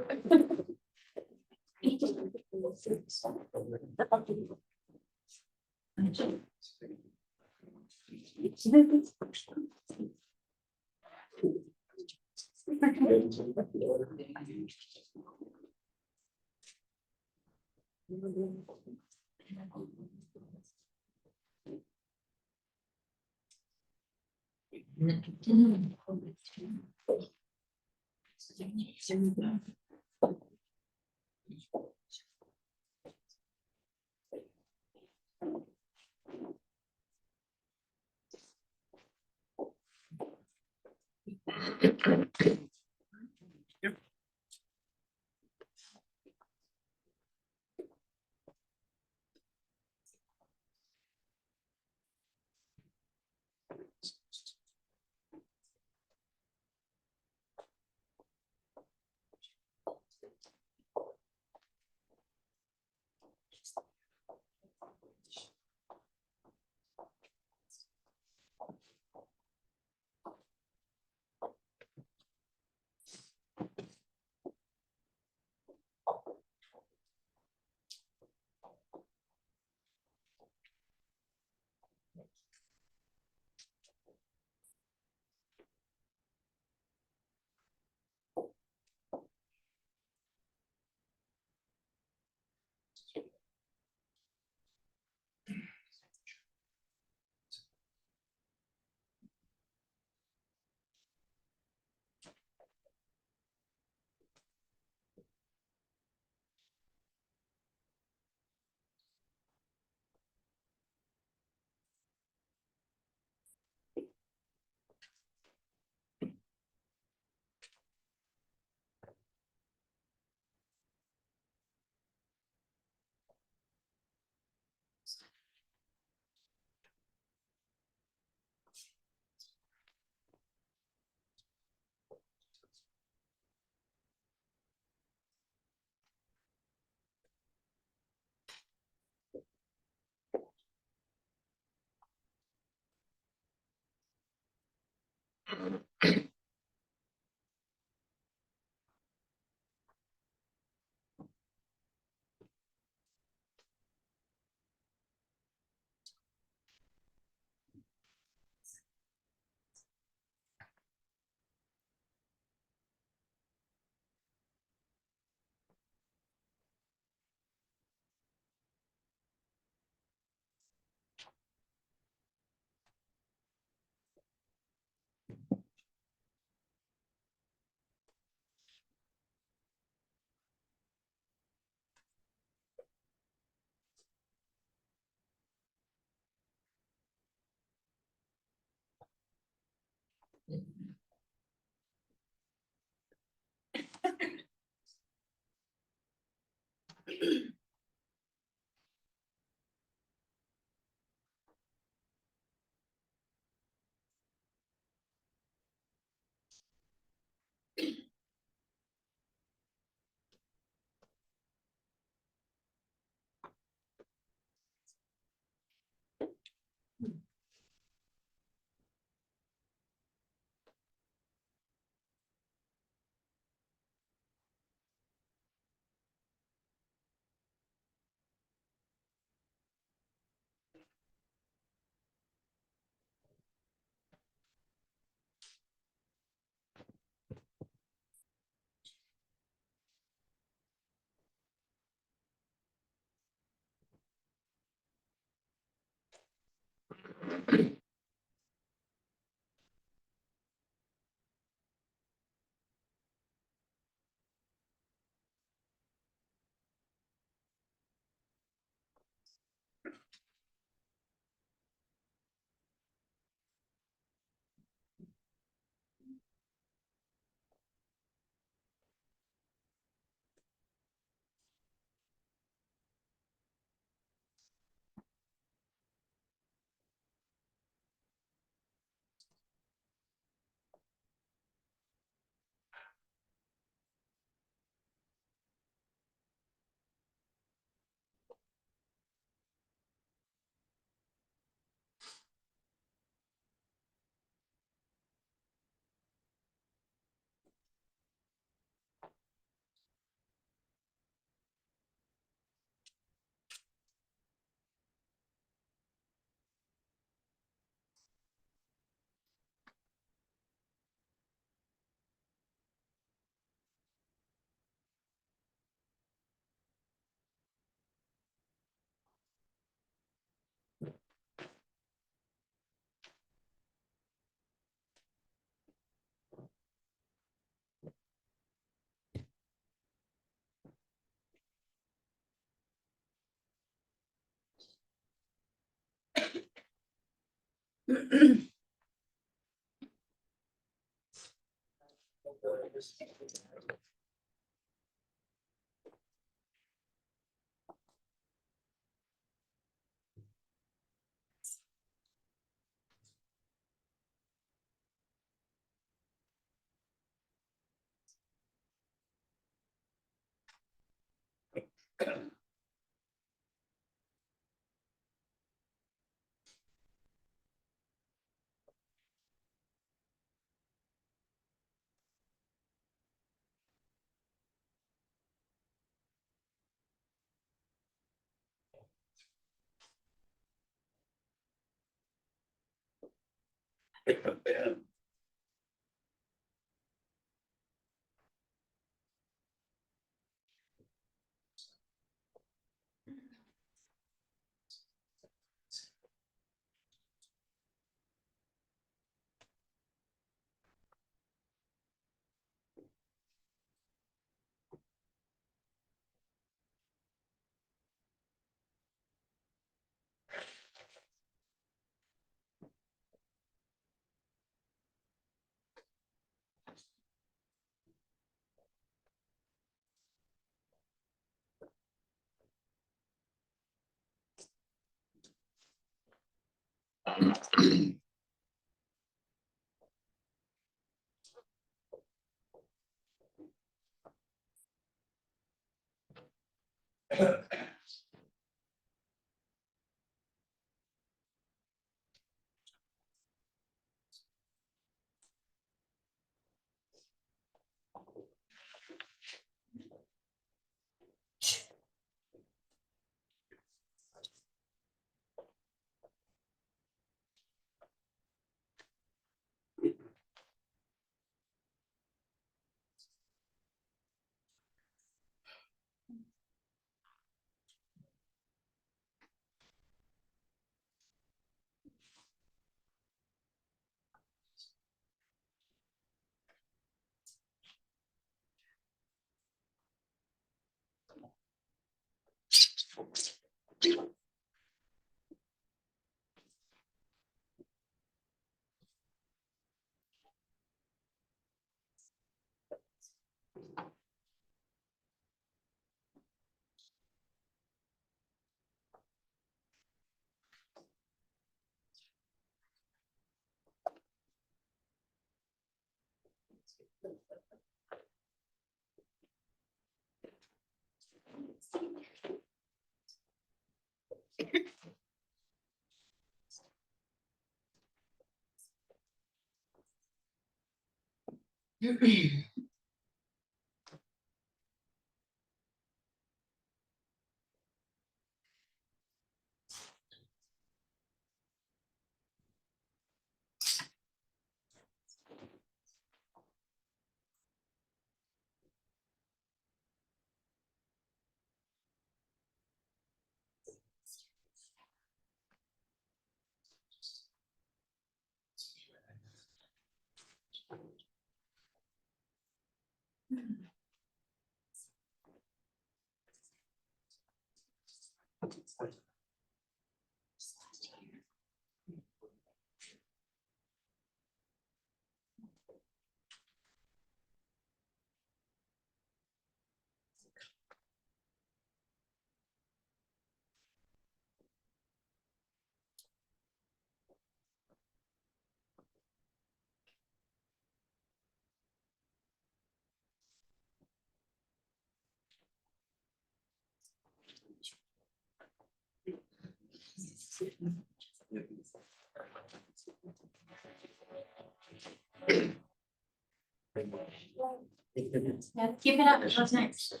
Keep it up, what's next?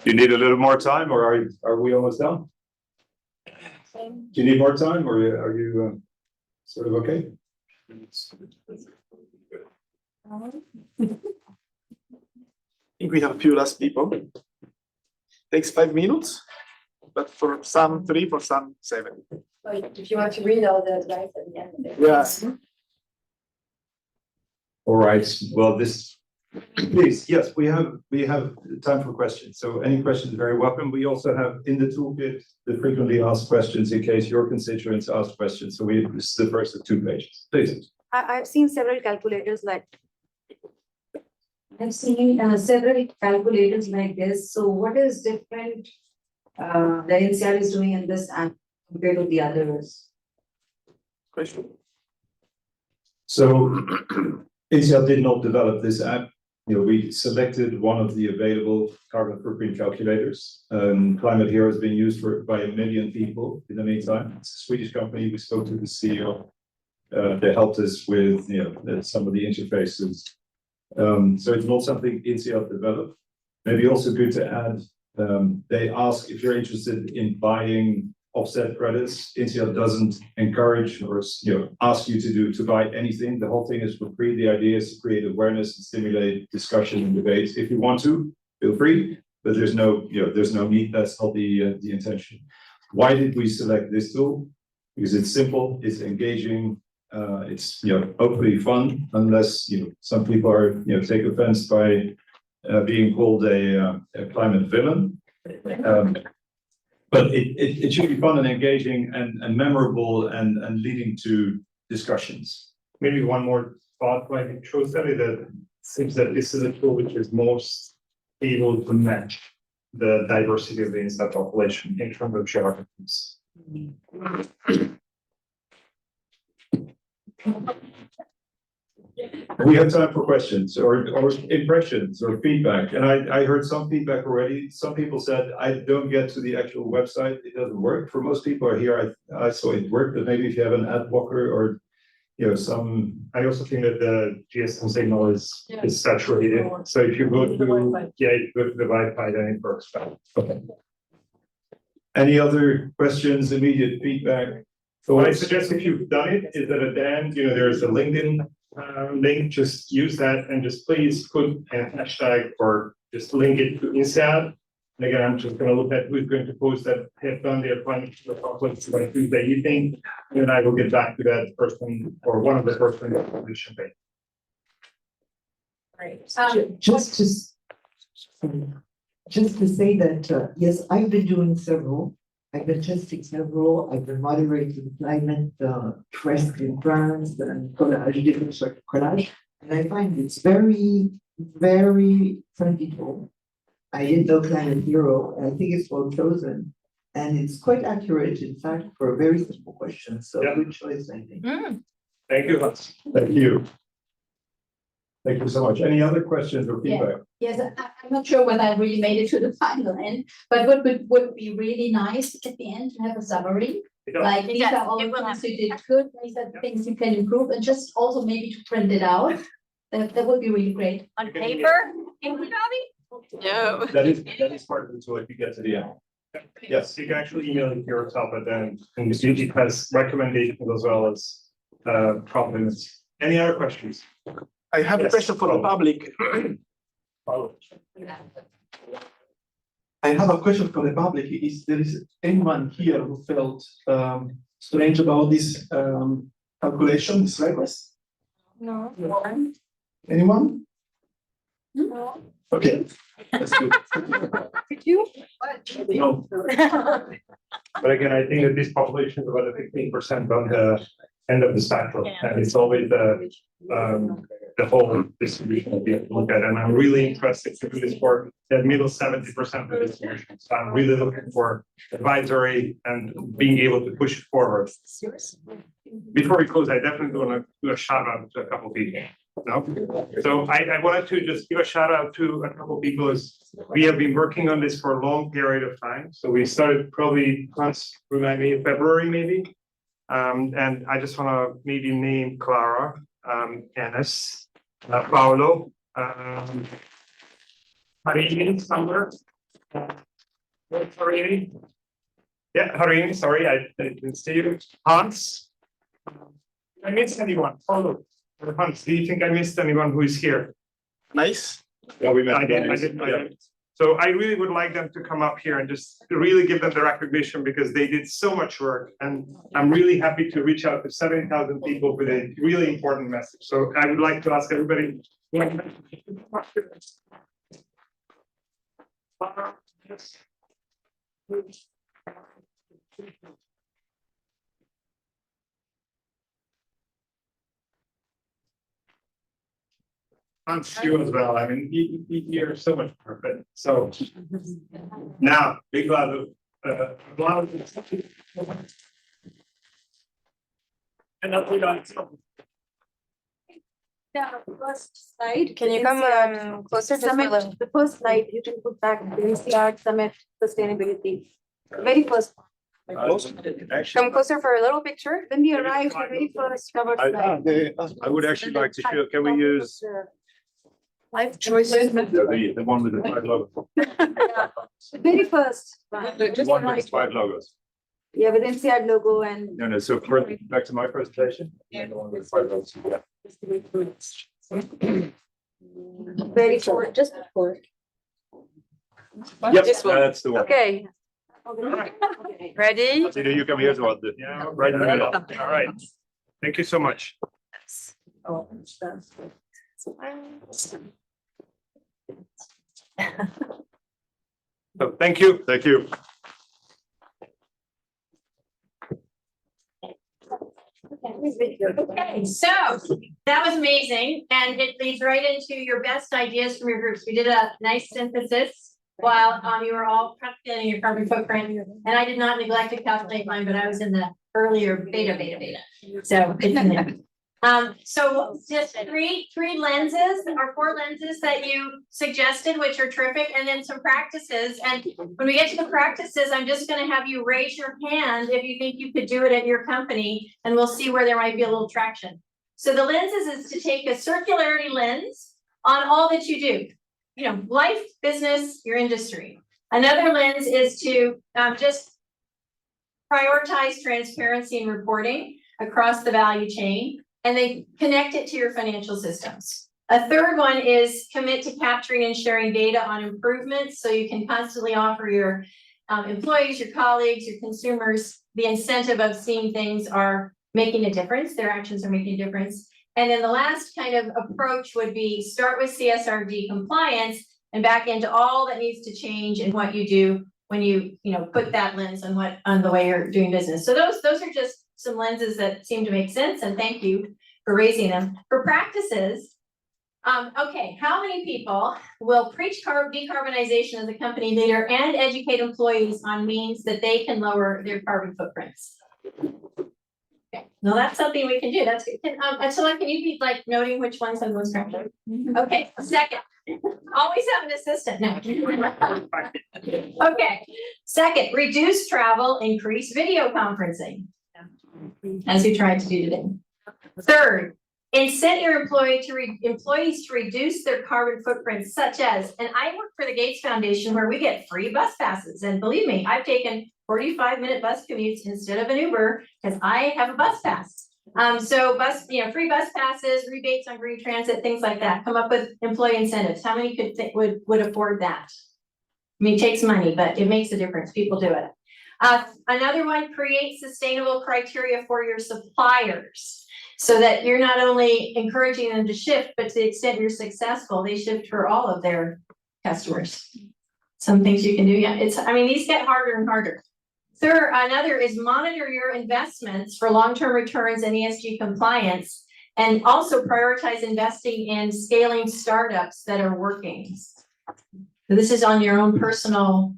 You need a little more time, or are we almost done? Do you need more time, or are you sort of okay? I think we have a few last people. Takes 5 minutes, but for some 3, for some 7. If you want to read all the slides at the end of it. Yeah. All right, well, this Please, yes, we have time for questions. So any questions are very welcome. We also have in the toolkit the frequently asked questions in case your constituents ask questions. So this is the first of 2 pages. Please. I've seen several calculators like this. So what is different that INSEAD is doing in this app compared to the others? Question. So INSEAD did not develop this app. We selected one of the available carbon footprint calculators. Climate Hero has been used by 1 million people in the meantime. It's a Swedish company. We spoke to the CEO. They helped us with some of the interfaces. So it's not something INSEAD developed. Maybe also good to add, they ask if you're interested in buying offset credits. INSEAD doesn't encourage or ask you to buy anything. The whole thing is for free. The idea is to create awareness and stimulate discussion and debate. If you want to, feel free, but there's no need. That's not the intention. Why did we select this tool? Because it's simple, it's engaging, it's hopefully fun, unless some people are take offense by being called a climate villain. But it should be fun and engaging and memorable and leading to discussions. Maybe one more thought, like it shows that it seems that this is a tool which is most able to match the diversity of the INSEAD population in terms of geographies. We have time for questions or impressions or feedback. And I heard some feedback already. Some people said, I don't get to the actual website. It doesn't work. For most people are here, I saw it work, but maybe if you have an ad blocker or some. I also think that the GSM signal is saturated. So if you go to the Wi-Fi, then it works fine. Okay. Any other questions, immediate feedback? So what I suggest if you've done it is that at the end, there's a LinkedIn link, just use that and just please put a hashtag or just link it to INSEAD. And again, I'm just going to look at who's going to post that have done their climate conference by Tuesday evening, and I will get back to that person or one of the person in the completion page. Great. Just to say that, yes, I've been doing several. I've been testing several. I've been moderating climate trust in France and collage, different sort of collage. And I find it's very, very friendly tool. I did know Climate Hero, and I think it's well chosen. And it's quite accurate, in fact, for a very simple question. So good choice, I think. Thank you. Thank you. Thank you so much. Any other questions or feedback? Yes, I'm not sure whether I really made it to the final end, but what would be really nice at the end to have a summary. Like these are all things you did good, these are things you can improve, and just also maybe to print it out. That would be really great. On paper, ink copy? No. That is part of the tool if you get to the end. Yes, you can actually email it yourself, but then it has recommendations as well as compliments. Any other questions? I have a question for the public. I have a question for the public. Is there anyone here who felt strange about this calculation, this request? No. Anyone? No. Okay, that's good. Did you? No. But again, I think that this population is about 15% on the end of the spectrum, and it's always the whole distribution that we have to look at. And I'm really interested to do this for that middle 70% of the distribution. So I'm really looking for advisory and being able to push it forward. Before we close, I definitely want to do a shout out to a couple of people. No? So I wanted to just give a shout out to a couple of people as we have been working on this for a long period of time. So we started probably remind me, February maybe. And I just want to maybe name Clara, Enes, Paolo, Harini somewhere. Harini. Yeah, Harini, sorry, I didn't see you. Hans. I missed anyone? Paolo. Hans, do you think I missed anyone who is here? Nice. Yeah, we met. I did. So I really would like them to come up here and just really give them the recognition because they did so much work. And I'm really happy to reach out to 70,000 people with a really important message. So I would like to ask everybody I'm sure as well. I mean, you're so much perfect. So now, big round of applause. And now we got some. Yeah, first slide. Can you come closer just for Summit, the? the first slide, you can put back the INSEAD Summit Sustainability. Very first. Come closer for a little picture. When we arrived, the very first cover slide. I would actually like to show, can we use Life choices. the one with the 5 logos? The very first. The one with the 5 logos. Yeah, with INSEAD logo and. No, so back to my presentation. And the one with the 5 logos. Yeah. Very short, just before. Yep, that's the one. Okay, ready? So you come here as well. Yeah, right in the middle. All right. Thank you so much. Oh, So, thank you. Thank you. Okay, so that was amazing, and it leads right into your best ideas from your groups. We did a nice synthesis while you were all calculating your carbon footprint, and I did not neglect to calculate mine, but I was in the earlier beta. So it's in there. So just three lenses or 4 lenses that you suggested, which are terrific, and then some practices. And when we get to the practices, I'm just going to have you raise your hand if you think you could do it at your company, and we'll see where there might be a little traction. So the lenses is to take a circularity lens on all that you do, you know, life, business, your industry. Another lens is to just prioritize transparency and reporting across the value chain, and they connect it to your financial systems. A third one is commit to capturing and sharing data on improvements, so you can constantly offer your employees, your colleagues, your consumers the incentive of seeing things are making a difference, their actions are making a difference. And then the last kind of approach would be start with CSRD compliance and back into all that needs to change in what you do when you put that lens on the way you're doing business. So those are just some lenses that seem to make sense, and thank you for raising them. For practices, okay, how many people will preach decarbonization as a company leader and educate employees on means that they can lower their carbon footprints? Okay, no, that's something we can do. That's good. Attila, can you be like noting which ones have most traction? Okay, second. Always have an assistant. No. Okay. Second, reduce travel, increase video conferencing, as you tried to do today. Third, incent your employees to reduce their carbon footprints, such as, and I work for the Gates Foundation where we get free bus passes. And believe me, I've taken 45-minute bus commutes instead of an Uber because I have a bus pass. So free bus passes, rebates on green transit, things like that. Come up with employee incentives. How many would afford that? I mean, it takes money, but it makes a difference. People do it. Another one, create sustainable criteria for your suppliers so that you're not only encouraging them to shift, but to the extent you're successful, they shift for all of their customers. Some things you can do. Yeah, these get harder and harder. Third, another is monitor your investments for long-term returns and ESG compliance, and also prioritize investing in scaling startups that are working. So this is on your own personal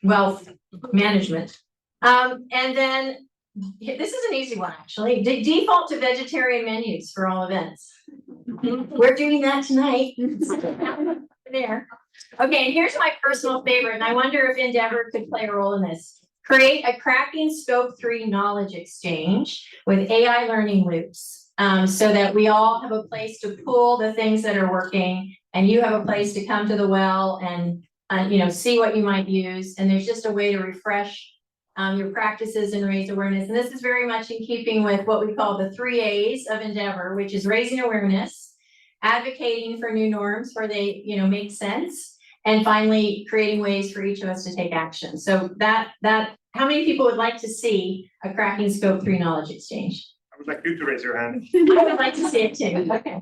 wealth management. And then this is an easy one, actually. Default to vegetarian menus for all events. We're doing that tonight. There. Okay, and here's my personal favorite, and I wonder if Endeavor could play a role in this. Create a cracking Scope 3 knowledge exchange with AI learning loops, so that we all have a place to pull the things that are working, and you have a place to come to the well and see what you might use. And there's just a way to refresh your practices and raise awareness. And this is very much in keeping with what we call the 3 A's of Endeavor, which is raising awareness, advocating for new norms where they make sense, and finally creating ways for each of us to take action. So that how many people would like to see a cracking Scope 3 knowledge exchange? I would like you to raise your hand. I would like to see it too. Okay.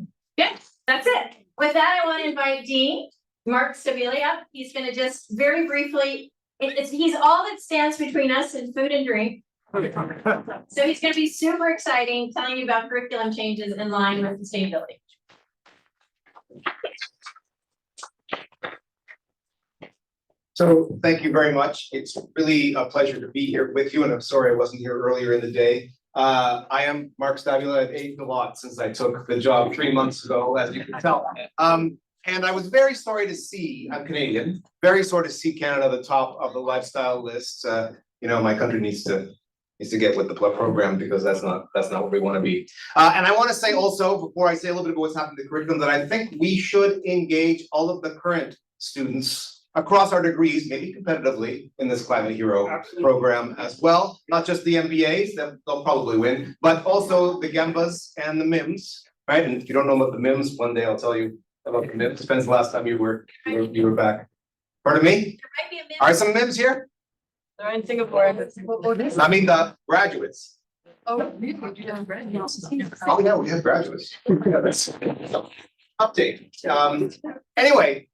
That's it. With that, I want to invite Dean Mark Stabilia. He's going to just very briefly, he's all that stands between us and food and drink. So he's going to be super exciting, telling you about curriculum changes in line with sustainability. So thank you very much. It's really a pleasure to be here with you, and I'm sorry I wasn't here earlier in the day. I am Mark Stabula. I've aged a lot since I took the job 3 months ago, as you can tell. And I was very sorry to see, I'm Canadian, very sorry to see Canada at the top of the lifestyle list. My country needs to get with the program, because that's not where we want to be. And I want to say also, before I say a little bit about what's happening in the curriculum, that I think we should engage all of the current students across our degrees, maybe competitively, in this Climate Hero program as well. Not just the MBAs, that they'll probably win, but also the Gembas and the MIMS, right? And if you don't know about the MIMS, one day I'll tell you about the MIMS. Depends the last time you were back. Pardon me? Are some MIMS here? They're in Singapore. I mean the graduates. Oh, we have graduates. Oh yeah, we have graduates. Update. Anyway,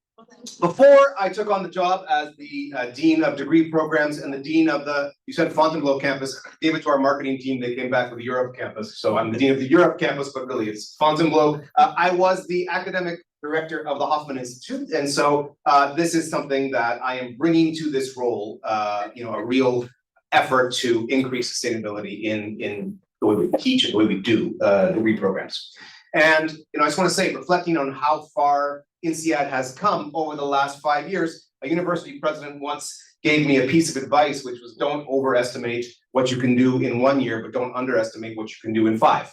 before I took on the job as the Dean of Degree Programs and the Dean of you said Fontainebleau campus, gave it to our marketing team, they came back with the Europe campus. So I'm the Dean of the Europe campus, but really it's Fontainebleau. I was the academic director of the Hoffman Institute. And so this is something that I am bringing to this role, a real effort to increase sustainability in the way we teach and the way we do degree programs. And I just want to say, reflecting on how far INSEAD has come over the last 5 years, a university president once gave me a piece of advice, which was don't overestimate what you can do in 1 year, but don't underestimate what you can do in 5.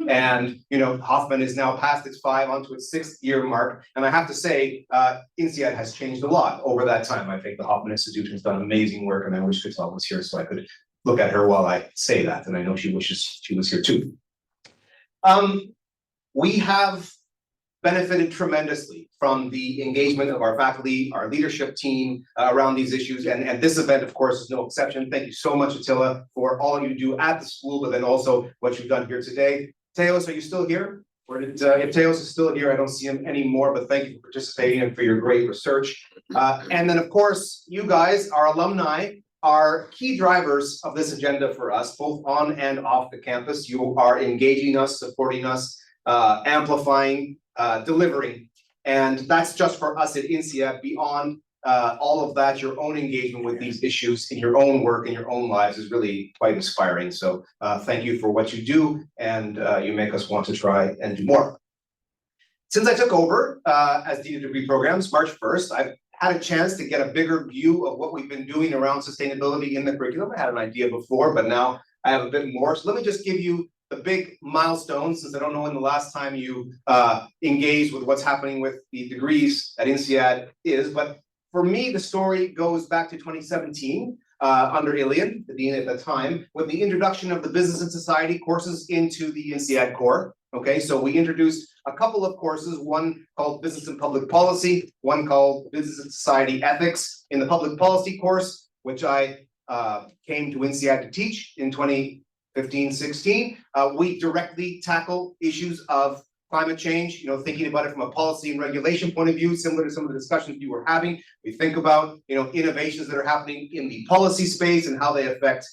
And, Hoffman is now past its 5 onto its 6th year mark. And I have to say, INSEAD has changed a lot over that time. I think the Hoffman Institute has done amazing work, and I wish Vital was here so I could look at her while I say that. And I know she wishes she was here too. We have benefited tremendously from the engagement of our faculty, our leadership team around these issues. And this event, of course, is no exception. Thank you so much, Attila, for all you do at the school, but then also what you've done here today. Teos, are you still here? Or if Teos is still here, I don't see him anymore, but thank you for participating and for your great research. And then, of course, you guys, our alumni, are key drivers of this agenda for us, both on and off the campus. You are engaging us, supporting us, amplifying, delivering. And that's just for us at INSEAD. Beyond all of that, your own engagement with these issues in your own work, in your own lives is really quite inspiring. So thank you for what you do, and you make us want to try and do more. Since I took over as Dean of Degree Programs, March 1st, I've had a chance to get a bigger view of what we've been doing around sustainability in the curriculum. I had an idea before, but now I have a bit more. So let me just give you the big milestones, since I don't know when the last time you engaged with what's happening with the degrees at INSEAD is, but for me, the story goes back to 2017 under Ilian, the dean at the time, with the introduction of the business and society courses into the INSEAD core. Okay, so we introduced a couple of courses, one called Business and Public Policy, one called Business and Society Ethics. In the Public Policy course, which I came to INSEAD to teach in 2015-16, we directly tackle issues of climate change, thinking about it from a policy and regulation point of view, similar to some of the discussions you were having. We think about, innovations that are happening in the policy space and how they affect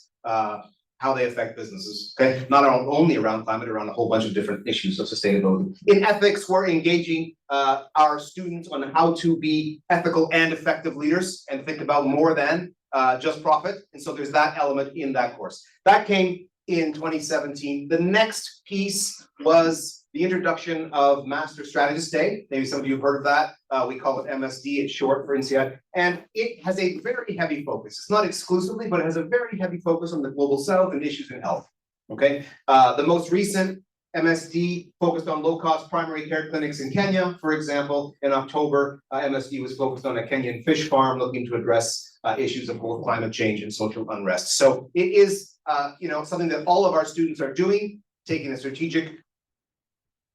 businesses, okay? Not only around climate, around a whole bunch of different issues of sustainability. In ethics, we're engaging our students on how to be ethical and effective leaders and think about more than just profit. And so there's that element in that course. That came in 2017. The next piece was the introduction of Master Strategist Day. Maybe some of you have heard of that. We call it MSD, it's short for INSEAD. And it has a very heavy focus. It's not exclusively, but it has a very heavy focus on the global south and issues in health, okay? The most recent MSD focused on low-cost primary care clinics in Kenya, for example. In October, MSD was focused on a Kenyan fish farm looking to address issues of both climate change and social unrest. So it is something that all of our students are doing, taking a strategic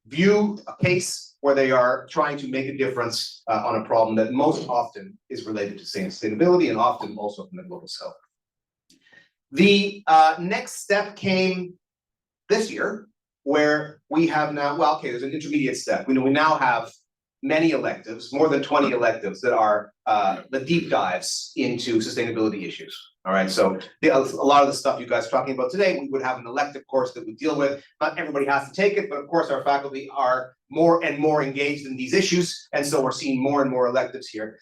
view, a case where they are trying to make a difference on a problem that most often is related to sustainability and often also from the global south. The next step came this year where we have now, well, okay, there's an intermediate step. We now have many electives, more than 20 electives that are the deep dives into sustainability issues. All right, so a lot of the stuff you guys are talking about today, we would have an elective course that we deal with. Not everybody has to take it, but of course our faculty are more and more engaged in these issues, and so we're seeing more and more electives here.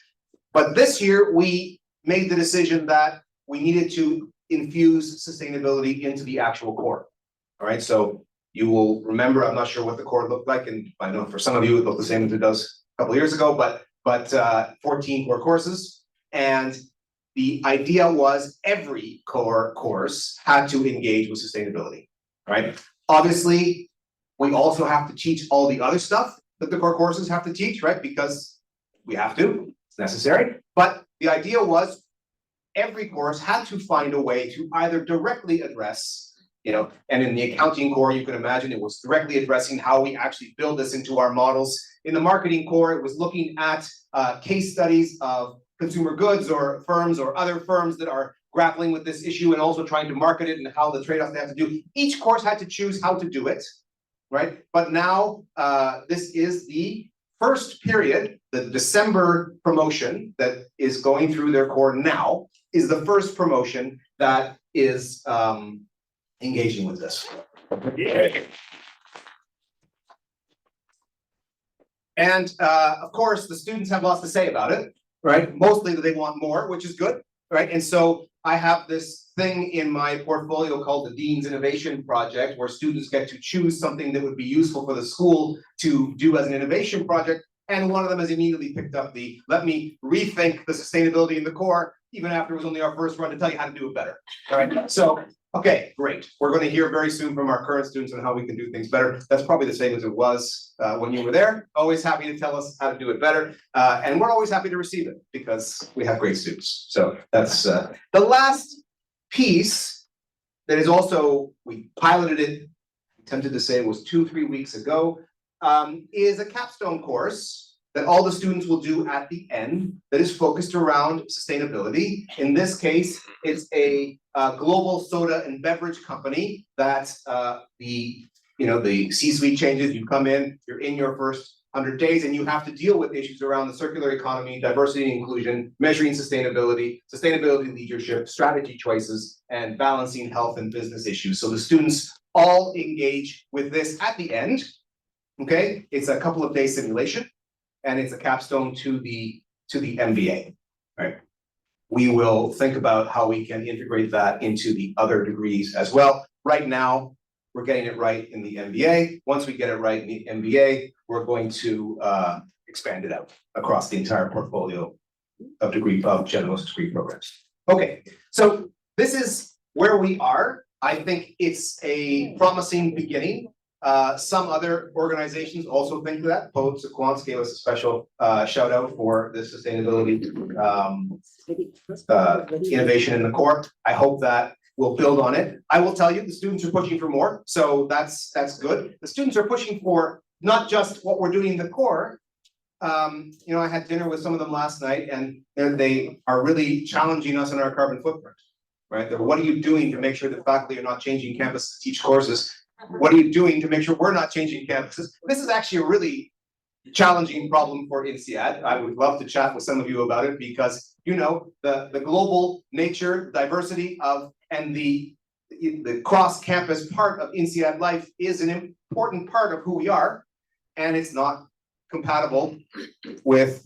But this year, we made the decision that we needed to infuse sustainability into the actual core. All right, so you will remember, I'm not sure what the core looked like, and I know for some of you it looked the same as it does a couple of years ago, but 14 core courses. And the idea was every core course had to engage with sustainability, right? Obviously, we also have to teach all the other stuff that the core courses have to teach, right? Because we have to, it's necessary. But the idea was every course had to find a way to either directly address, and in the accounting core, you can imagine it was directly addressing how we actually build this into our models. In the marketing core, it was looking at case studies of consumer goods or firms or other firms that are grappling with this issue and also trying to market it and how the trade-offs they have to do. Each course had to choose how to do it, right? But now this is the first period, the December promotion that is going through their core now is the first promotion that is engaging with this. Yeah. And of course, the students have lots to say about it, right? Mostly that they want more, which is good, right? And so I have this thing in my portfolio called the Dean's Innovation Project, where students get to choose something that would be useful for the school to do as an innovation project. And one of them has immediately picked up the, let me rethink the sustainability in the core, even after it was only our first run, to tell you how to do it better, all right? So, okay, great. We're going to hear very soon from our current students on how we can do things better. That's probably the same as it was when you were there. Always happy to tell us how to do it better. And we're always happy to receive it because we have great students. So that's the last piece that is also, we piloted it, attempted to say it was 2-3 weeks ago, is a capstone course that all the students will do at the end that is focused around sustainability. In this case, it's a global soda and beverage company that the C-suite changes, you come in, you're in your first 100 days and you have to deal with issues around the circular economy, diversity and inclusion, measuring sustainability, sustainability leadership, strategy choices, and balancing health and business issues. So the students all engage with this at the end, okay? It's a couple of days simulation, and it's a capstone to the MBA, right? We will think about how we can integrate that into the other degrees as well. Right now, we're getting it right in the MBA. Once we get it right in the MBA, we're going to expand it out across the entire portfolio of generalist degree programs. Okay, so this is where we are. I think it's a promising beginning. Some other organizations also think that. Poets and Quants gave us a special shout out for the sustainability innovation in the core. I hope that we'll build on it. I will tell you, the students are pushing for more, so that's good. The students are pushing for not just what we're doing in the core. I had dinner with some of them last night, and they are really challenging us on our carbon footprint, right? What are you doing to make sure that faculty are not changing campus to teach courses? What are you doing to make sure we're not changing campuses? This is actually a really challenging problem for INSEAD. I would love to chat with some of you about it because, the global nature, diversity of, and the cross-campus part of INSEAD life is an important part of who we are, and it's not compatible with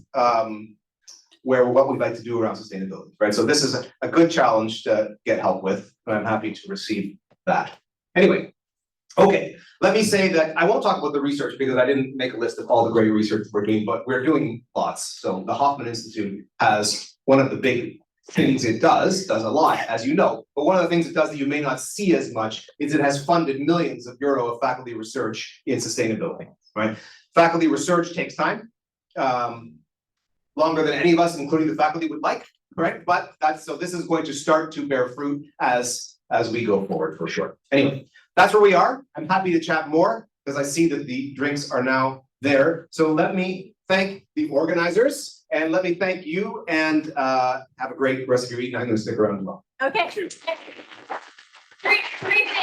what we'd like to do around sustainability, right? So this is a good challenge to get help with, and I'm happy to receive that. Anyway. Okay, let me say that I won't talk about the research because I didn't make a list of all the great research we're doing, but we're doing lots. So the Hoffman Institute has one of the big things it does a lot, as you know, but one of the things it does that you may not see as much is it has funded millions of euro of faculty research in sustainability, right? Faculty research takes time, longer than any of us, including the faculty, would like, right? But so this is going to start to bear fruit as we go forward for sure. Anyway. That's where we are. I'm happy to chat more because I see that the drinks are now there. So let me thank the organizers and let me thank you and have a great rest of your evening. I'm going to stick around as well. Okay. Three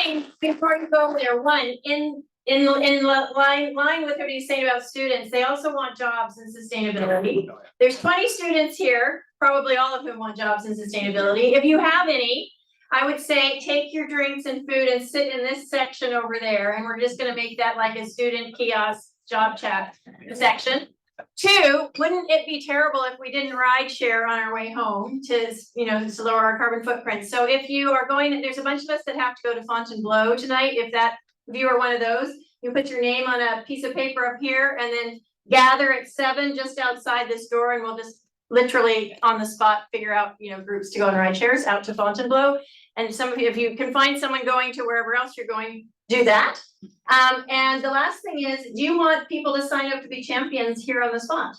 things before you go there. One, in in line with what he's saying about students, they also want jobs in sustainability. There's 20 students here, probably all of whom want jobs in sustainability. If you have any, I would say take your drinks and food and sit in this section over there, and we're just gonna make that like a student kiosk job chat section. Two, wouldn't it be terrible if we didn't ride share on our way home to, to lower our carbon footprint? So if you are going, there's a bunch of us that have to go to Fontainebleau tonight. If you are one of those, you put your name on a piece of paper up here and then gather at 7 just outside this door, and we'll just literally on the spot figure out, groups to go and ride shares out to Fontainebleau. And some of you, if you can find someone going to wherever else you're going, do that. And the last thing is, do you want people to sign up to be champions here on the spot?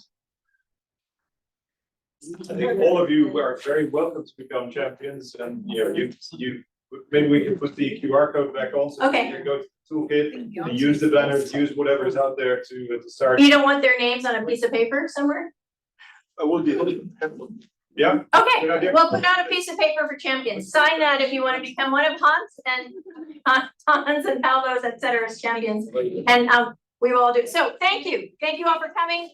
I think all of you are very welcome to become champions, and maybe we can put the QR code back on. So Okay. you can go to the toolkit, use the banners, use whatever's out there to start. You don't want their names on a piece of paper somewhere? I will do. Yeah. Okay, Good idea. we'll put out a piece of paper for champions. Sign that if you want to become one of Hans and Paolo's, et cetera's champions. And we will all do it. So thank you. Thank you all for coming.